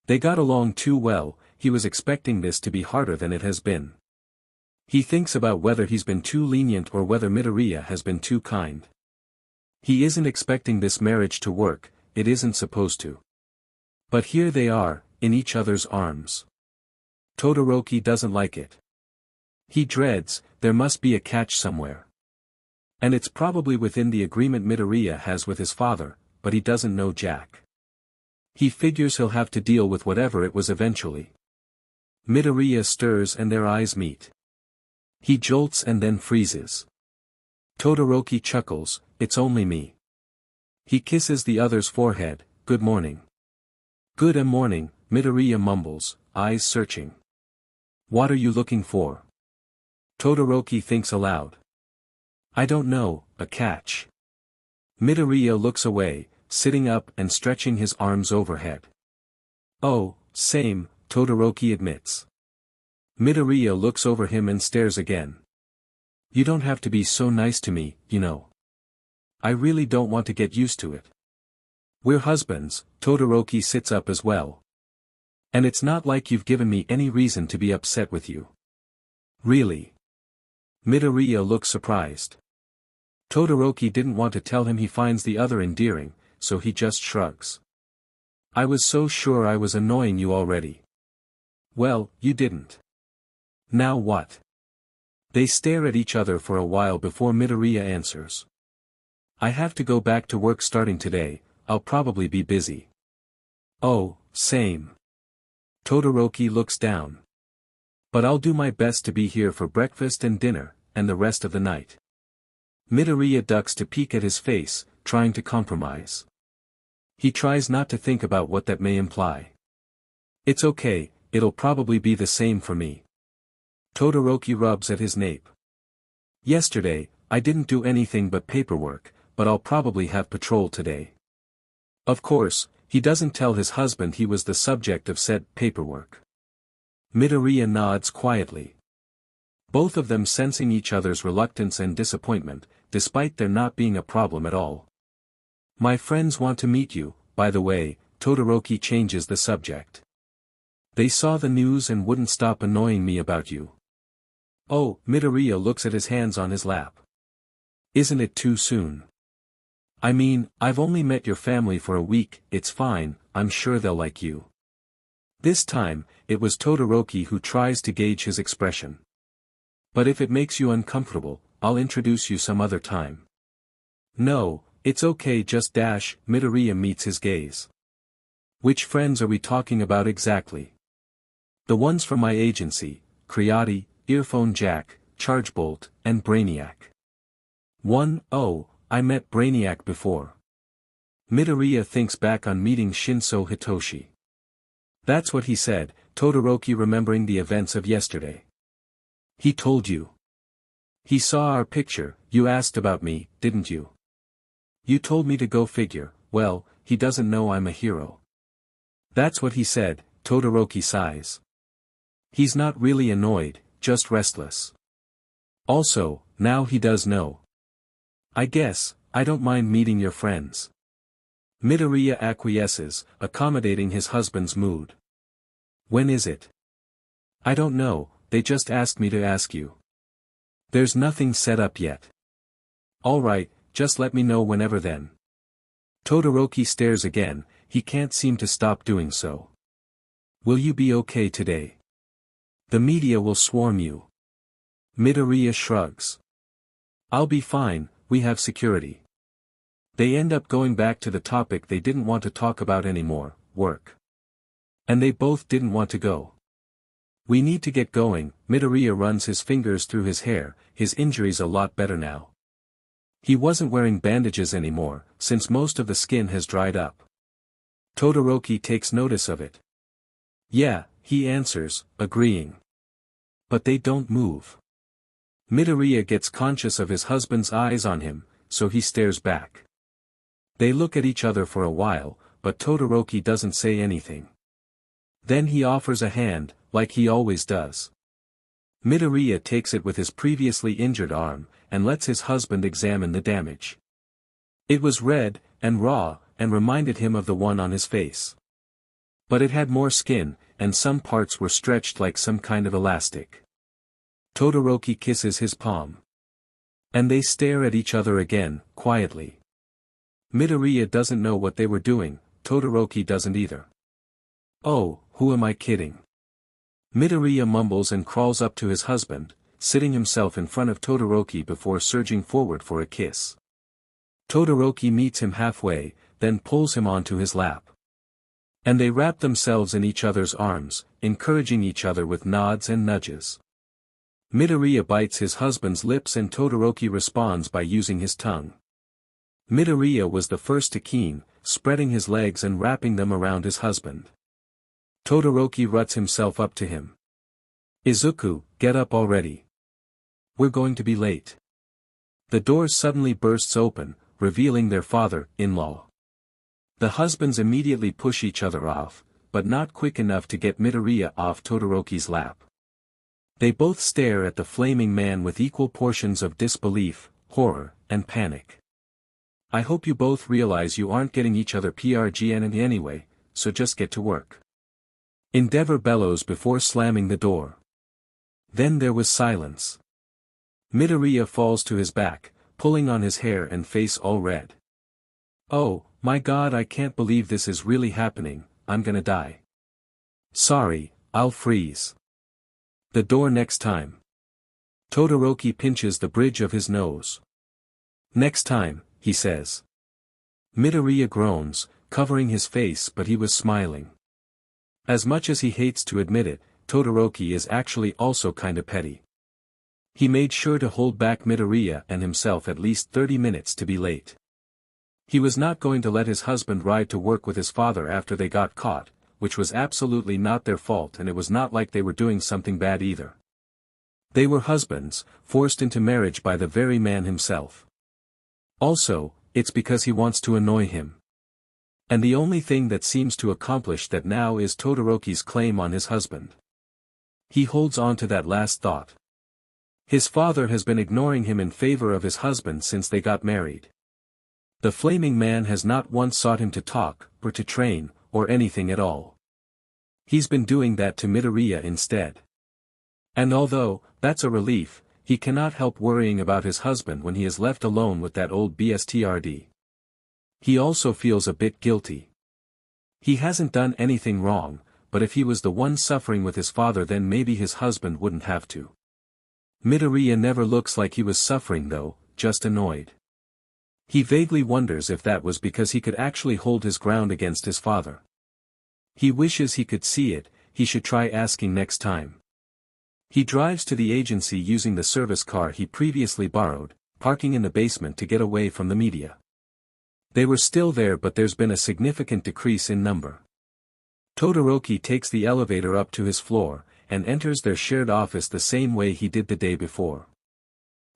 They got along too well, he was expecting this to be harder than it has been. He thinks about whether he's been too lenient or whether Midoriya has been too kind. He isn't expecting this marriage to work, it isn't supposed to. But here they are, in each other's arms. Todoroki doesn't like it. He dreads, there must be a catch somewhere. And it's probably within the agreement Midoriya has with his father, but he doesn't know jack. He figures he'll have to deal with whatever it was eventually. Midoriya stirs and their eyes meet. He jolts and then freezes. Todoroki chuckles, it's only me. He kisses the other's forehead, good morning. Good morning, Midoriya mumbles, eyes searching. What are you looking for? Todoroki thinks aloud. I don't know, a catch. Midoriya looks away, sitting up and stretching his arms overhead. Oh, same, Todoroki admits. Midoriya looks over him and stares again. You don't have to be so nice to me, you know. I really don't want to get used to it. We're husbands, Todoroki sits up as well. And it's not like you've given me any reason to be upset with you. Really? Midoriya looks surprised. Todoroki didn't want to tell him he finds the other endearing, so he just shrugs. I was so sure I was annoying you already. Well, you didn't. Now what? They stare at each other for a while before Midoriya answers. I have to go back to work starting today, I'll probably be busy. Oh, same. Todoroki looks down. But I'll do my best to be here for breakfast and dinner, and the rest of the night. Midoriya ducks to peek at his face, trying to compromise. He tries not to think about what that may imply. It's okay, it'll probably be the same for me. Todoroki rubs at his nape. Yesterday, I didn't do anything but paperwork, but I'll probably have patrol today. Of course, he doesn't tell his husband he was the subject of said paperwork. Midoriya nods quietly. Both of them sensing each other's reluctance and disappointment, despite there not being a problem at all. My friends want to meet you, by the way, Todoroki changes the subject. They saw the news and wouldn't stop annoying me about you. Oh, Midoriya looks at his hands on his lap. Isn't it too soon? I mean, I've only met your family for a week, it's fine, I'm sure they'll like you. This time, it was Todoroki who tries to gauge his expression. But if it makes you uncomfortable, I'll introduce you some other time. No, it's okay just dash, Midoriya meets his gaze. Which friends are we talking about exactly? The ones from my agency, Creati, Earphone Jack, Chargebolt, and Brainiac. Oh, I met Brainiac before. Midoriya thinks back on meeting Shinso Hitoshi. That's what he said, Todoroki remembering the events of yesterday. He told you. He saw our picture, you asked about me, didn't you? You told me to go figure, well, he doesn't know I'm a hero. That's what he said, Todoroki sighs. He's not really annoyed, just restless. Also, now he does know. I guess, I don't mind meeting your friends. Midoriya acquiesces, accommodating his husband's mood. When is it? I don't know, they just asked me to ask you. There's nothing set up yet. Alright, just let me know whenever then. Todoroki stares again, he can't seem to stop doing so. Will you be okay today? The media will swarm you. Midoriya shrugs. I'll be fine, we have security. They end up going back to the topic they didn't want to talk about anymore, work. And they both didn't want to go. We need to get going. Midoriya runs his fingers through his hair, his injury's a lot better now. He wasn't wearing bandages anymore, since most of the skin has dried up. Todoroki takes notice of it. Yeah, he answers, agreeing. But they don't move. Midoriya gets conscious of his husband's eyes on him, so he stares back. They look at each other for a while, but Todoroki doesn't say anything. Then he offers a hand, like he always does. Midoriya takes it with his previously injured arm, and lets his husband examine the damage. It was red, and raw, and reminded him of the one on his face. But it had more skin, and some parts were stretched like some kind of elastic. Todoroki kisses his palm. And they stare at each other again, quietly. Midoriya doesn't know what they were doing, Todoroki doesn't either. Oh, who am I kidding? Midoriya mumbles and crawls up to his husband, sitting himself in front of Todoroki before surging forward for a kiss. Todoroki meets him halfway, then pulls him onto his lap. And they wrap themselves in each other's arms, encouraging each other with nods and nudges. Midoriya bites his husband's lips and Todoroki responds by using his tongue. Midoriya was the first to keen, spreading his legs and wrapping them around his husband. Todoroki ruts himself up to him. Izuku, get up already. We're going to be late. The door suddenly bursts open, revealing their father-in-law. The husbands immediately push each other off, but not quick enough to get Midoriya off Todoroki's lap. They both stare at the flaming man with equal portions of disbelief, horror, and panic. I hope you both realize you aren't getting each other PRGN anyway, so just get to work. Endeavor bellows before slamming the door. Then there was silence. Midoriya falls to his back, pulling on his hair and face all red. Oh, my God, I can't believe this is really happening, I'm gonna die. Sorry, I'll freeze. The door next time. Todoroki pinches the bridge of his nose. Next time, he says. Midoriya groans, covering his face, but he was smiling. As much as he hates to admit it, Todoroki is actually also kinda petty. He made sure to hold back Midoriya and himself at least 30 minutes to be late. He was not going to let his husband ride to work with his father after they got caught, which was absolutely not their fault, and it was not like they were doing something bad either. They were husbands, forced into marriage by the very man himself. Also, it's because he wants to annoy him. And the only thing that seems to accomplish that now is Todoroki's claim on his husband. He holds on to that last thought. His father has been ignoring him in favor of his husband since they got married. The flaming man has not once sought him to talk, or to train, or anything at all. He's been doing that to Midoriya instead. And although, that's a relief, he cannot help worrying about his husband when he is left alone with that old BSTRD. He also feels a bit guilty. He hasn't done anything wrong, but if he was the one suffering with his father, then maybe his husband wouldn't have to. Midoriya never looks like he was suffering though, just annoyed. He vaguely wonders if that was because he could actually hold his ground against his father. He wishes he could see it, he should try asking next time. He drives to the agency using the service car he previously borrowed, parking in the basement to get away from the media. They were still there, but there's been a significant decrease in number. Todoroki takes the elevator up to his floor, and enters their shared office the same way he did the day before.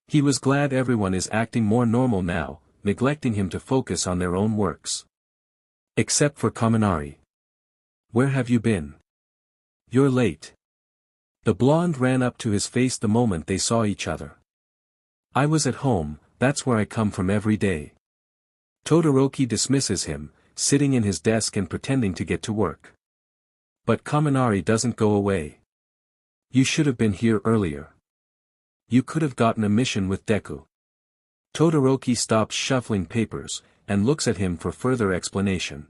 He was glad everyone is acting more normal now, neglecting him to focus on their own works. Except for Kaminari. Where have you been? You're late. The blonde ran up to his face the moment they saw each other. I was at home, that's where I come from every day. Todoroki dismisses him, sitting in his desk and pretending to get to work. But Kaminari doesn't go away. You should have been here earlier. You could have gotten a mission with Deku. Todoroki stops shuffling papers, and looks at him for further explanation.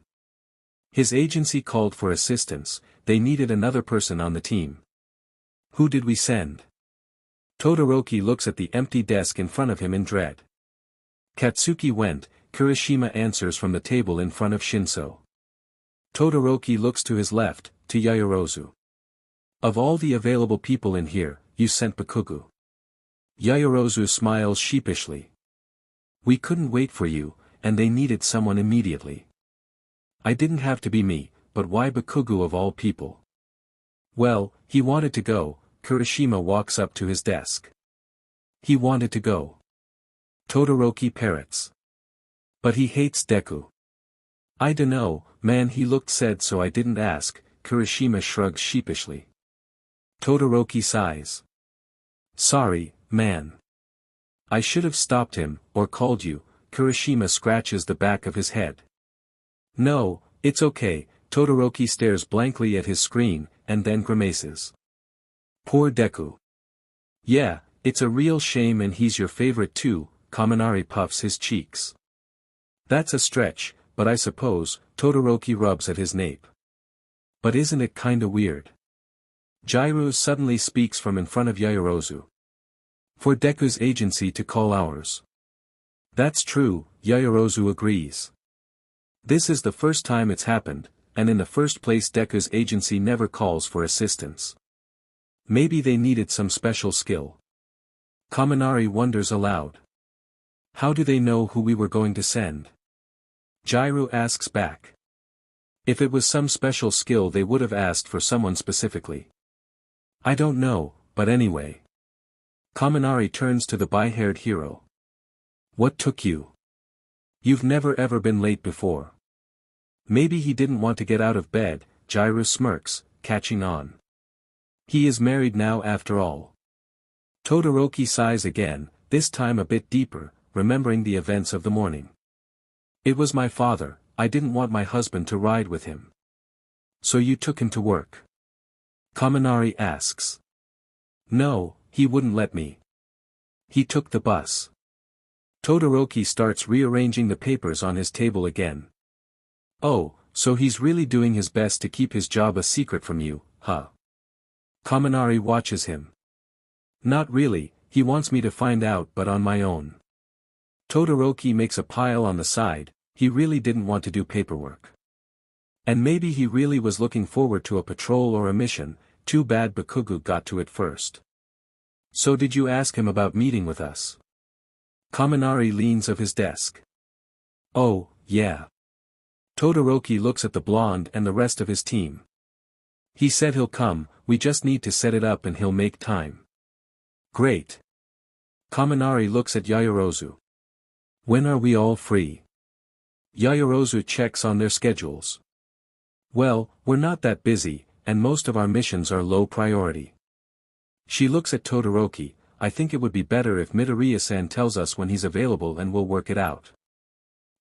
His agency called for assistance, they needed another person on the team. Who did we send? Todoroki looks at the empty desk in front of him in dread. Katsuki went, Kirishima answers from the table in front of Shinso. Todoroki looks to his left, to Yaoyorozu. Of all the available people in here, you sent Bakugo. Yaoyorozu smiles sheepishly. We couldn't wait for you, and they needed someone immediately. I didn't have to be me, but why Bakugo of all people? Well, he wanted to go. Kirishima walks up to his desk. He wanted to go. Todoroki parrots. But he hates Deku. I dunno, man, he looked sad, so I didn't ask. Kirishima shrugs sheepishly. Todoroki sighs. Sorry, man. I should have stopped him, or called you. Kirishima scratches the back of his head. No, it's okay. Todoroki stares blankly at his screen, and then grimaces. Poor Deku. Yeah, it's a real shame, and he's your favorite too. Kaminari puffs his cheeks. That's a stretch, but I suppose. Todoroki rubs at his nape. But isn't it kinda weird? Jairu suddenly speaks from in front of Yaoyorozu. For Deku's agency to call ours. That's true, Yaoyorozu agrees. This is the first time it's happened, and in the first place Deku's agency never calls for assistance. Maybe they needed some special skill. Kaminari wonders aloud. How do they know who we were going to send? Jairu asks back. If it was some special skill they would have asked for someone specifically. I don't know, but anyway. Kaminari turns to the bi-haired hero. What took you? You've never ever been late before. Maybe he didn't want to get out of bed. Jairu smirks, catching on. He is married now after all. Todoroki sighs again, this time a bit deeper, remembering the events of the morning. It was my father, I didn't want my husband to ride with him. So you took him to work? Kaminari asks. No, he wouldn't let me. He took the bus. Todoroki starts rearranging the papers on his table again. Oh, so he's really doing his best to keep his job a secret from you, huh? Kaminari watches him. Not really, he wants me to find out, but on my own. Todoroki makes a pile on the side, he really didn't want to do paperwork. And maybe he really was looking forward to a patrol or a mission, too bad Bakugo got to it first. So did you ask him about meeting with us? Kaminari leans of his desk. Oh, yeah. Todoroki looks at the blonde and the rest of his team. He said he'll come, we just need to set it up and he'll make time. Great. Kaminari looks at Yaoyorozu. When are we all free? Yaoyorozu checks on their schedules. Well, we're not that busy, and most of our missions are low priority. She looks at Todoroki. I think it would be better if Midoriya-san tells us when he's available and we'll work it out.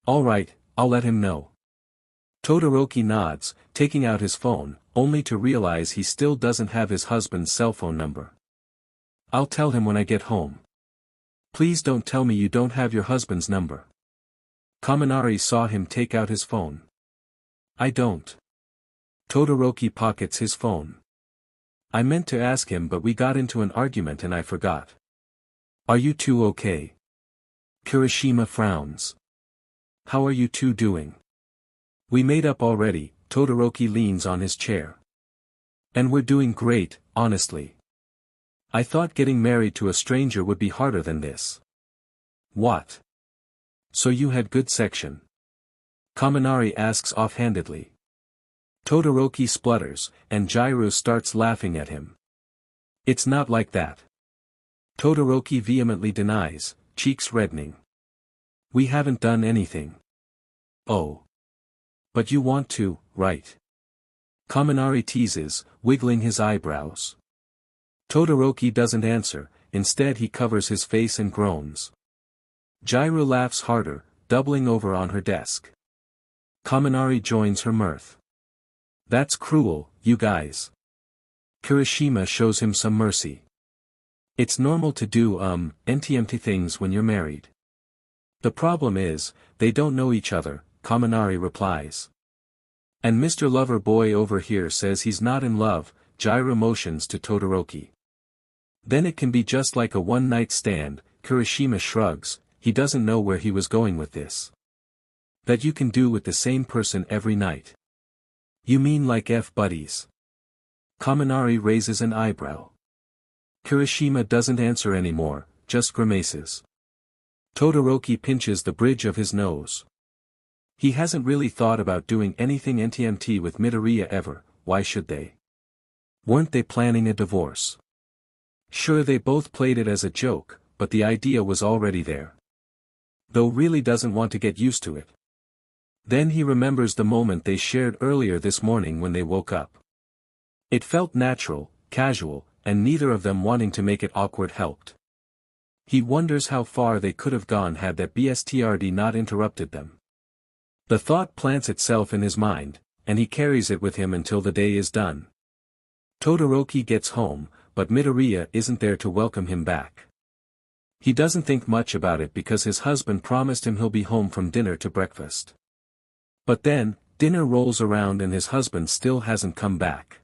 Alright, I'll let him know. Todoroki nods, taking out his phone, only to realize he still doesn't have his husband's cell phone number. I'll tell him when I get home. Please don't tell me you don't have your husband's number. Kaminari saw him take out his phone. I don't. Todoroki pockets his phone. I meant to ask him, but we got into an argument and I forgot. Are you two okay? Kirishima frowns. How are you two doing? We made up already. Todoroki leans on his chair. And we're doing great, honestly. I thought getting married to a stranger would be harder than this. What? So you had good section? Kaminari asks offhandedly. Todoroki splutters, and Jairu starts laughing at him. It's not like that. Todoroki vehemently denies, cheeks reddening. We haven't done anything. Oh. But you want to, right? Kaminari teases, wiggling his eyebrows. Todoroki doesn't answer, instead he covers his face and groans. Jiraiya laughs harder, doubling over on her desk. Kaminari joins her mirth. That's cruel, you guys. Kirishima shows him some mercy. It's normal to do empty things when you're married. The problem is, they don't know each other, Kaminari replies. And Mr. Lover Boy over here says he's not in love, Jiraiya motions to Todoroki. Then it can be just like a one-night stand, Kirishima shrugs, he doesn't know where he was going with this. That you can do with the same person every night. You mean like buddies? Kaminari raises an eyebrow. Kirishima doesn't answer anymore, just grimaces. Todoroki pinches the bridge of his nose. He hasn't really thought about doing anything NTMT with Midoriya ever, why should they? Weren't they planning a divorce? Sure, they both played it as a joke, but the idea was already there. Though really doesn't want to get used to it. Then he remembers the moment they shared earlier this morning when they woke up. It felt natural, casual, and neither of them wanting to make it awkward helped. He wonders how far they could have gone had that BSTRD not interrupted them. The thought plants itself in his mind, and he carries it with him until the day is done. Todoroki gets home, but Midoriya isn't there to welcome him back. He doesn't think much about it because his husband promised him he'll be home from dinner to breakfast. But then, dinner rolls around and his husband still hasn't come back.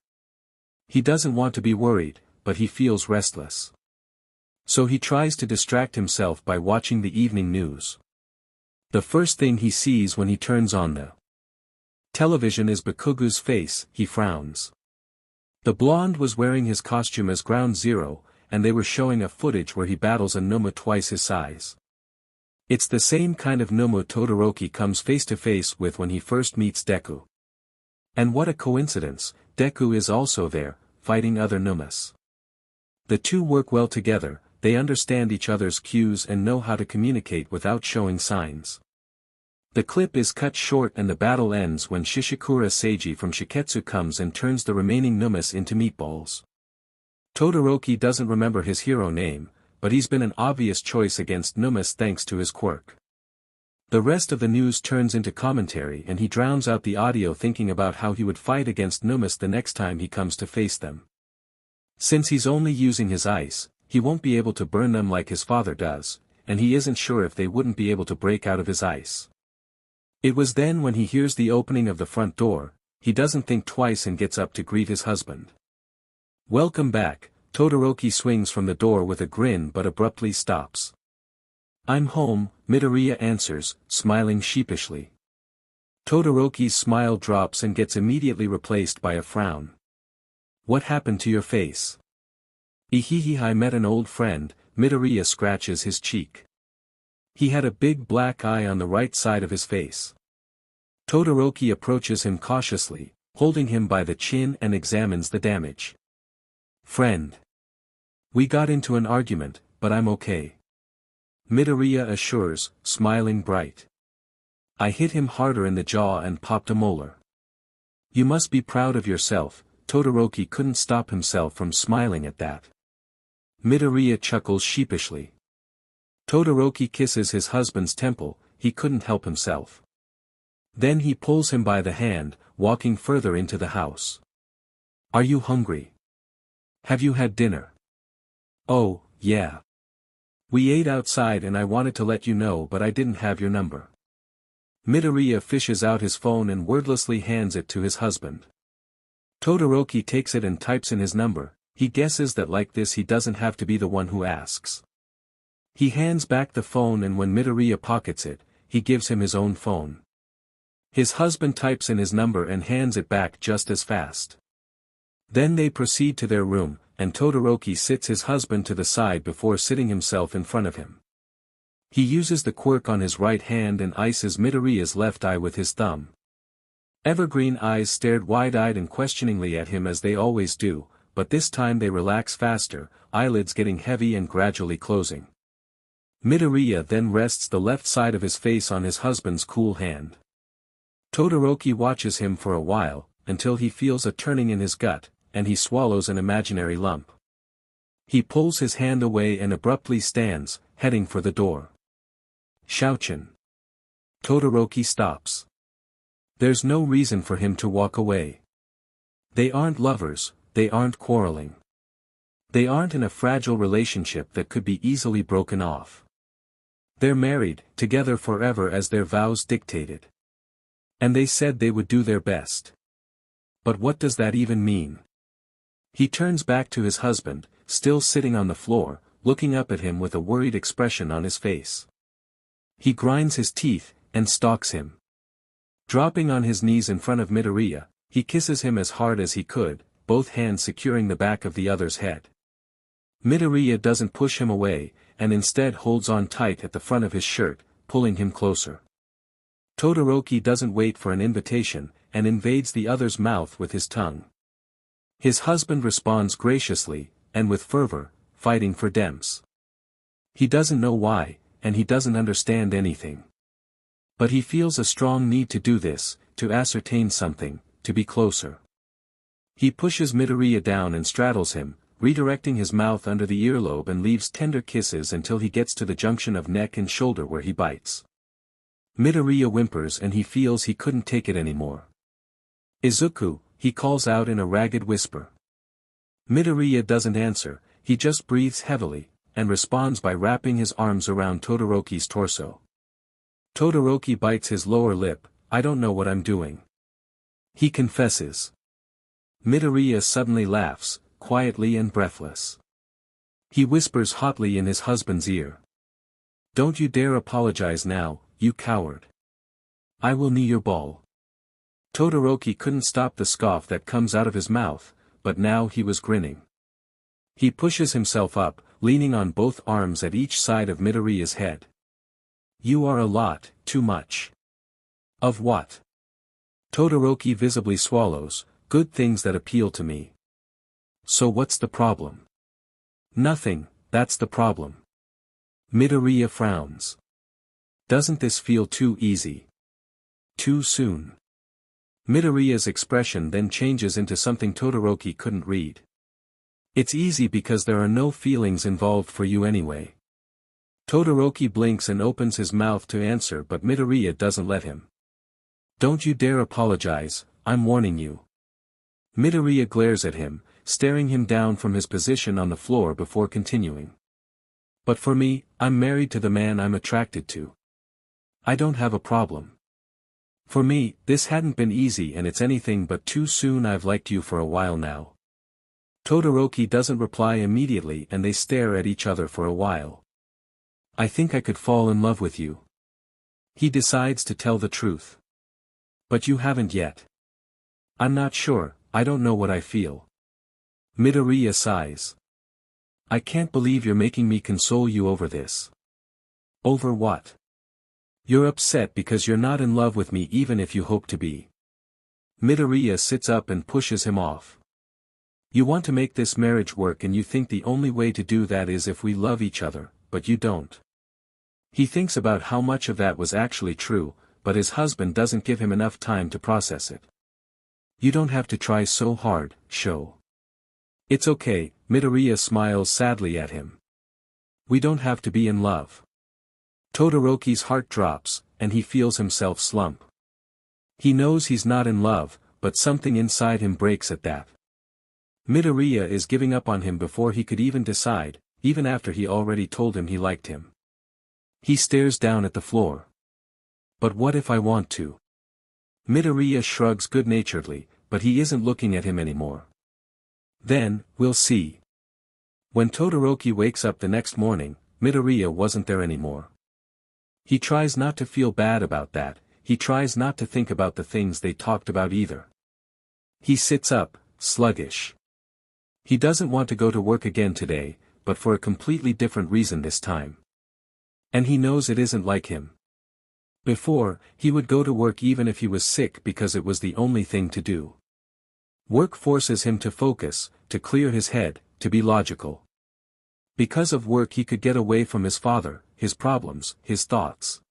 He doesn't want to be worried, but he feels restless. So he tries to distract himself by watching the evening news. The first thing he sees when he turns on the television is Bakugo's face, he frowns. The blonde was wearing his costume as Ground Zero, and they were showing a footage where he battles a Numa twice his size. It's the same kind of Numa Todoroki comes face to face with when he first meets Deku. And what a coincidence, Deku is also there, fighting other Numas. The two work well together, they understand each other's cues and know how to communicate without showing signs. The clip is cut short and the battle ends when Shishikura Seiji from Shiketsu comes and turns the remaining Numas into meatballs. Todoroki doesn't remember his hero name, but he's been an obvious choice against Numas thanks to his quirk. The rest of the news turns into commentary and he drowns out the audio thinking about how he would fight against Numas the next time he comes to face them. Since he's only using his ice, he won't be able to burn them like his father does, and he isn't sure if they wouldn't be able to break out of his ice. It was then when he hears the opening of the front door, he doesn't think twice and gets up to greet his husband. Welcome back, Todoroki swings from the door with a grin but abruptly stops. I'm home, Midoriya answers, smiling sheepishly. Todoroki's smile drops and gets immediately replaced by a frown. What happened to your face? I met an old friend, Midoriya scratches his cheek. He had a big black eye on the right side of his face. Todoroki approaches him cautiously, holding him by the chin and examines the damage. Friend. We got into an argument, but I'm okay. Midoriya assures, smiling bright. I hit him harder in the jaw and popped a molar. You must be proud of yourself, Todoroki couldn't stop himself from smiling at that. Midoriya chuckles sheepishly. Todoroki kisses his husband's temple, he couldn't help himself. Then he pulls him by the hand, walking further into the house. Are you hungry? Have you had dinner? Oh, yeah. We ate outside and I wanted to let you know but I didn't have your number. Midoriya fishes out his phone and wordlessly hands it to his husband. Todoroki takes it and types in his number, he guesses that like this he doesn't have to be the one who asks. He hands back the phone and when Midoriya pockets it, he gives him his own phone. His husband types in his number and hands it back just as fast. Then they proceed to their room, and Todoroki sits his husband to the side before sitting himself in front of him. He uses the quirk on his right hand and ices Midoriya's left eye with his thumb. Evergreen eyes stared wide-eyed and questioningly at him as they always do, but this time they relax faster, eyelids getting heavy and gradually closing. Midoriya then rests the left side of his face on his husband's cool hand. Todoroki watches him for a while, until he feels a turning in his gut, and he swallows an imaginary lump. He pulls his hand away and abruptly stands, heading for the door. Shouchin. Todoroki stops. There's no reason for him to walk away. They aren't lovers, they aren't quarreling. They aren't in a fragile relationship that could be easily broken off. They're married, together forever as their vows dictated. And they said they would do their best. But what does that even mean? He turns back to his husband, still sitting on the floor, looking up at him with a worried expression on his face. He grinds his teeth, and stalks him. Dropping on his knees in front of Midoriya, he kisses him as hard as he could, both hands securing the back of the other's head. Midoriya doesn't push him away, and instead holds on tight at the front of his shirt, pulling him closer. Todoroki doesn't wait for an invitation, and invades the other's mouth with his tongue. His husband responds graciously, and with fervor, fighting for Dems. He doesn't know why, and he doesn't understand anything. But he feels a strong need to do this, to ascertain something, to be closer. He pushes Midoriya down and straddles him, redirecting his mouth under the earlobe and leaves tender kisses until he gets to the junction of neck and shoulder where he bites. Midoriya whimpers and he feels he couldn't take it anymore. Izuku, he calls out in a ragged whisper. Midoriya doesn't answer, he just breathes heavily, and responds by wrapping his arms around Todoroki's torso. Todoroki bites his lower lip, I don't know what I'm doing. He confesses. Midoriya suddenly laughs, quietly and breathless. He whispers hotly in his husband's ear. Don't you dare apologize now, you coward. I will knee your ball. Todoroki couldn't stop the scoff that comes out of his mouth, but now he was grinning. He pushes himself up, leaning on both arms at each side of Midoriya's head. You are a lot, too much. Of what? Todoroki visibly swallows, good things that appeal to me. So what's the problem? Nothing, that's the problem. Midoriya frowns. Doesn't this feel too easy? Too soon? Midoriya's expression then changes into something Todoroki couldn't read. It's easy because there are no feelings involved for you anyway. Todoroki blinks and opens his mouth to answer but Midoriya doesn't let him. Don't you dare apologize, I'm warning you. Midoriya glares at him, staring him down from his position on the floor before continuing. But for me, I'm married to the man I'm attracted to. I don't have a problem. For me, this hadn't been easy and it's anything but too soon. I've liked you for a while now. Todoroki doesn't reply immediately and they stare at each other for a while. I think I could fall in love with you. He decides to tell the truth. But you haven't yet. I'm not sure, I don't know what I feel. Midoriya sighs. I can't believe you're making me console you over this. Over what? You're upset because you're not in love with me even if you hope to be. Midoriya sits up and pushes him off. You want to make this marriage work and you think the only way to do that is if we love each other, but you don't. He thinks about how much of that was actually true, but his husband doesn't give him enough time to process it. You don't have to try so hard, Sho. It's okay, Midoriya smiles sadly at him. We don't have to be in love. Todoroki's heart drops, and he feels himself slump. He knows he's not in love, but something inside him breaks at that. Midoriya is giving up on him before he could even decide, even after he already told him he liked him. He stares down at the floor. But what if I want to? Midoriya shrugs good-naturedly, but he isn't looking at him anymore. Then, we'll see. When Todoroki wakes up the next morning, Midoriya wasn't there anymore. He tries not to feel bad about that, he tries not to think about the things they talked about either. He sits up, sluggish. He doesn't want to go to work again today, but for a completely different reason this time. And he knows it isn't like him. Before, he would go to work even if he was sick because it was the only thing to do. Work forces him to focus, to clear his head, to be logical. Because of work he could get away from his father, his problems, his thoughts.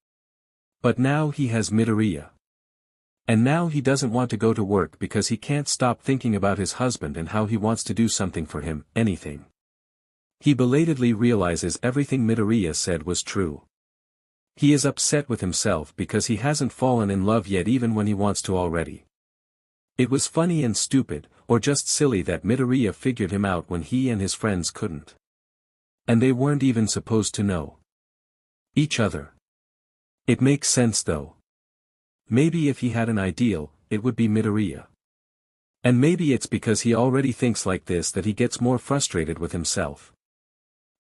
But now he has Midoriya. And now he doesn't want to go to work because he can't stop thinking about his husband and how he wants to do something for him, anything. He belatedly realizes everything Midoriya said was true. He is upset with himself because he hasn't fallen in love yet even when he wants to already. It was funny and stupid, or just silly that Midoriya figured him out when he and his friends couldn't. And they weren't even supposed to know each other. It makes sense though. Maybe if he had an ideal, it would be Midoriya. And maybe it's because he already thinks like this that he gets more frustrated with himself.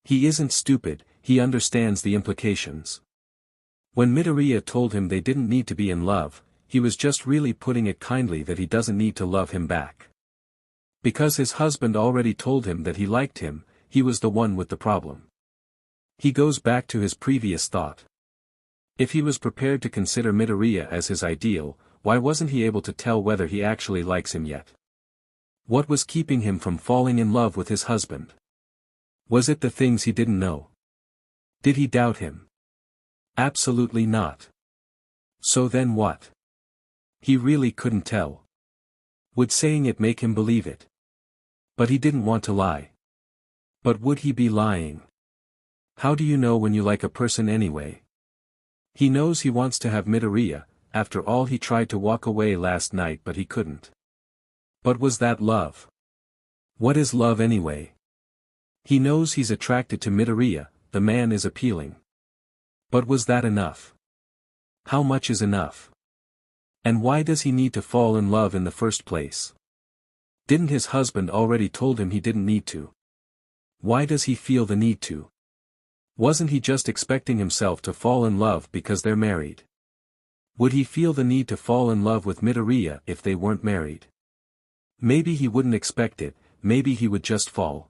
He isn't stupid, he understands the implications. When Midoriya told him they didn't need to be in love, he was just really putting it kindly that he doesn't need to love him back. Because his husband already told him that he liked him, he was the one with the problem. He goes back to his previous thought. If he was prepared to consider Midoriya as his ideal, why wasn't he able to tell whether he actually likes him yet? What was keeping him from falling in love with his husband? Was it the things he didn't know? Did he doubt him? Absolutely not. So then what? He really couldn't tell. Would saying it make him believe it? But he didn't want to lie. But would he be lying? How do you know when you like a person anyway? He knows he wants to have Midoriya. After all, he tried to walk away last night but he couldn't. But was that love? What is love anyway? He knows he's attracted to Midoriya, the man is appealing. But was that enough? How much is enough? And why does he need to fall in love in the first place? Didn't his husband already told him he didn't need to? Why does he feel the need to? Wasn't he just expecting himself to fall in love because they're married? Would he feel the need to fall in love with Midoriya if they weren't married? Maybe he wouldn't expect it, maybe he would just fall.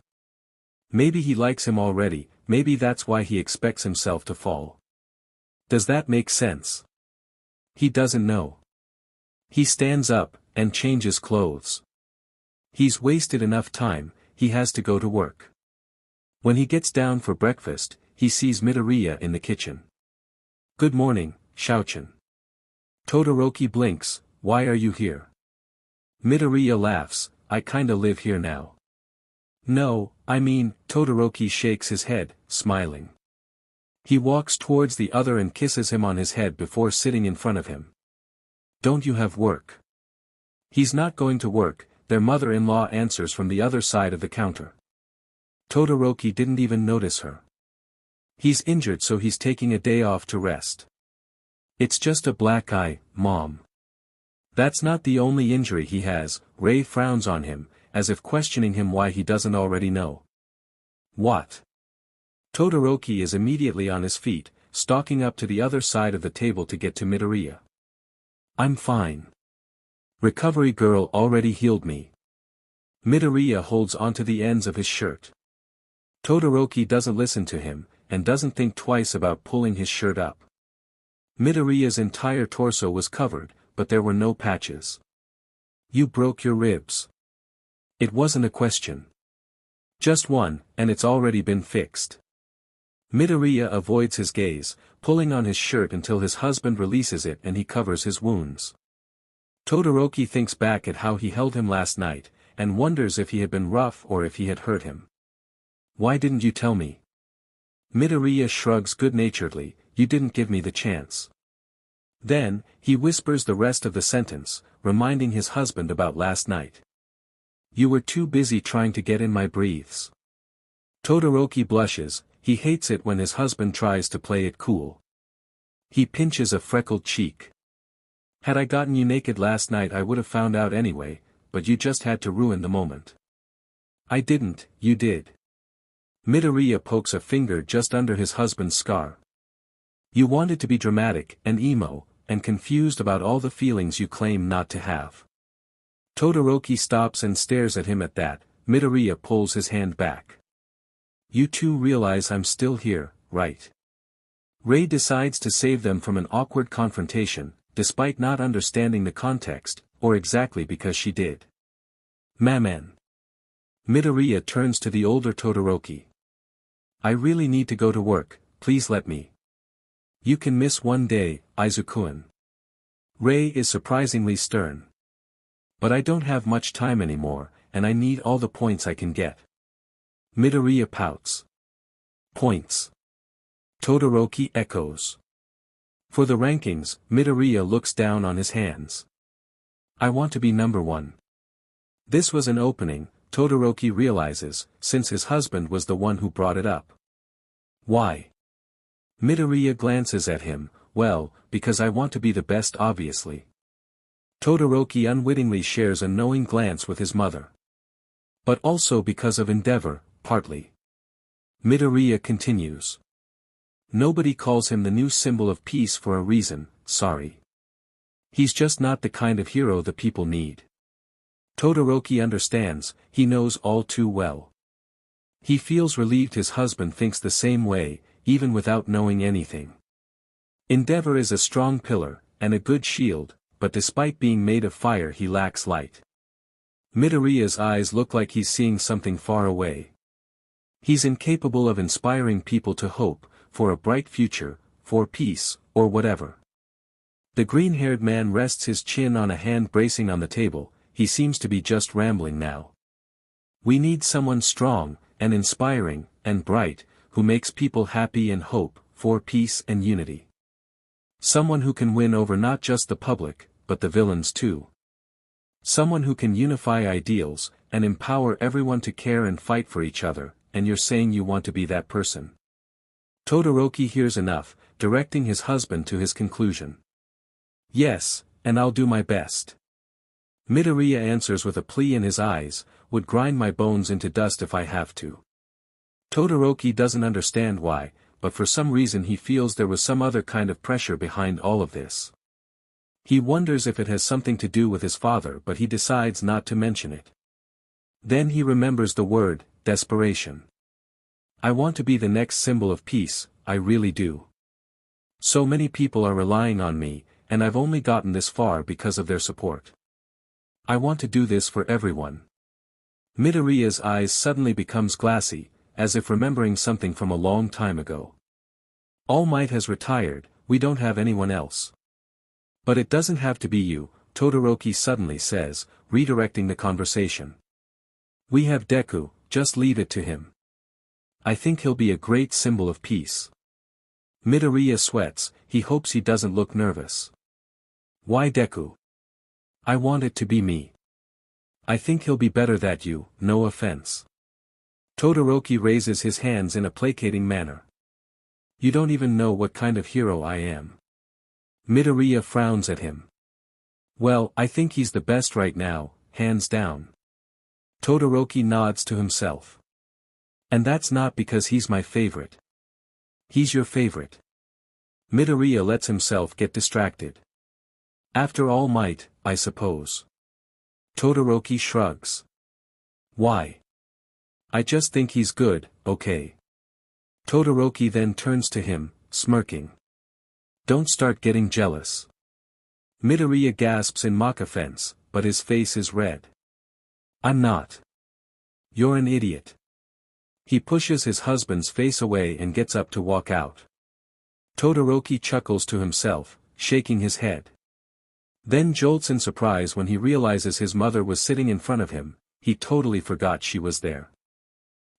Maybe he likes him already, maybe that's why he expects himself to fall. Does that make sense? He doesn't know. He stands up, and changes clothes. He's wasted enough time, he has to go to work. When he gets down for breakfast, he sees Midoriya in the kitchen. Good morning, Shouchan. Todoroki blinks, why are you here? Midoriya laughs, I kinda live here now. No, I mean, Todoroki shakes his head, smiling. He walks towards the other and kisses him on his head before sitting in front of him. Don't you have work? He's not going to work, their mother-in-law answers from the other side of the counter. Todoroki didn't even notice her. He's injured so he's taking a day off to rest. It's just a black eye, Mom. That's not the only injury he has, Ray frowns on him, as if questioning him why he doesn't already know. What? Todoroki is immediately on his feet, stalking up to the other side of the table to get to Midoriya. I'm fine. Recovery girl already healed me. Midoriya holds onto the ends of his shirt. Todoroki doesn't listen to him, and doesn't think twice about pulling his shirt up. Midoriya's entire torso was covered, but there were no patches. You broke your ribs. It wasn't a question. Just one, and it's already been fixed. Midoriya avoids his gaze, pulling on his shirt until his husband releases it and he covers his wounds. Todoroki thinks back at how he held him last night, and wonders if he had been rough or if he had hurt him. Why didn't you tell me? Midoriya shrugs good-naturedly, you didn't give me the chance. Then, he whispers the rest of the sentence, reminding his husband about last night. You were too busy trying to get in my briefs. Todoroki blushes, he hates it when his husband tries to play it cool. He pinches a freckled cheek. Had I gotten you naked last night I would have found out anyway, but you just had to ruin the moment. I didn't, you did. Midoriya pokes a finger just under his husband's scar. You wanted to be dramatic, and emo, and confused about all the feelings you claim not to have. Todoroki stops and stares at him at that, Midoriya pulls his hand back. You two realize I'm still here, right? Ray decides to save them from an awkward confrontation, despite not understanding the context, or exactly because she did. Maman. Midoriya turns to the older Todoroki. I really need to go to work, please let me. You can miss one day, Izuku-kun. Ray is surprisingly stern. But I don't have much time anymore, and I need all the points I can get. Midoriya pouts. Points. Todoroki echoes. For the rankings, Midoriya looks down on his hands. I want to be number one. This was an opening, Todoroki realizes, since his husband was the one who brought it up. Why? Midoriya glances at him, well, because I want to be the best obviously. Todoroki unwittingly shares a knowing glance with his mother. But also because of endeavor, partly. Midoriya continues. Nobody calls him the new symbol of peace for a reason, sorry. He's just not the kind of hero the people need. Todoroki understands, he knows all too well. He feels relieved his husband thinks the same way, even without knowing anything. Endeavor is a strong pillar, and a good shield, but despite being made of fire he lacks light. Midoriya's eyes look like he's seeing something far away. He's incapable of inspiring people to hope, for a bright future, for peace, or whatever. The green-haired man rests his chin on a hand bracing on the table, he seems to be just rambling now. We need someone strong, and inspiring, and bright, who makes people happy and hope, for peace and unity. Someone who can win over not just the public, but the villains too. Someone who can unify ideals, and empower everyone to care and fight for each other, and you're saying you want to be that person. Todoroki hears enough, directing his husband to his conclusion. Yes, and I'll do my best. Midoriya answers with a plea in his eyes, would grind my bones into dust if I have to. Todoroki doesn't understand why, but for some reason he feels there was some other kind of pressure behind all of this. He wonders if it has something to do with his father but he decides not to mention it. Then he remembers the word, desperation. I want to be the next symbol of peace, I really do. So many people are relying on me, and I've only gotten this far because of their support. I want to do this for everyone. Midoriya's eyes suddenly becomes glassy, as if remembering something from a long time ago. All Might has retired, we don't have anyone else. But it doesn't have to be you, Todoroki suddenly says, redirecting the conversation. We have Deku, just leave it to him. I think he'll be a great symbol of peace. Midoriya sweats, he hopes he doesn't look nervous. Why Deku? I want it to be me. I think he'll be better than you, no offense. Todoroki raises his hands in a placating manner. You don't even know what kind of hero I am. Midoriya frowns at him. Well, I think he's the best right now, hands down. Todoroki nods to himself. And that's not because he's my favorite. He's your favorite. Midoriya lets himself get distracted. After All Might, I suppose. Todoroki shrugs. Why? I just think he's good, okay. Todoroki then turns to him, smirking. Don't start getting jealous. Midoriya gasps in mock offense, but his face is red. I'm not. You're an idiot. He pushes his husband's face away and gets up to walk out. Todoroki chuckles to himself, shaking his head. Then jolts in surprise when he realizes his mother was sitting in front of him, he totally forgot she was there.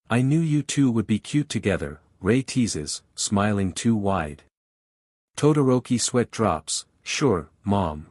I knew you two would be cute together, Ray teases, smiling too wide. Todoroki sweat drops, sure, Mom.